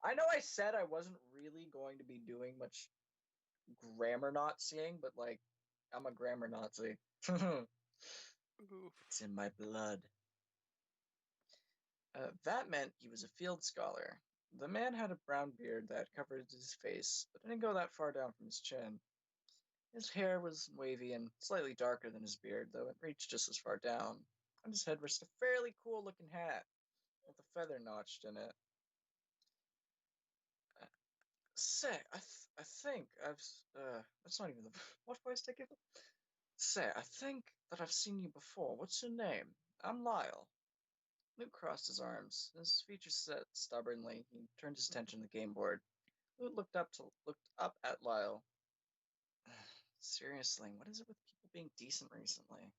I know I said I wasn't really going to be doing much grammar Naziing, but like, I'm a grammar Nazi. It's in my blood. That meant he was a field scholar. The man had a brown beard that covered his face, but didn't go that far down from his chin. His hair was wavy and slightly darker than his beard, though it reached just as far down. On his head rested a fairly cool-looking hat with a feather notched in it. Say, I think that's not even the what voice did I give it? Say, I think that I've seen you before. What's your name? I'm Lyle. Luke crossed his arms. His features set stubbornly. He turned his attention to the game board. Luke looked up at Lyle. Seriously, what is it with people being decent recently?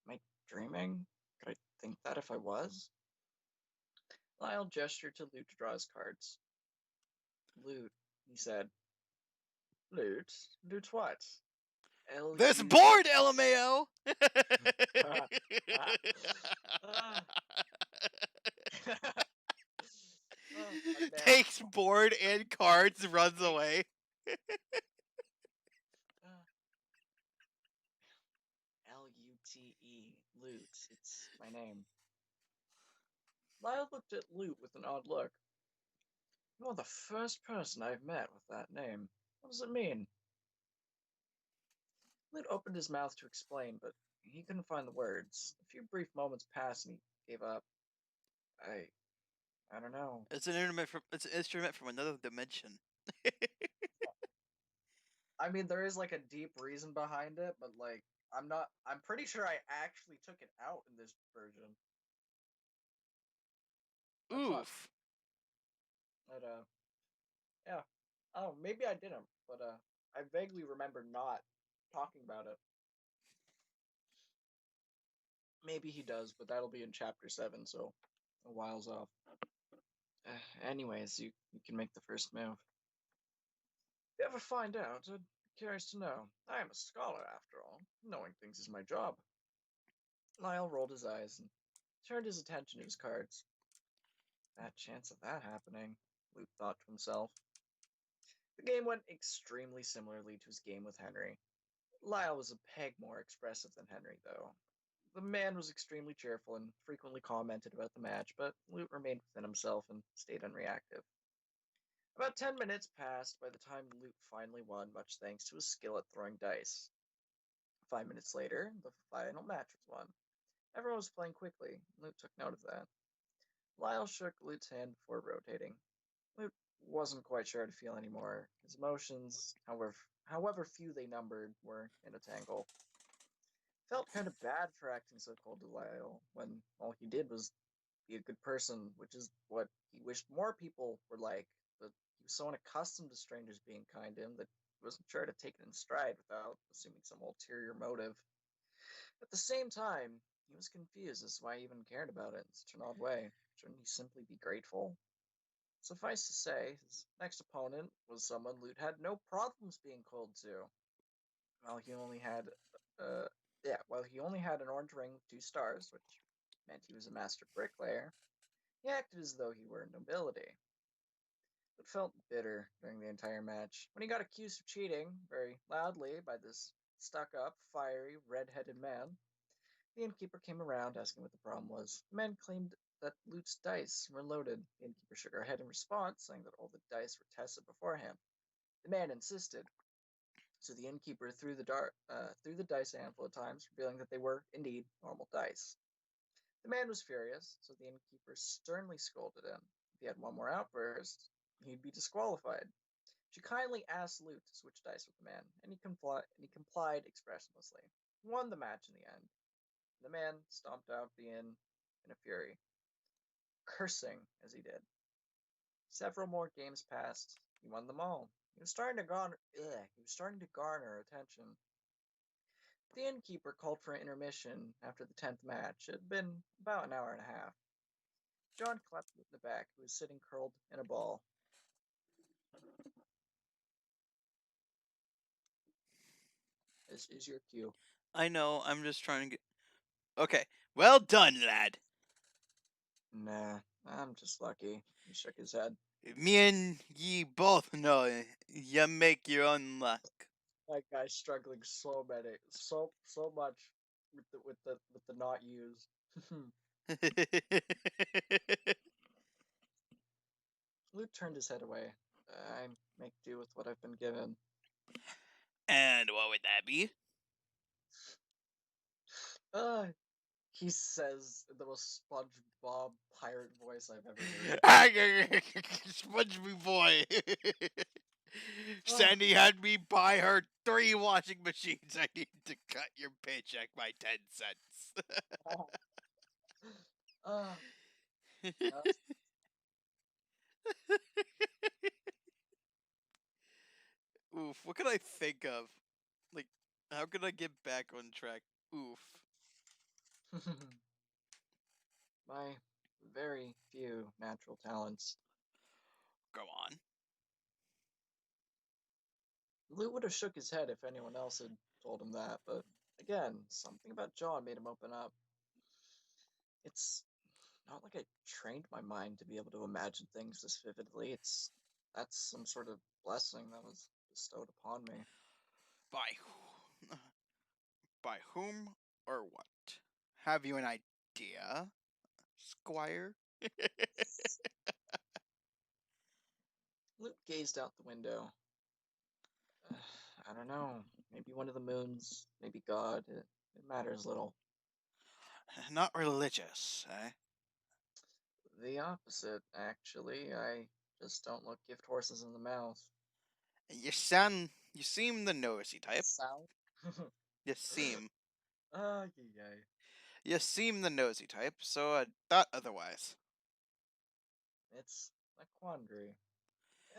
Am I dreaming? Could I think that if I was? Lyle gestured to Luke to draw his cards. Loot, he said. Loot? Loot what? This L-U... board, LMAO! Ah, ah, ah. My bad. Takes board and cards, runs away. L-U-T-E, Loot. It's my name. Lyle looked at Loot with an odd look. You're the first person I've met with that name. What does it mean? Loot opened his mouth to explain, but he couldn't find the words. A few brief moments passed and he gave up. I don't know. It's an instrument from another dimension. I mean, there is like a deep reason behind it, but like, I'm pretty sure I actually took it out in this version. That's not, Oof. but, yeah. Oh, maybe I didn't, but, I vaguely remember not talking about it. Maybe he does, but that'll be in chapter 7, so a while's off. Anyways, you can make the first move. If you ever find out, I'd be curious to know. I am a scholar, after all. Knowing things is my job. Lyle rolled his eyes and turned his attention to his cards. Bad chance of that happening, Luke thought to himself. The game went extremely similarly to his game with Henry. Lyle was a peg more expressive than Henry, though. The man was extremely cheerful and frequently commented about the match, but Luke remained within himself and stayed unreactive. About 10 minutes passed by the time Luke finally won, much thanks to his skill at throwing dice. 5 minutes later, the final match was won. Everyone was playing quickly. Luke took note of that. Lyle shook Luke's hand before rotating. Luke wasn't quite sure how to feel anymore. His emotions, however few they numbered, were in a tangle. Felt kind of bad for acting so cold to Lyle when all he did was be a good person, which is what he wished more people were like. But he was so unaccustomed to strangers being kind to him that he wasn't sure to take it in stride without assuming some ulterior motive. At the same time, he was confused as to why he even cared about it in such an odd way. Shouldn't he simply be grateful? Suffice to say, his next opponent was someone Lute had no problems being cold to. While he only had, while he only had an orange ring with 2 stars, which meant he was a master bricklayer, he acted as though he were nobility. But felt bitter during the entire match. When he got accused of cheating very loudly by this stuck-up, fiery, red-headed man, the innkeeper came around asking what the problem was. The man claimed that Lute's dice were loaded. The innkeeper shook her head in response, saying that all the dice were tested beforehand. The man insisted, so the innkeeper threw the dice a handful of times, revealing that they were indeed normal dice. The man was furious, so the innkeeper sternly scolded him. If he had one more outburst, he'd be disqualified. She kindly asked Lute to switch dice with the man, and he complied expressionlessly. He won the match in the end. The man stomped out the inn in a fury, cursing as he did. Several more games passed. He won them all. He was starting to garner attention. The innkeeper called for an intermission after the 10th match. It had been about an hour and a half. John clapped in the back, who was sitting curled in a ball. This is your cue. I know, I'm just trying to get. Okay, well done, lad. Nah, I'm just lucky. He shook his head. Me and ye both know you make your own luck. That guy's struggling so much with the not use. Luke turned his head away. I make do with what I've been given. And what would that be? He says in the most SpongeBob pirate voice I've ever heard. Sponge me boy. Ah, Sandy had me buy her 3 washing machines. I need to cut your paycheck by 10 cents. ah, ah, uh, Oof, what could I think of? Like, how could I get back on track? Oof. my very few natural talents. Go on. Lou would have shook his head if anyone else had told him that, but again, something about John made him open up. It's not like I trained my mind to be able to imagine things this vividly. That's some sort of blessing that was bestowed upon me. By by whom or what? Have you an idea, Squire? Luke gazed out the window. I don't know. Maybe one of the moons. Maybe God. It matters little. Not religious, eh? The opposite, actually. I just don't look gift horses in the mouth. You seem the nosy type. Sound? You seem. Yay. You seem the nosy type, so I thought otherwise. It's a quandary.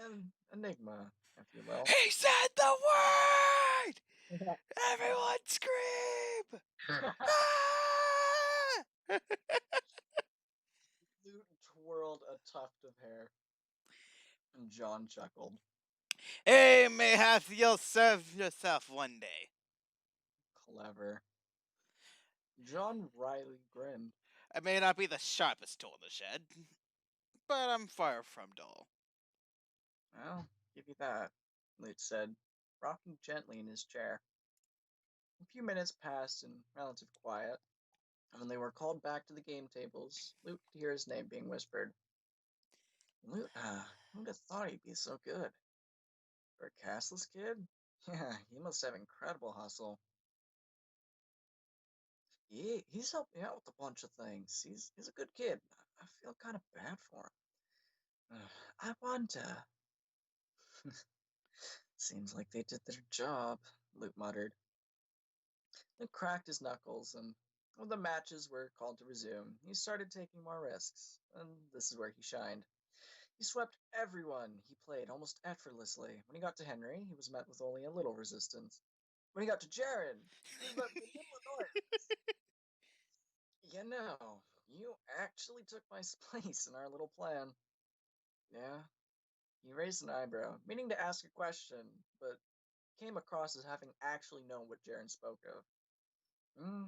An enigma, if you will. He said the word! Everyone scream! Ah! Luke twirled a tuft of hair, and John chuckled. Hey, mayhap you'll serve yourself one day. Clever. John wryly grinned. I may not be the sharpest tool in the shed, but I'm far from dull. Well, give you that, Luke said, rocking gently in his chair. A few minutes passed in relative quiet, and when they were called back to the game tables, Luke could hear his name being whispered. Luke, who'd have thought he'd be so good? For a castless kid? Yeah, he must have incredible hustle. He's helped me out with a bunch of things. He's a good kid. I feel kind of bad for him. I wonder. Seems like they did their job, Luke muttered. Luke cracked his knuckles, and when the matches were called to resume, he started taking more risks, and this is where he shined. He swept everyone he played almost effortlessly. When he got to Henry, he was met with only a little resistance. When he got to Jaren, he was met with a little annoyance. You actually took my place in our little plan. Yeah, he raised an eyebrow, meaning to ask a question, but came across as having actually known what Jaren spoke of. Hmm,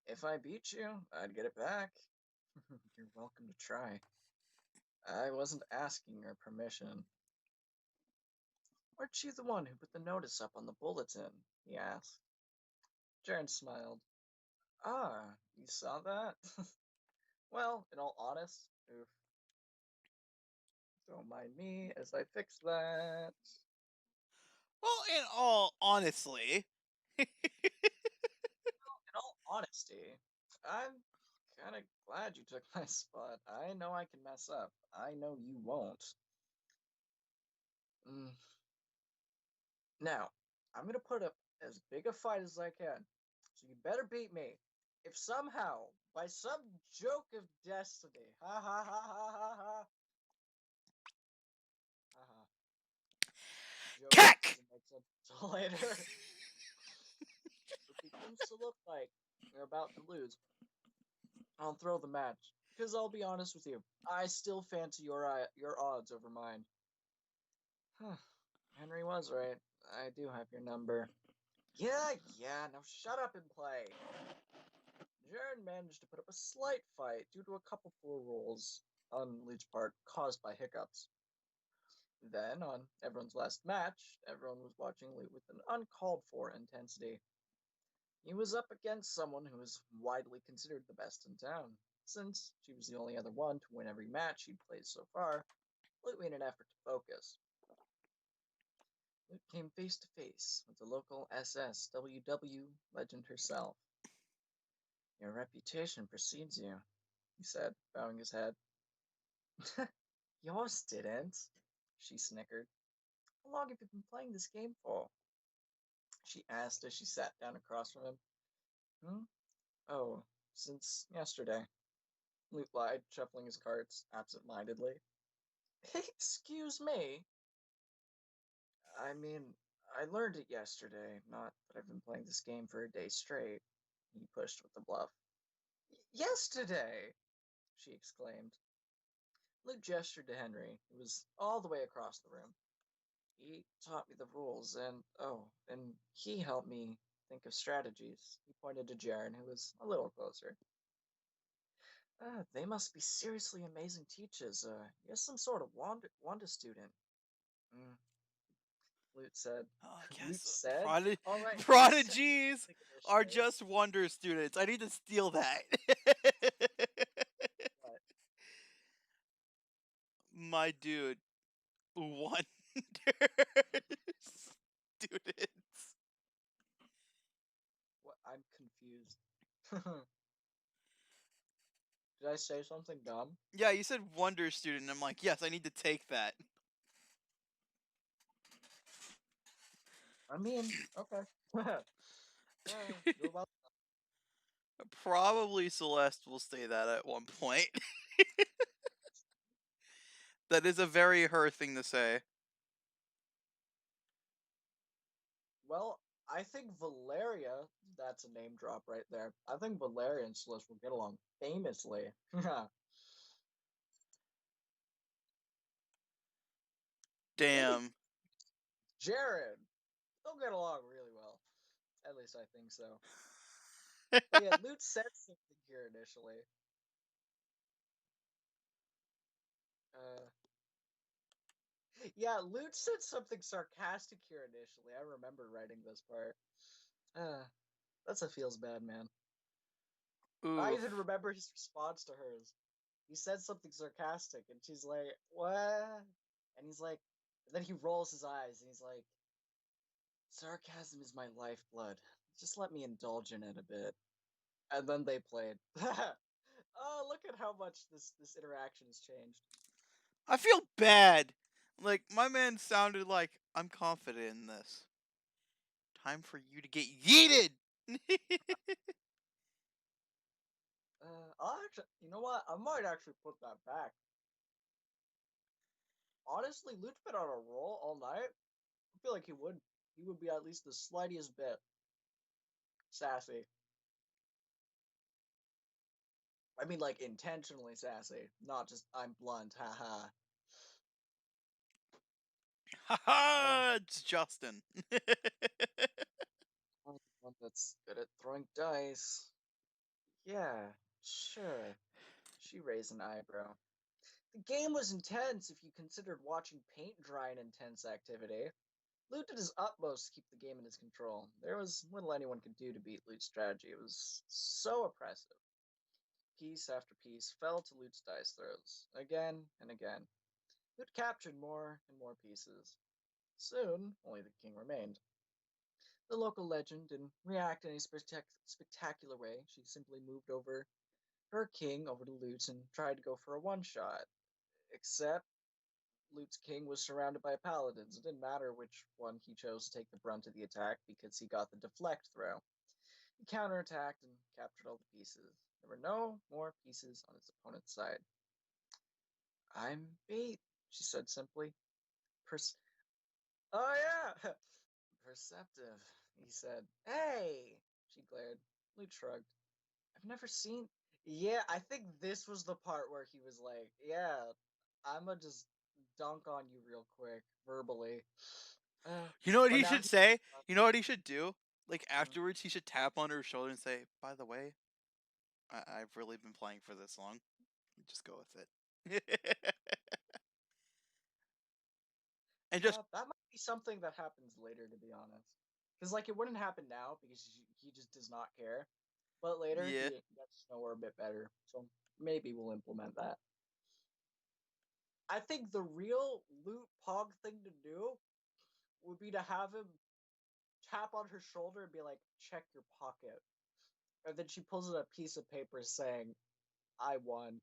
if I beat you, I'd get it back. You're welcome to try. I wasn't asking your permission. Weren't you the one who put the notice up on the bulletin? He asked. Jaren smiled. Ah, you saw that? Well, in all honest, oof, don't mind me as I fix that. Well, in all honestly, In all honesty, I'm kind of glad you took my spot. I know I can mess up. I know you won't. Mm. Now, I'm gonna put up as big a fight as I can. So you better beat me. If somehow, by some joke of destiny, ha ha ha ha ha ha, ha ha, joke that Keck! doesn't make sense until later, it begins to look like you're about to lose, I'll throw the match. Because I'll be honest with you, I still fancy your odds over mine. Huh. Henry was right. I do have your number. Yeah, now shut up and play. Jaren managed to put up a slight fight due to a couple poor rolls on Leech's part caused by hiccups. Then, on everyone's last match, everyone was watching Lee with an uncalled for intensity. He was up against someone who was widely considered the best in town. Since she was the only other one to win every match he'd played so far, Lee made an effort to focus. Luke came face to face with the local SSWW legend herself. Your reputation precedes you, he said, bowing his head. Yours didn't, she snickered. How long have you been playing this game for? She asked as she sat down across from him. Hmm? Oh, since yesterday, Luke lied, shuffling his cards absent-mindedly. Excuse me. I mean, I learned it yesterday, not that I've been playing this game for a day straight. He pushed with the bluff. Yesterday! She exclaimed. Luke gestured to Henry, who was all the way across the room. He taught me the rules, and he helped me think of strategies. He pointed to Jaren, who was a little closer. They must be seriously amazing teachers. You're some sort of wonder student. Mm, Lute said. Oh, I Lute guess said? All right, Lute said prodigies something are initially. just wonder students. I need to steal that. But My dude, wonder students. what? I'm confused. Did I say something dumb? Yeah, you said wonder student. I'm like, yes, I need to take that. I mean, okay. You're welcome. Probably Celeste will say that at one point. That is a very her thing to say. Well, I think Valeria, that's a name drop right there. I think Valeria and Celeste will get along famously. Maybe Damn. Jared. They'll get along really well. At least I think so. But yeah, Lute said something here initially. Uh, yeah, Lute said something sarcastic here initially. I remember writing this part. Uh, that's a feels bad, man. I even Oof. remember his response to hers. He said something sarcastic, and she's like, "What?" And he's like, and then he rolls his eyes, and he's like, "Sarcasm is my lifeblood. Just let me indulge in it a bit." And then they played. Oh, look at how much this interaction has changed. I feel bad. Like, my man sounded like, I'm confident in this. Time for you to get yeeted! I'll actually, you know what? I might actually put that back. Honestly, Luke's been on a roll all night. I feel like he would be at least the slightest bit sassy. I mean, like intentionally sassy, not just I'm blunt, haha. Uh, Haha! It's Justin. I'm the one that's good at throwing dice. Yeah, sure. She raised an eyebrow. The game was intense if you considered watching paint dry an intense activity. Lute did his utmost to keep the game in his control. There was little anyone could do to beat Lute's strategy. It was so oppressive. Piece after piece fell to Lute's dice throws, again and again. Lute captured more and more pieces. Soon, only the king remained. The local legend didn't react in a spectacular way. She simply moved over her king over to Lute's and tried to go for a one shot. Except Lute's king was surrounded by paladins. It didn't matter which one he chose to take the brunt of the attack because he got the deflect throw. He counterattacked and captured all the pieces. There were no more pieces on his opponent's side. I'm bait, she said simply. Pers- oh, yeah! Perceptive, he said. Hey! She glared. Lute shrugged. I've never seen. Yeah, I think this was the part where he was like, yeah, I'ma just dunk on you real quick, verbally. You know what But he now should he. say? You know what he should do? Like, Mm, afterwards, he should tap on her shoulder and say, by the way, I've really been playing for this long. Just go with it. And just, that might be something that happens later, to be honest. Because, like, it wouldn't happen now because he just does not care. But later, yeah. he gets to know her a bit better. So maybe we'll implement that. I think the real loot pog thing to do would be to have him tap on her shoulder and be like, check your pocket. And then she pulls out a piece of paper saying, I won.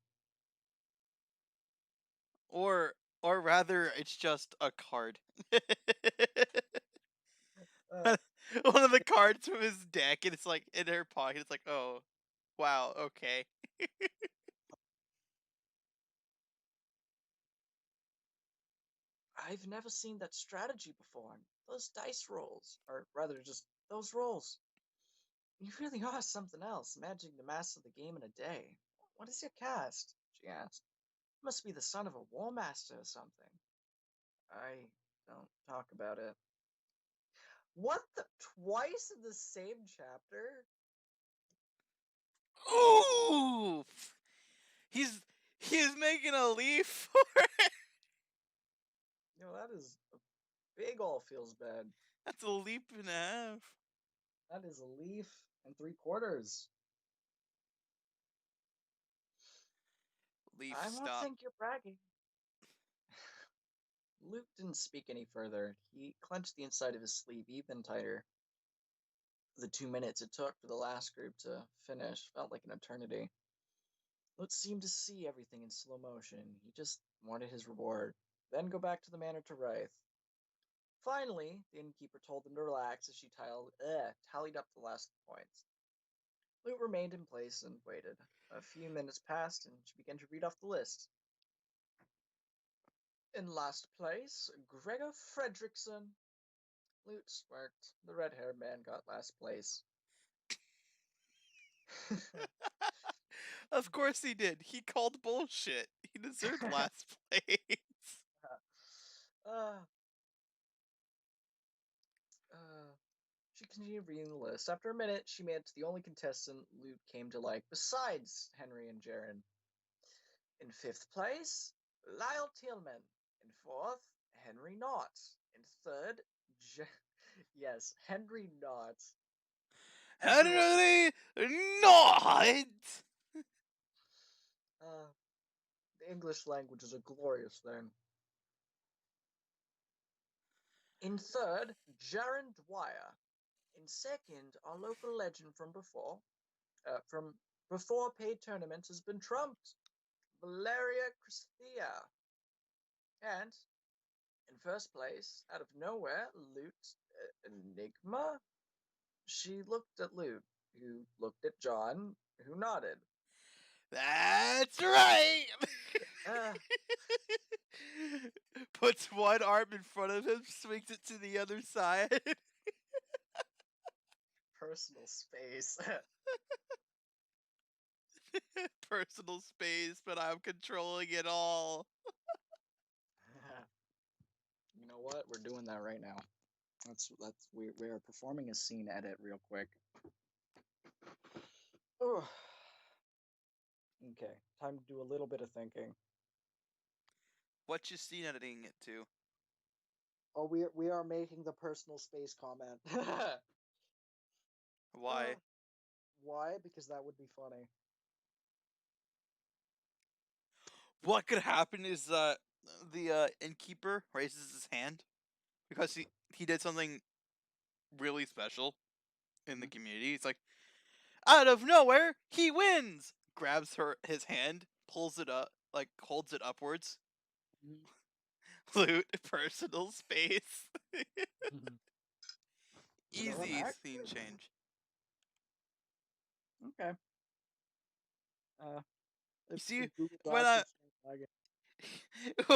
Or rather, it's just a card. Uh, One of the cards from his deck, and it's like in her pocket. It's like, oh, wow, okay. I've never seen that strategy before. Those dice rolls, or rather just those rolls. You really are something else, managing to master the game in a day. What is your caste? She asked. You must be the son of a war master or something. I don't talk about it. What the? Twice in the same chapter? Ooh, he's making a leaf for it. You know, that is a big ol' feels bad. That's a leap and a half. That is a leaf and 3/4. Leaf, I won't stop. think you're bragging. Luke didn't speak any further. He clenched the inside of his sleeve even tighter. The 2 minutes it took for the last group to finish felt like an eternity. Luke seemed to see everything in slow motion. He just wanted his reward, then go back to the manor to Wraith. Finally, the innkeeper told them to relax as she tallied up the last points. Luke remained in place and waited. A few minutes passed, and she began to read off the list. In last place, Gregor Fredrickson. Lute smirked. The red-haired man got last place. Of course he did. He called bullshit. He deserved last place. uh, uh, she continued reading the list. After a minute, she made it to the only contestant Lute came to like, besides Henry and Jaren. In fifth place, Lyle Tillman. In fourth, Henry Knott. In third, yes, Henry Knott. Everyone was Henry not. the English language is a glorious thing. In third, Jaren Dwyer. In second, our local legend from before paid tournaments has been trumped, Valeria Christia. And in first place, out of nowhere, Lute Enigma. She looked at Lute, who looked at John, who nodded. That's right. Uh, Puts one arm in front of him, swings it to the other side. personal space. Personal space, but I'm controlling it all. You know what? We're doing that right now. We are performing a scene edit real quick. Oh, okay. Time to do a little bit of thinking. What you scene editing it to? Oh, we are making the personal space comment. Why? Why? Because that would be funny. What could happen is the innkeeper raises his hand because he did something really special in the Mhm. community. He's like, out of nowhere, he wins. Grabs his hand, pulls it up, like holds it upwards. Mhm. Loot personal space. Mhm. You know what? Easy scene change. Okay. You If see, Google when Docs would start lagging.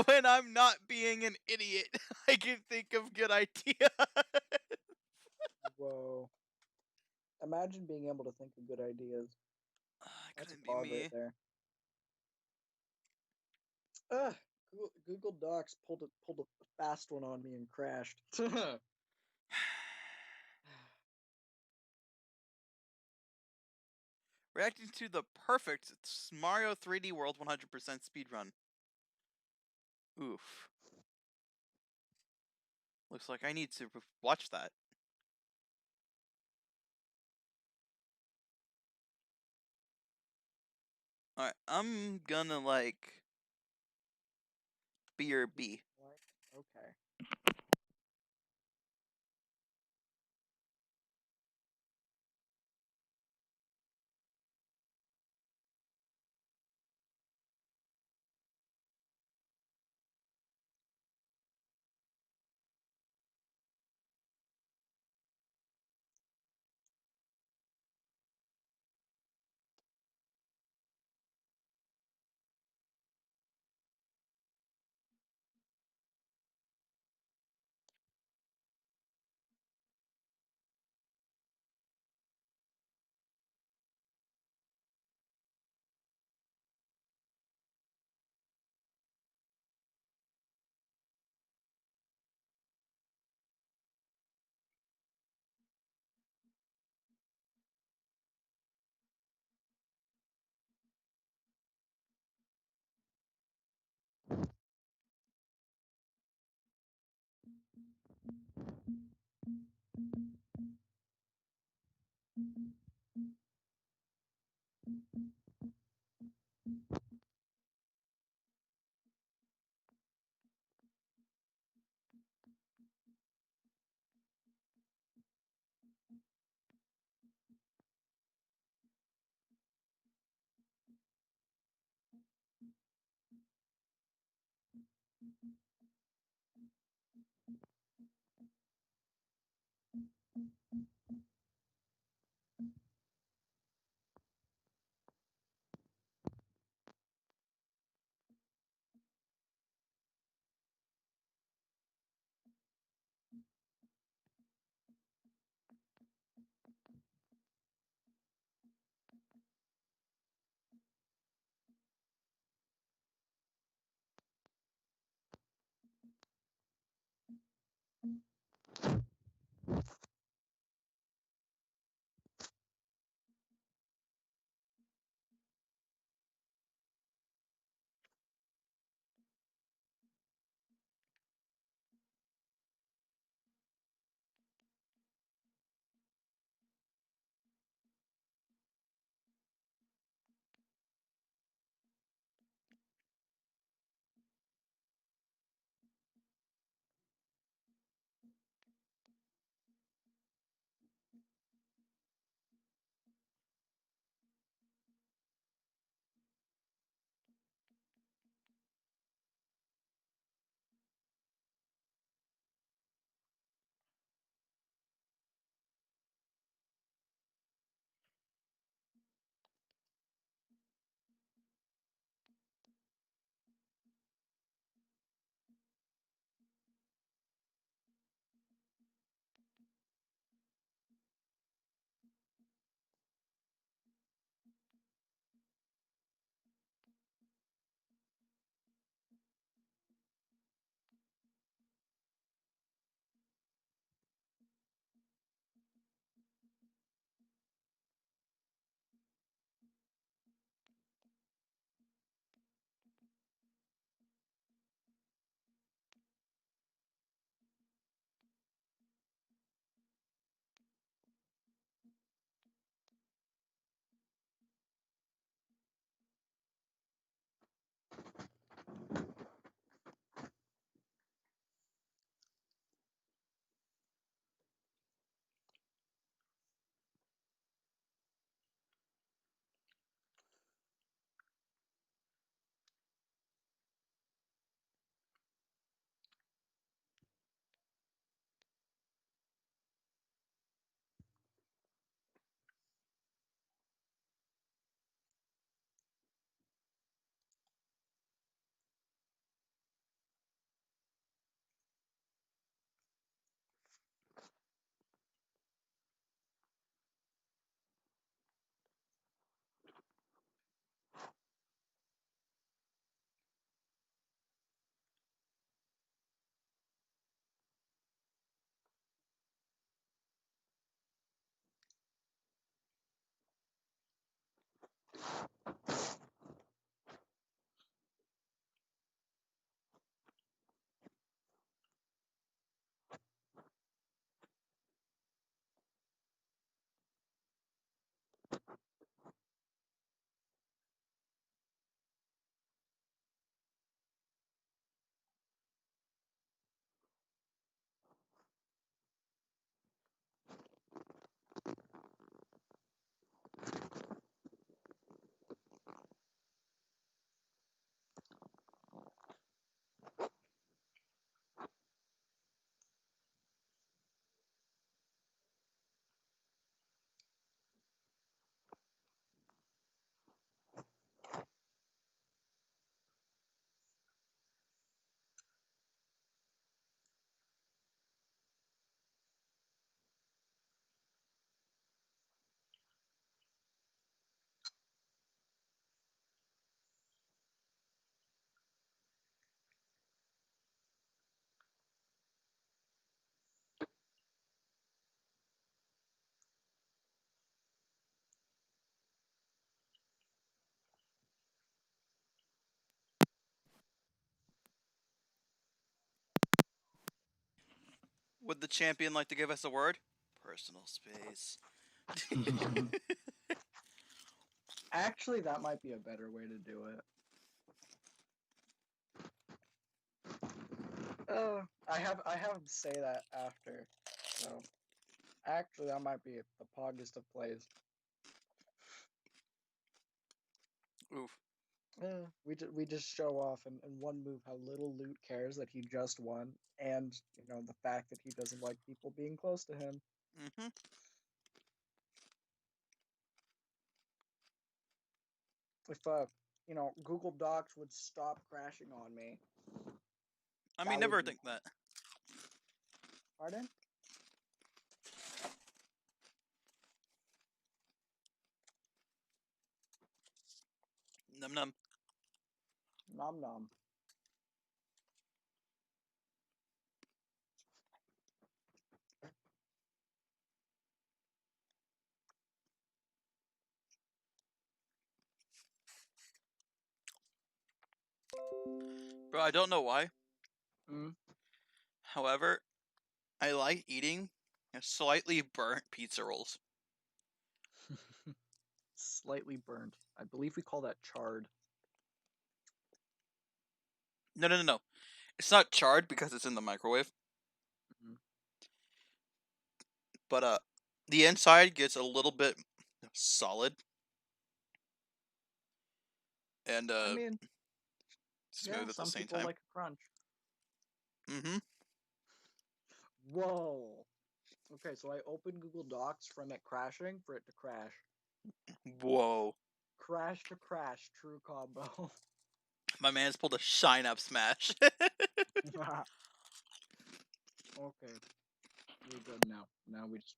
when I'm not being an idiot, I can think of good ideas. Whoa. Imagine being able to think of good ideas. That's a Couldn't be pod right me. there. Google Docs pulled a fast one on me and crashed. Reacting to the perfect Mario 3D World 100% speedrun. Oof. Looks like I need to watch that. Alright, I'm gonna like B or B. Okay. Would the champion like to give us a word? Personal space. Actually, that might be a better way to do it. I have him say that after. So actually, that might be the poggest of plays. Oof. We just show off in one move how little Loot cares that he just won, and the fact that he doesn't like people being close to him. Mm-hmm. If Google Docs would stop crashing on me, I that mean, would never be. think that. Pardon? Num num. Nom nom. Bro, I don't know why. Mm. However, I like eating slightly burnt pizza rolls. Slightly burnt. I believe we call that charred. No. It's not charred because it's in the microwave, Mhm. but the inside gets a little bit solid and I mean, yeah, smooth at the some same people time. like a crunch. Mm-hmm. Whoa. Okay, so I opened Google Docs from it crashing for it to crash. Whoa. Crash to crash, true combo. My man's pulled a shine up smash. Okay, we're good now. Now we just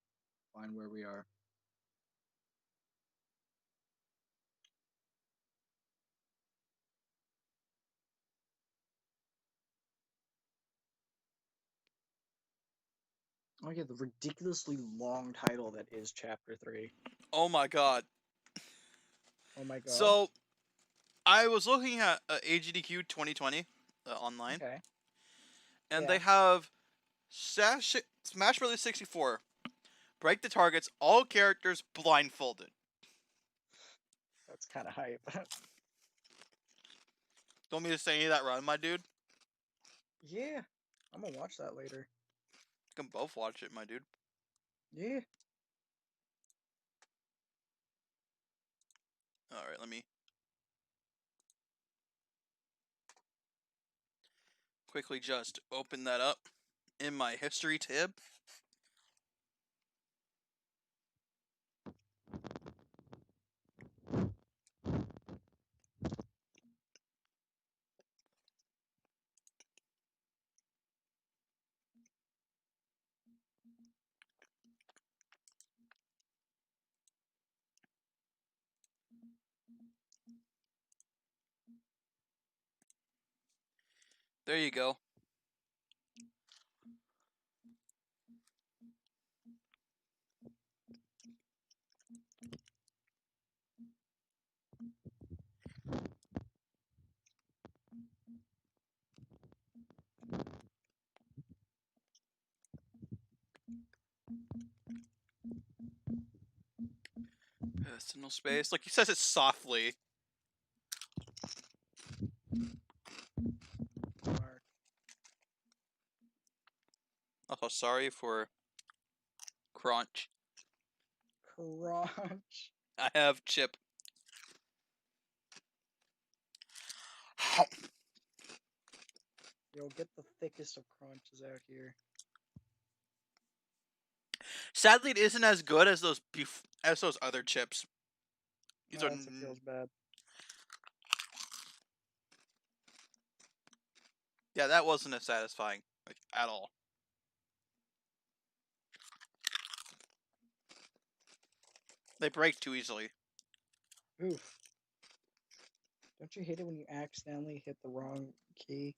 find where we are. Oh yeah, the ridiculously long title that is Chapter 3. Oh my god. Oh my god. So, I was looking at AGDQ 2020 online, Okay. and Yeah, they have Smash Bros. 64. Break the targets, all characters blindfolded. that's kind of hype. Don't me to say any of that run, my dude. Yeah, I'm gonna watch that later. You can both watch it, my dude. Yeah. Alright, let me quickly just open that up in my history tab. There you go. Personal space. Like he says it softly. Mark. Also, sorry for crunch. Crunch. I have chip. Yo, get the thickest of crunches out here. Sadly, it isn't as good as those other chips. These are Oh, that feels bad. yeah, that wasn't as satisfying like at all. They break too easily. Oof. Don't you hate it when you accidentally hit the wrong key?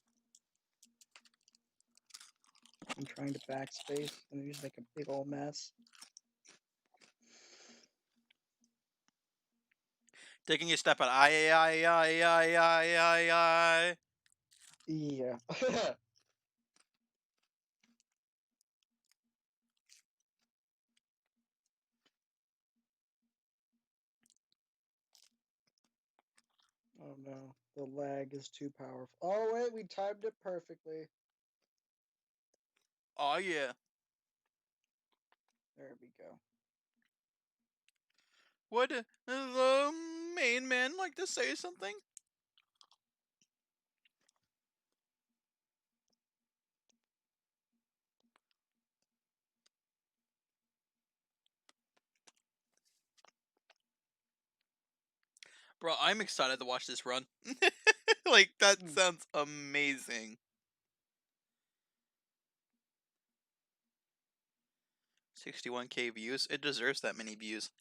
I'm trying to backspace and you just make a big old mess. Taking a step at I. Yeah. No, the lag is too powerful. Oh wait, we timed it perfectly. Oh yeah. There we go. Would the main man like to say something? Bro, I'm excited to watch this run. Like, that sounds amazing. 61K views. It deserves that many views.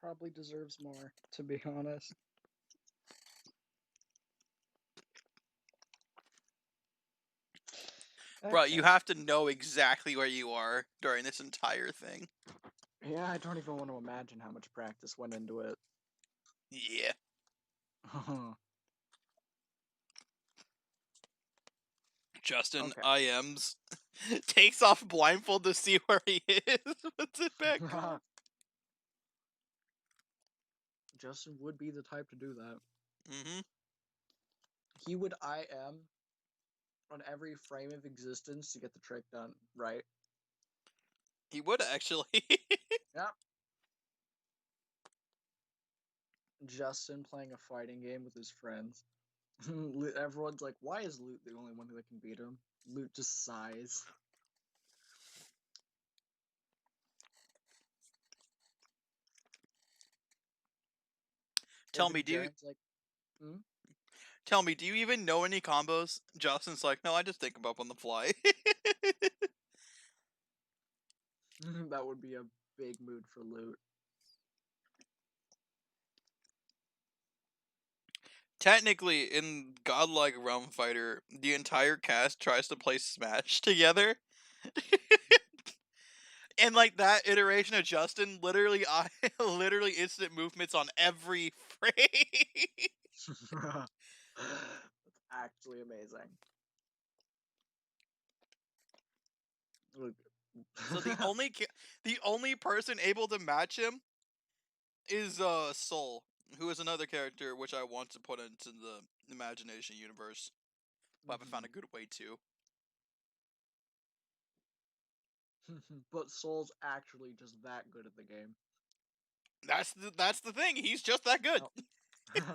Probably deserves more, to be honest. Bro, you Okay. have to know exactly where you are during this entire thing. Yeah, I don't even want to imagine how much practice went into it. Yeah. Justin Okay. IMs takes off blindfold to see where he is. Puts it back on. Justin would be the type to do that. Mm-hmm. He would IM on every frame of existence to get the trick done, right? He would actually. Yep. Justin playing a fighting game with his friends. Everyone's like, why is Loot the only one that can beat him? Loot just sighs. Tell me, do you Like, tell me, do you even know any combos? Justin's like, no, I just think them up on the fly. that would be a big mood for Loot. Technically, in Godlike Realm Fighter, the entire cast tries to play Smash together. And like that iteration of Justin, literally, I literally instant movements on every frame. That's actually amazing. Look. So the only person able to match him is Soul, who is another character which I want to put into the imagination universe, but I haven't found a good way to. But Soul's actually just that good at the game. That's the thing. He's just that good. Oh.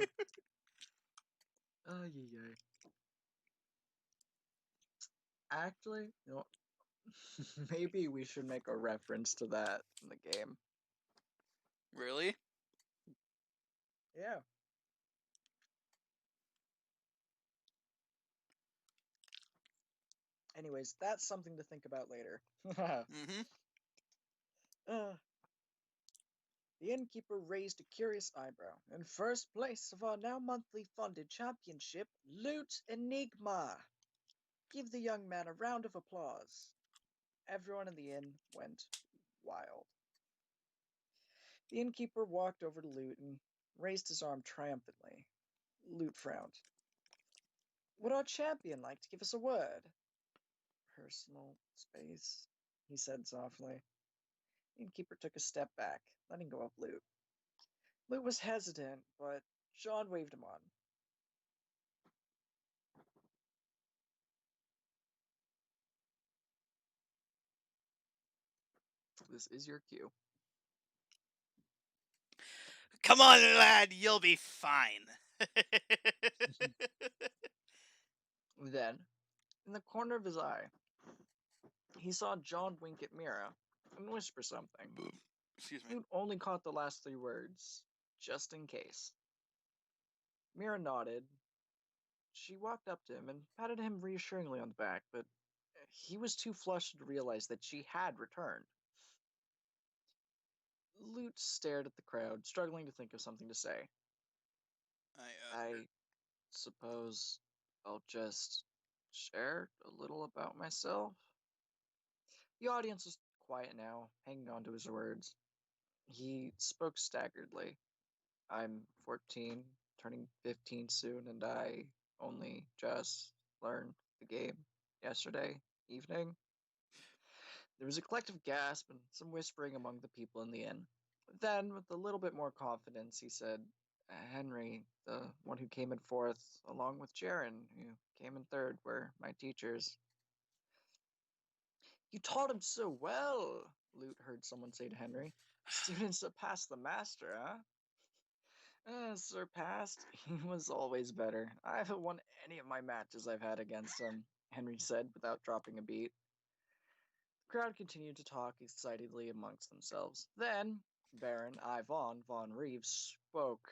Oh, yeah. Actually, you know, maybe we should make a reference to that in the game. Really? Yeah. Anyways, that's something to think about later. Mm-hmm. uh, the innkeeper raised a curious eyebrow. In first place of our now monthly funded championship, Loot Enigma. Give the young man a round of applause. Everyone in the inn went wild. The innkeeper walked over to Loot and raised his arm triumphantly. Loot frowned. Would our champion like to give us a word? Personal space, he said softly. The innkeeper took a step back, letting go of Loot. Loot was hesitant, but John waved him on. This is your cue. Come on, lad, you'll be fine. Then, in the corner of his eye, he saw John wink at Mira and whisper something. Excuse me. Loot only caught the last 3 words, just in case. Mira nodded. She walked up to him and patted him reassuringly on the back, but he was too flushed to realize that she had returned. Loot stared at the crowd, struggling to think of something to say. I suppose I'll just share a little about myself. The audience was quiet now, hanging on to his words. He spoke staggeredly. I'm 14, turning 15 soon, and I only just learned the game yesterday evening. There was a collective gasp and some whispering among the people in the inn. Then, with a little bit more confidence, he said, Henry, the one who came in fourth, along with Jaren, who came in third, were my teachers. You taught him so well, Lute heard someone say to Henry. Students that passed the master, huh? Surpassed? He was always better. I haven't won any of my matches I've had against him, Henry said without dropping a beat. The crowd continued to talk excitedly amongst themselves. Then, Baron Ivan von Reeves spoke.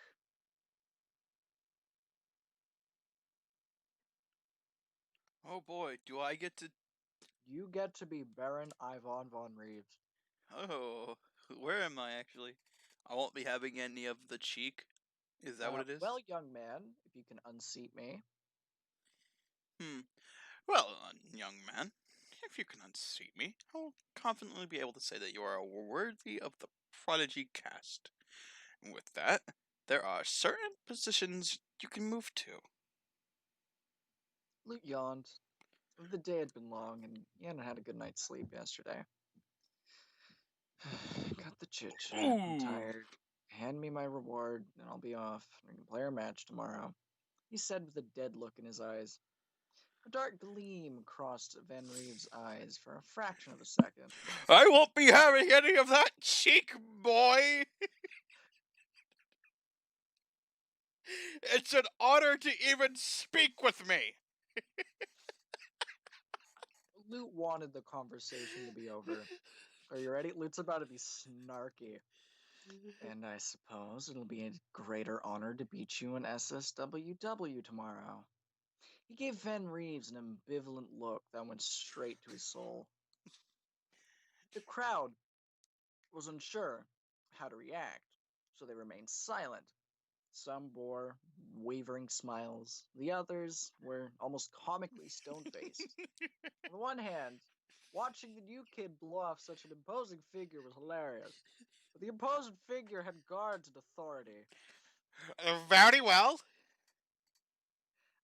Oh boy, do I get to... You get to be Baron Ivan von Reeves. Oh, where am I actually? I won't be having any of the cheek. Is that what it is? Well, young man, if you can unseat me. Well, young man, if you can unseat me, I will confidently be able to say that you are worthy of the prodigy caste. And with that, there are certain positions you can move to. Lute yawned. The day had been long, and he hadn't had a good night's sleep yesterday. Got the chit chat. I'm tired. Hand me my reward, and I'll be off. We can play our match tomorrow, he said with a dead look in his eyes. A dark gleam crossed Van Reeves' eyes for a fraction of a second. I won't be having any of that, cheek boy! It's an honor to even speak with me! Lute wanted the conversation to be over. Are you ready? Lute's about to be snarky. And I suppose it'll be a greater honor to beat you in SSWW tomorrow. He gave Van Reeves an ambivalent look that went straight to his soul. The crowd was unsure how to react, so they remained silent. Some bore wavering smiles, the others were almost comically stone-faced. On the one hand, watching the new kid blow off such an imposing figure was hilarious, but the imposing figure had guards and authority. Very well.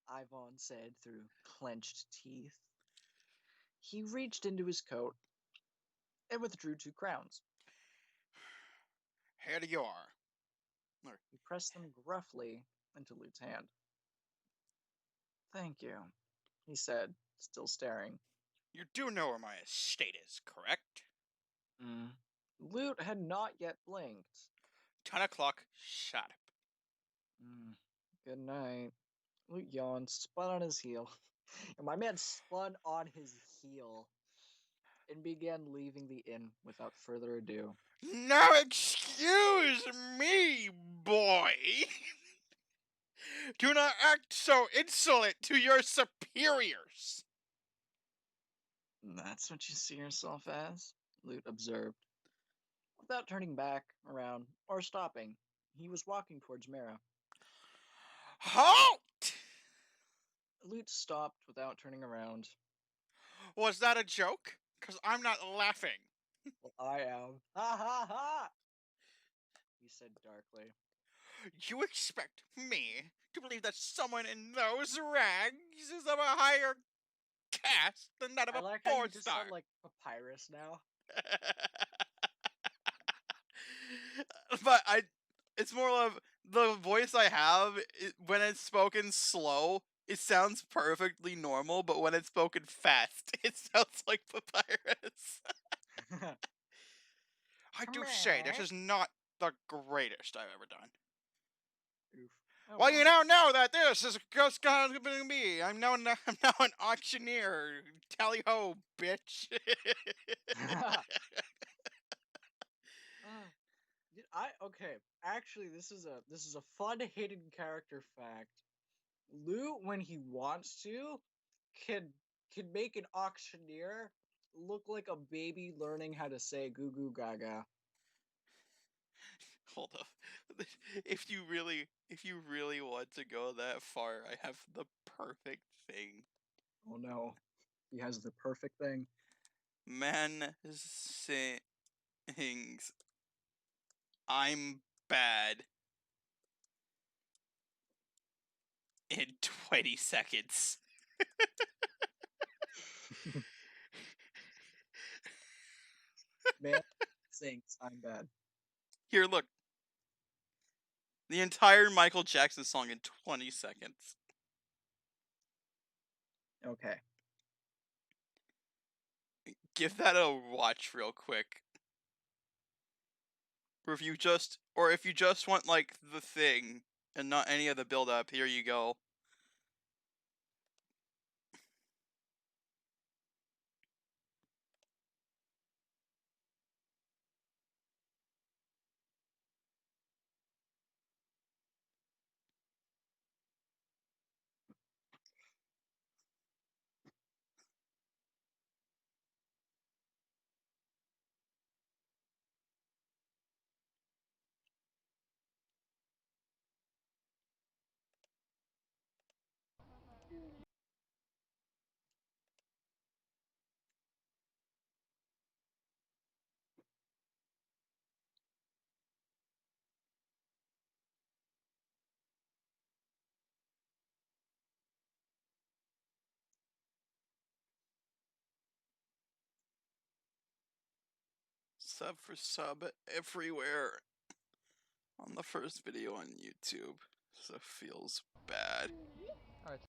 Ivan said through clenched teeth. He reached into his coat and withdrew 2 crowns. Here you are. He pressed them gruffly into Lute's hand. Thank you, he said, still staring. You do know where my estate is, correct? Lute had not yet blinked. 10 o'clock, shut up. Good night. Lute yawned, spun on his heel. And my man spun on his heel and began leaving the inn without further ado. Now excuse me, boy! Do not act so insolent to your superiors! That's what you see yourself as? Lute observed. Without turning back, around, or stopping, he was walking towards Mara. Halt! Lute stopped without turning around. Was that a joke? 'Cause I'm not laughing. Well, I am. Ha ha ha! He said darkly. You expect me to believe that someone in those rags is of a higher caste than that of I a like how you 4 just star? sound like Papyrus now. But it's more of the voice I have, when it's spoken slow, it sounds perfectly normal, but when it's spoken fast, it sounds like Papyrus. I do say, this is not the greatest I've ever done. Oof. Oh, Well, you now know that this is just gonna be me. I'm now an auctioneer. Tally ho, bitch. Okay. Actually, this is a fun hidden character fact. Lute, when he wants to, can make an auctioneer look like a baby learning how to say goo goo gaga. Hold up. If you really want to go that far, I have the perfect thing. Oh no. He has the perfect thing. Man sings I'm bad in 20 seconds. Man sings I'm bad. Here, look. The entire Michael Jackson song in 20 seconds. Okay. Give that a watch real quick. Or if you just want like the thing and not any of the build up, here you go. Sub for sub everywhere on the first video on YouTube. So it feels bad. Alright.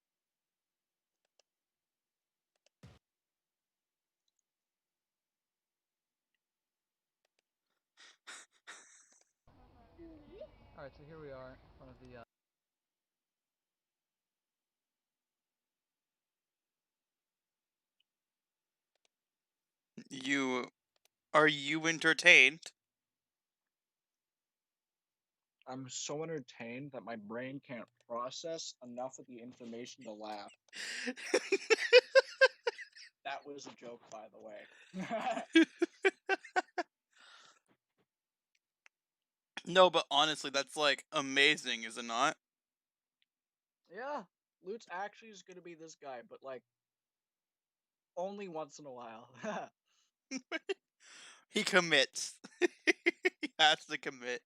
Alright, so here we are in front of the Are you entertained? I'm so entertained that my brain can't process enough of the information to laugh. That was a joke, by the way. No, but honestly, that's like amazing, is it not? Yeah, Loot's actually is gonna be this guy, but like only once in a while. He commits. He has to commit.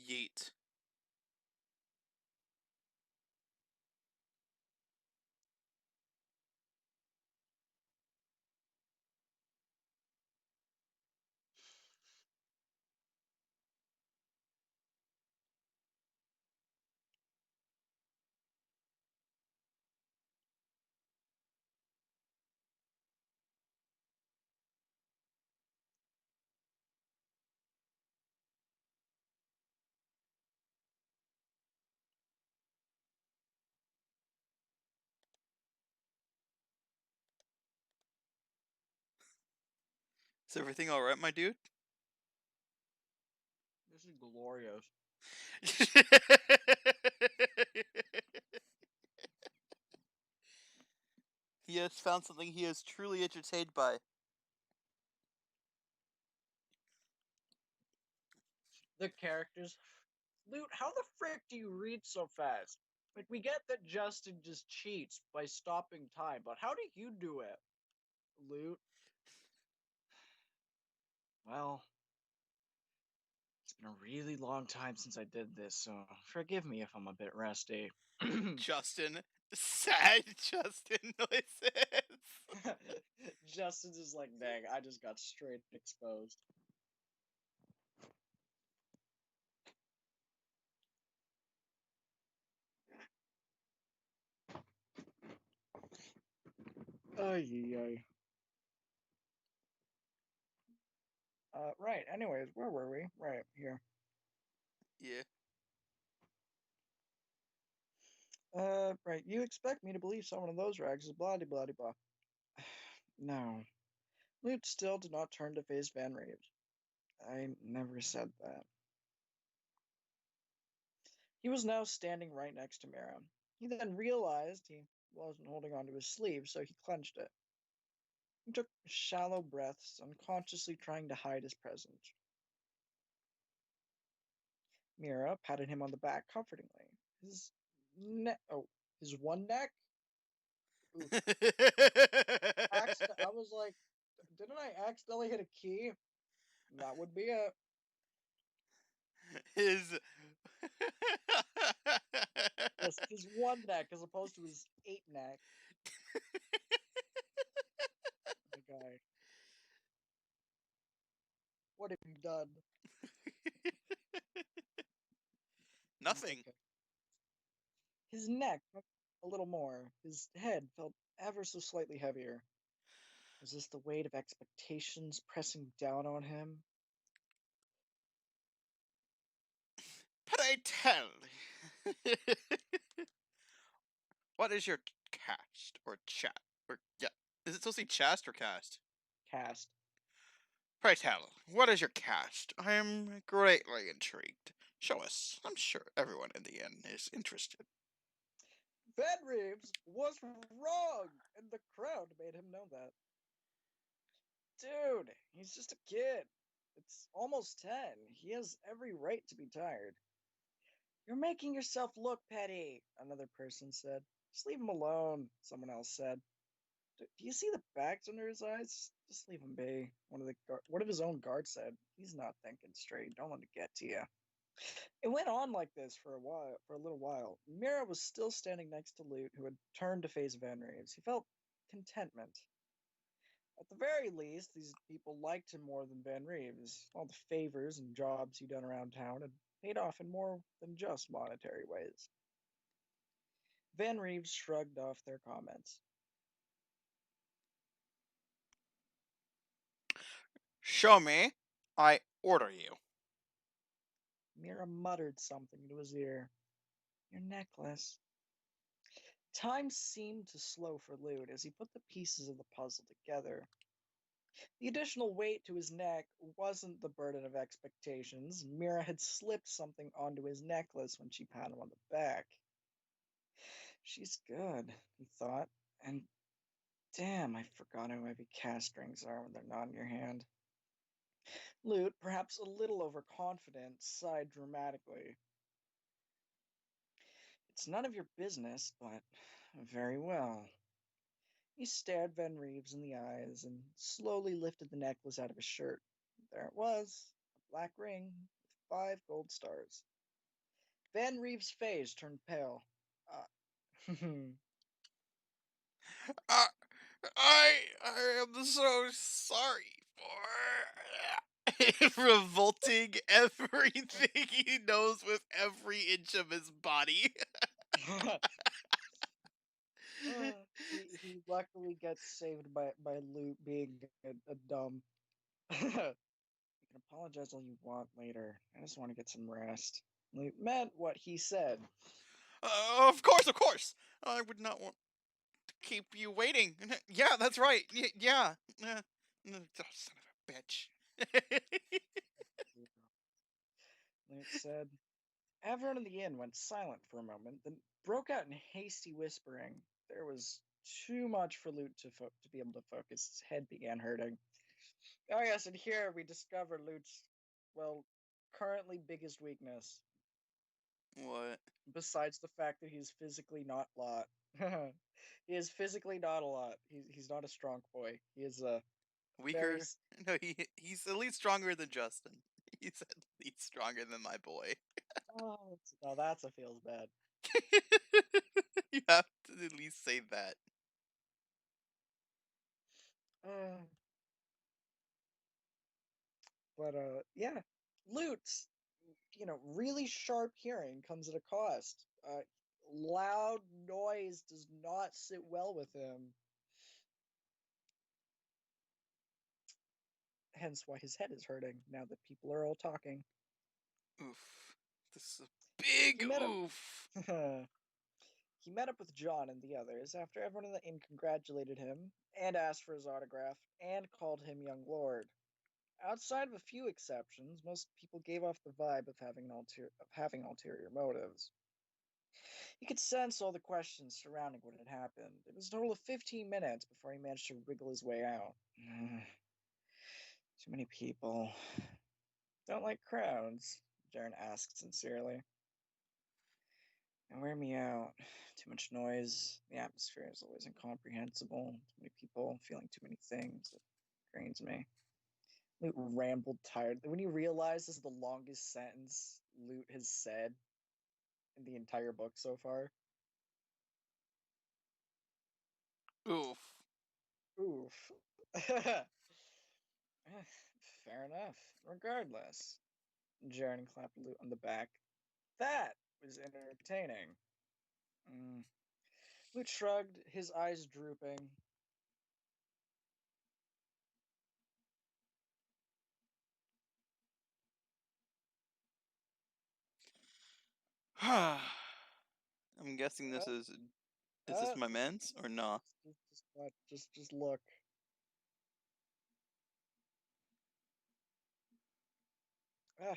Yeet. Is everything alright, my dude? This is glorious. He has found something he is truly entertained by. The characters. Loot, how the frick do you read so fast? Like, we get that Justin just cheats by stopping time, but how do you do it? Loot? Well, it's been a really long time since I did this, so forgive me if I'm a bit rusty. Justin. Sad Justin noises. Justin's just like, dang, I just got straight exposed. Ay. Right, anyways, where were we? Right, here. Yeah. Right, you expect me to believe someone in those rags is blah blah blah. No. Loot still did not turn to face Van Reeves. I never said that. He was now standing right next to Mira. He then realized he wasn't holding onto his sleeve, so he clenched it. He took shallow breaths, unconsciously trying to hide his presence. Mira patted him on the back comfortingly. His neck. Oh, his one neck? Oof. I was like, didn't I accidentally hit a key? That would be it. His. Yes, his one neck as opposed to his 8 neck. The guy. What have you done? Nothing. Okay. His neck felt a little more. His head felt ever so slightly heavier. Was this the weight of expectations pressing down on him? Pray tell. What is your cast or chat or yeah? Is it supposed to be chast or cast? Cast. Pray tell, what is your cast? I am greatly intrigued. Show us. I'm sure everyone in the inn is interested. Van Reeves was wrong, and the crowd made him know that. Dude, he's just a kid. It's almost 10. He has every right to be tired. You're making yourself look petty, another person said. Just leave him alone, someone else said. Do you see the bags under his eyes? Just leave him be. One of his own guards said. He's not thinking straight. Don't let it get to you. It went on like this for a little while. Mira was still standing next to Lute, who had turned to face Van Reeves. He felt contentment. At the very least, these people liked him more than Van Reeves. All the favors and jobs he'd done around town had paid off in more than just monetary ways. Van Reeves shrugged off their comments. Show me. I order you. Mira muttered something into his ear. Your necklace. Time seemed to slow for Lute as he put the pieces of the puzzle together. The additional weight to his neck wasn't the burden of expectations. Mira had slipped something onto his necklace when she patted him on the back. She's good, he thought, and damn, I forgot how heavy cast strings are when they're not in your hand. Lute, perhaps a little overconfident, sighed dramatically. It's none of your business, but very well. He stared Van Reeves in the eyes and slowly lifted the necklace out of his shirt. There it was, a black ring with 5 gold stars. Van Reeves' face turned pale. Uh, Uh, I am so sorry for revolting everything he knows with every inch of his body. he luckily gets saved by Lute being a dumb. You can apologize all you want later. I just want to get some rest. Lute meant what he said. Of course, of course. I would not want to keep you waiting. Yeah, that's right. Yeah. Son of a bitch. Lute said. Everyone in the inn went silent for a moment, then broke out in hasty whispering. There was too much for Lute to be able to focus. His head began hurting. Oh yes, and here we discover Lute's, well, currently biggest weakness. What? Besides the fact that he's physically not a lot. He is physically not a lot. He's not a strong boy. He is a very... Weaker? No, he's at least stronger than Justin. He's at least stronger than my boy. Oh, no, that's a feels bad. You have to at least say that. Uh, but yeah, Lute's, really sharp hearing comes at a cost. Loud noise does not sit well with him. Hence why his head is hurting now that people are all talking. Oof. This is a big He met up. oof. He met up with John and the others after everyone in the inn congratulated him and asked for his autograph and called him young lord. Outside of a few exceptions, most people gave off the vibe of having ulterior motives. He could sense all the questions surrounding what had happened. It was a total of 15 minutes before he managed to wriggle his way out. Too many people. Don't like crowds, Jaren asked sincerely. Now wear me out. Too much noise. The atmosphere is always incomprehensible. Too many people feeling too many things. It drains me. Lute rambled tiredly. When he realized this is the longest sentence Lute has said in the entire book so far. Oof. Oof. Fair enough. Regardless. Jaren clapped Lute on the back. That was entertaining. Mm. Lute shrugged, his eyes drooping. I'm guessing this Uh, is this my just, man's or nah? watch, just look. Ah,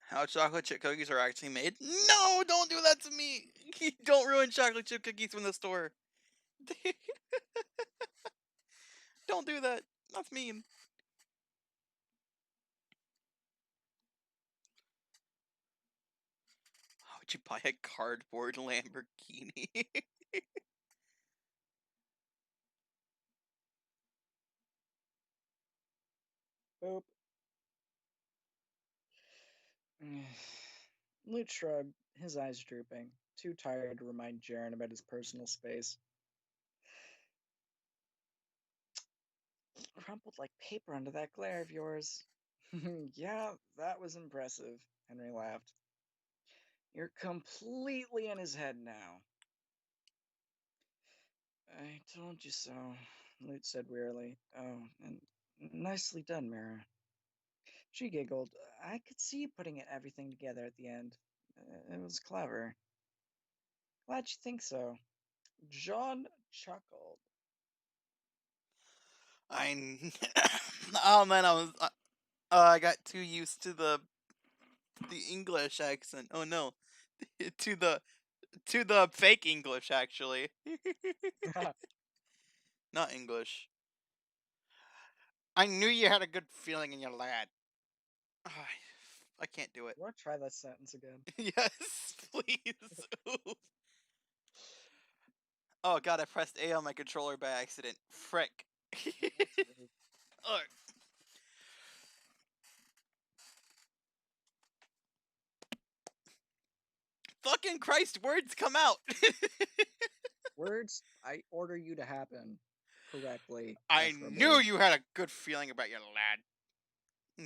How chocolate chip cookies are actually made? No, don't do that to me. Don't ruin chocolate chip cookies from the store. Don't do that. That's mean. How would you buy a cardboard Lamborghini? boop. Lute shrugged, his eyes drooping, too tired to remind Jaren about his personal space. Crumpled like paper under that glare of yours. Yeah, that was impressive, Henry laughed. You're completely in his head now. I told you so, Lute said wearily. Oh, and nicely done, Mira. She giggled. I could see you putting everything together at the end. It was clever. Glad you think so. John chuckled. I oh man, I got too used to the English accent. Oh no, to the fake English actually. Not English. I knew you had a good feeling in your lad. I can't do it. You want to try that sentence again? Yes, please. Oof. Oh god, I pressed A on my controller by accident. Frick. That's rude. Ugh. Fucking Christ, words come out. Words I order you to happen correctly, I knew preferably. you had a good feeling about your lad.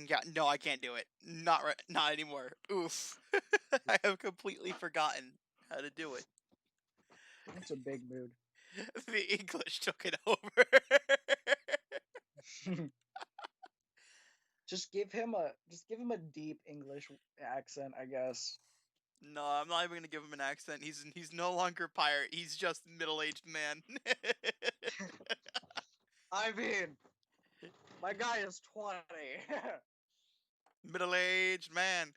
Yeah, no, I can't do it. Not right, not anymore. Oof. I have completely forgotten how to do it. That's a big mood. The English took it over. Just give him a deep English accent, I guess. No, I'm not even gonna give him an accent. He's no longer pirate. He's just middle-aged man. I mean, my guy is 20. Middle-aged man.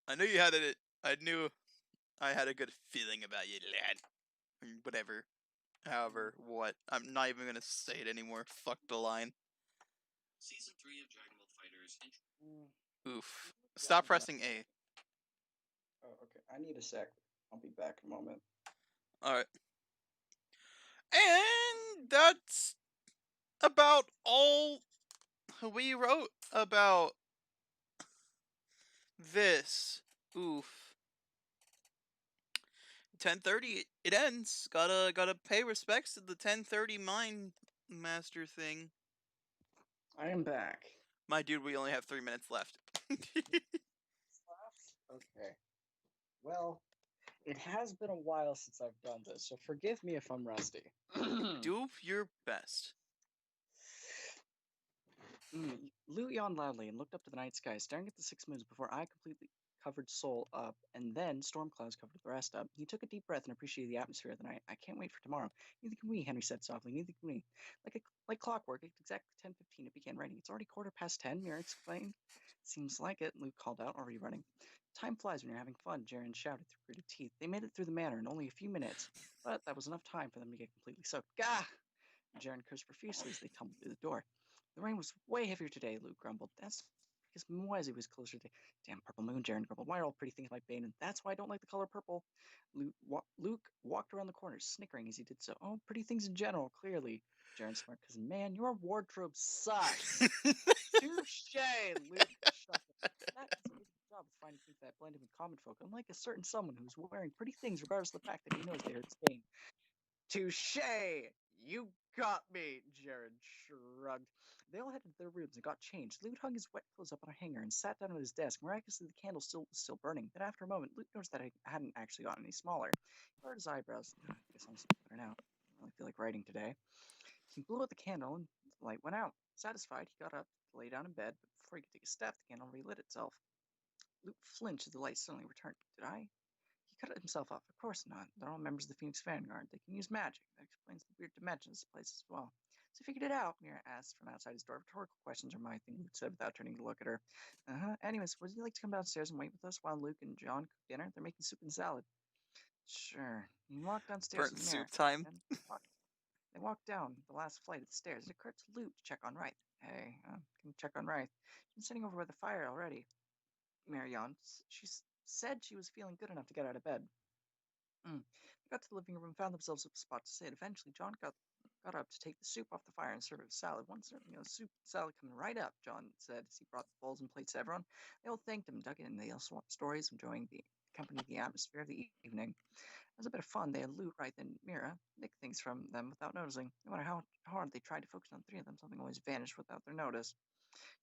I knew you had it. I knew I had a good feeling about you, lad. Whatever. However, what? I'm not even gonna say it anymore. Fuck the line. Season 3 of Dragon Ball Fighters. Oof. Stop pressing A. Oh, okay. I need a sec. I'll be back in a moment. Alright. And that's about all we wrote about this. Oof. 10:30 it ends. Gotta pay respects to the 10:30 Mind Master thing. I am back. My dude, we only have 3 minutes left. Okay. Well, it has been a while since I've done this, so forgive me if I'm rusty. Do your best. Lou yawned loudly and looked up to the night sky, staring at the six moons before I completely covered Soul up, and then storm clouds covered the rest up. He took a deep breath and appreciated the atmosphere of the night. I can't wait for tomorrow. Neither can we, Henry said softly. Neither can we. Like clockwork, at exactly 10:15 it began raining. It's already 10:15, Mira explained. Seems like it, Luke called out, already running. Time flies when you're having fun, Jaren shouted through gritted teeth. They made it through the manor in only a few minutes, but that was enough time for them to get completely soaked. Gah! Jaren cursed profusely as they tumbled through the door. The rain was way heavier today, Luke grumbled. That's because Moisey was closer to. Damn, purple moon, Jaren grumbled. Why are all pretty things my bane? And that's why I don't like the color purple. Luke walked around the corner, snickering as he did so. Oh, pretty things in general, clearly. Jaren smirked, because man, your wardrobe sucks. Touche, Luke chuckled. That is a really good job of finding things that blend in with common folk, unlike a certain someone who's wearing pretty things regardless of the fact that he knows they hurt Spain. Touche! You got me, Jared shrugged. They all headed to their rooms and got changed. Luke hung his wet clothes up on a hanger and sat down at his desk. Miraculously, the candle still burning. Then, after a moment, Luke noticed that it hadn't actually gotten any smaller. He lowered his eyebrows. I guess I'm sleeping better now. I don't really feel like writing today. He blew out the candle and the light went out. Satisfied, he got up to lay down in bed, but before he could take a step, the candle relit itself. Luke flinched as the light suddenly returned. Did I? He cut it himself off. Of course not. They're all members of the Phoenix Vanguard. They can use magic. That explains the weird dimensions of this place as well. So you figured it out, Mira asked from outside his door. Rhetorical questions are my thing, Luke said without turning to look at her. Anyways, would you like to come downstairs and wait with us while Luke and John cook dinner? They're making soup and salad. Sure. He walked downstairs Burnt with Mira. soup time. They walked down the last flight of the stairs. It occurred to Luke to check on Wright. Hey, can you check on Wright? She's been sitting over by the fire already. Mira yawned. She said she was feeling good enough to get out of bed. They got to the living room and found themselves a spot to sit. Eventually, John got up to take the soup off the fire and serve it with salad. One serving of soup salad coming right up, John said as he brought the bowls and plates to everyone. They all thanked him, dug in, they all swapped stories, enjoying the company, the atmosphere of the evening. It was a bit of fun. They had Loot, Wright, and Mira nick things from them without noticing. No matter how hard they tried to focus on the three of them, something always vanished without their notice.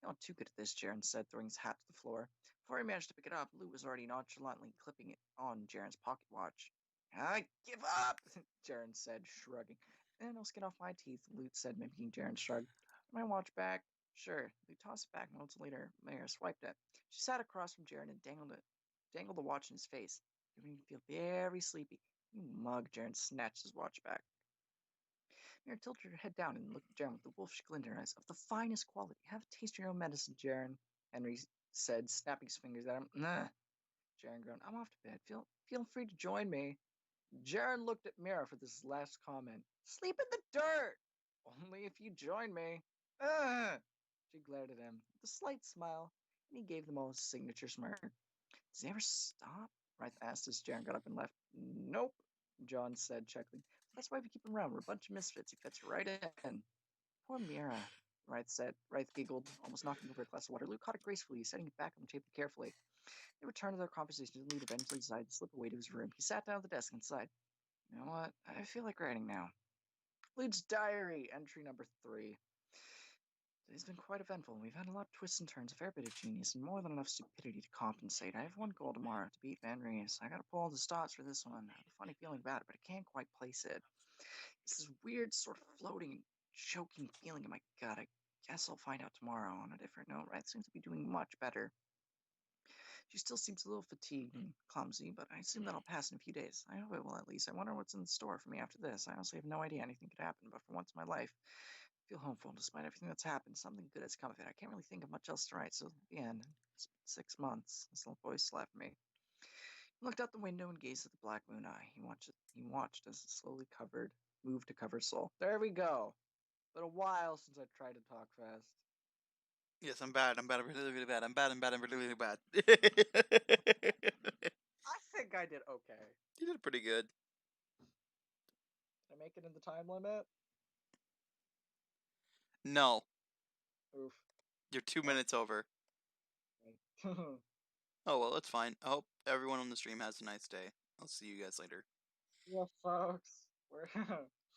You're not too good at this, Jaren said, throwing his hat to the floor. Before he managed to pick it up, Lou was already nonchalantly clipping it on Jaren's pocket watch. I give up, Jaren said, shrugging. And I'll skin off my teeth, Lute said, mimicking Jaren's shrug. My watch back? Sure. Lute tossed it back moments later. Mara swiped it. She sat across from Jaren and dangled the watch in his face. You're making me feel very sleepy. You mug, Jaren snatched his watch back. Mira tilted her head down and looked at Jaren with the wolfish glint in her eyes. Of the finest quality. Have a taste of your own medicine, Jaren, Henry said, snapping his fingers at him. Nah. Jaren groaned. I'm off to bed. Feel free to join me. Jaren looked at Mira for this last comment. Sleep in the dirt! Only if you join me. Ugh! She glared at him with a slight smile, and he gave them all his signature smirk. Does he ever stop? Wright asked as Jaren got up and left. Nope, John said, chuckling. That's why we keep him around. We're a bunch of misfits. He fits right in. Poor Mira, Wright said. Wright giggled, almost knocking over a glass of water. Luke caught it gracefully, setting it back on the table carefully. They returned to their conversation, and Luke eventually decided to slip away to his room. He sat down at the desk and sighed. You know what? I feel like writing now. Luke's diary, entry number 3. Today's been quite eventful. We've had a lot of twists and turns, a fair bit of genius, and more than enough stupidity to compensate. I have one goal tomorrow, to beat Van Rees. I gotta pull all the stops for this one. I have a funny feeling about it, but I can't quite place it. It's this weird sort of floating, choking feeling in my gut. I guess I'll find out tomorrow. On a different note, Wright seems to be doing much better. She still seems a little fatigued and clumsy, but I assume that'll pass in a few days. I hope it will, at least. I wonder what's in store for me after this. I honestly have no idea anything could happen, but for once in my life, I feel hopeful despite everything that's happened. Something good has come of it. I can't really think of much else to write, so at the end, it's been 6 months. This little voice slapped me. He looked out the window and gazed at the black moon eye. He watched as it slowly moved to cover Soul. There we go. Been a while since I tried to talk fast. Yes, I'm bad. I'm bad. I'm really, really bad. I'm bad. I'm bad. I'm really, really bad. I think I did okay. You did pretty good. Did I make it in the time limit? No, Oof. you're 2 minutes over. Oh, well, it's fine. I hope everyone on the stream has a nice day. I'll see you guys later. Yeah, folks. We're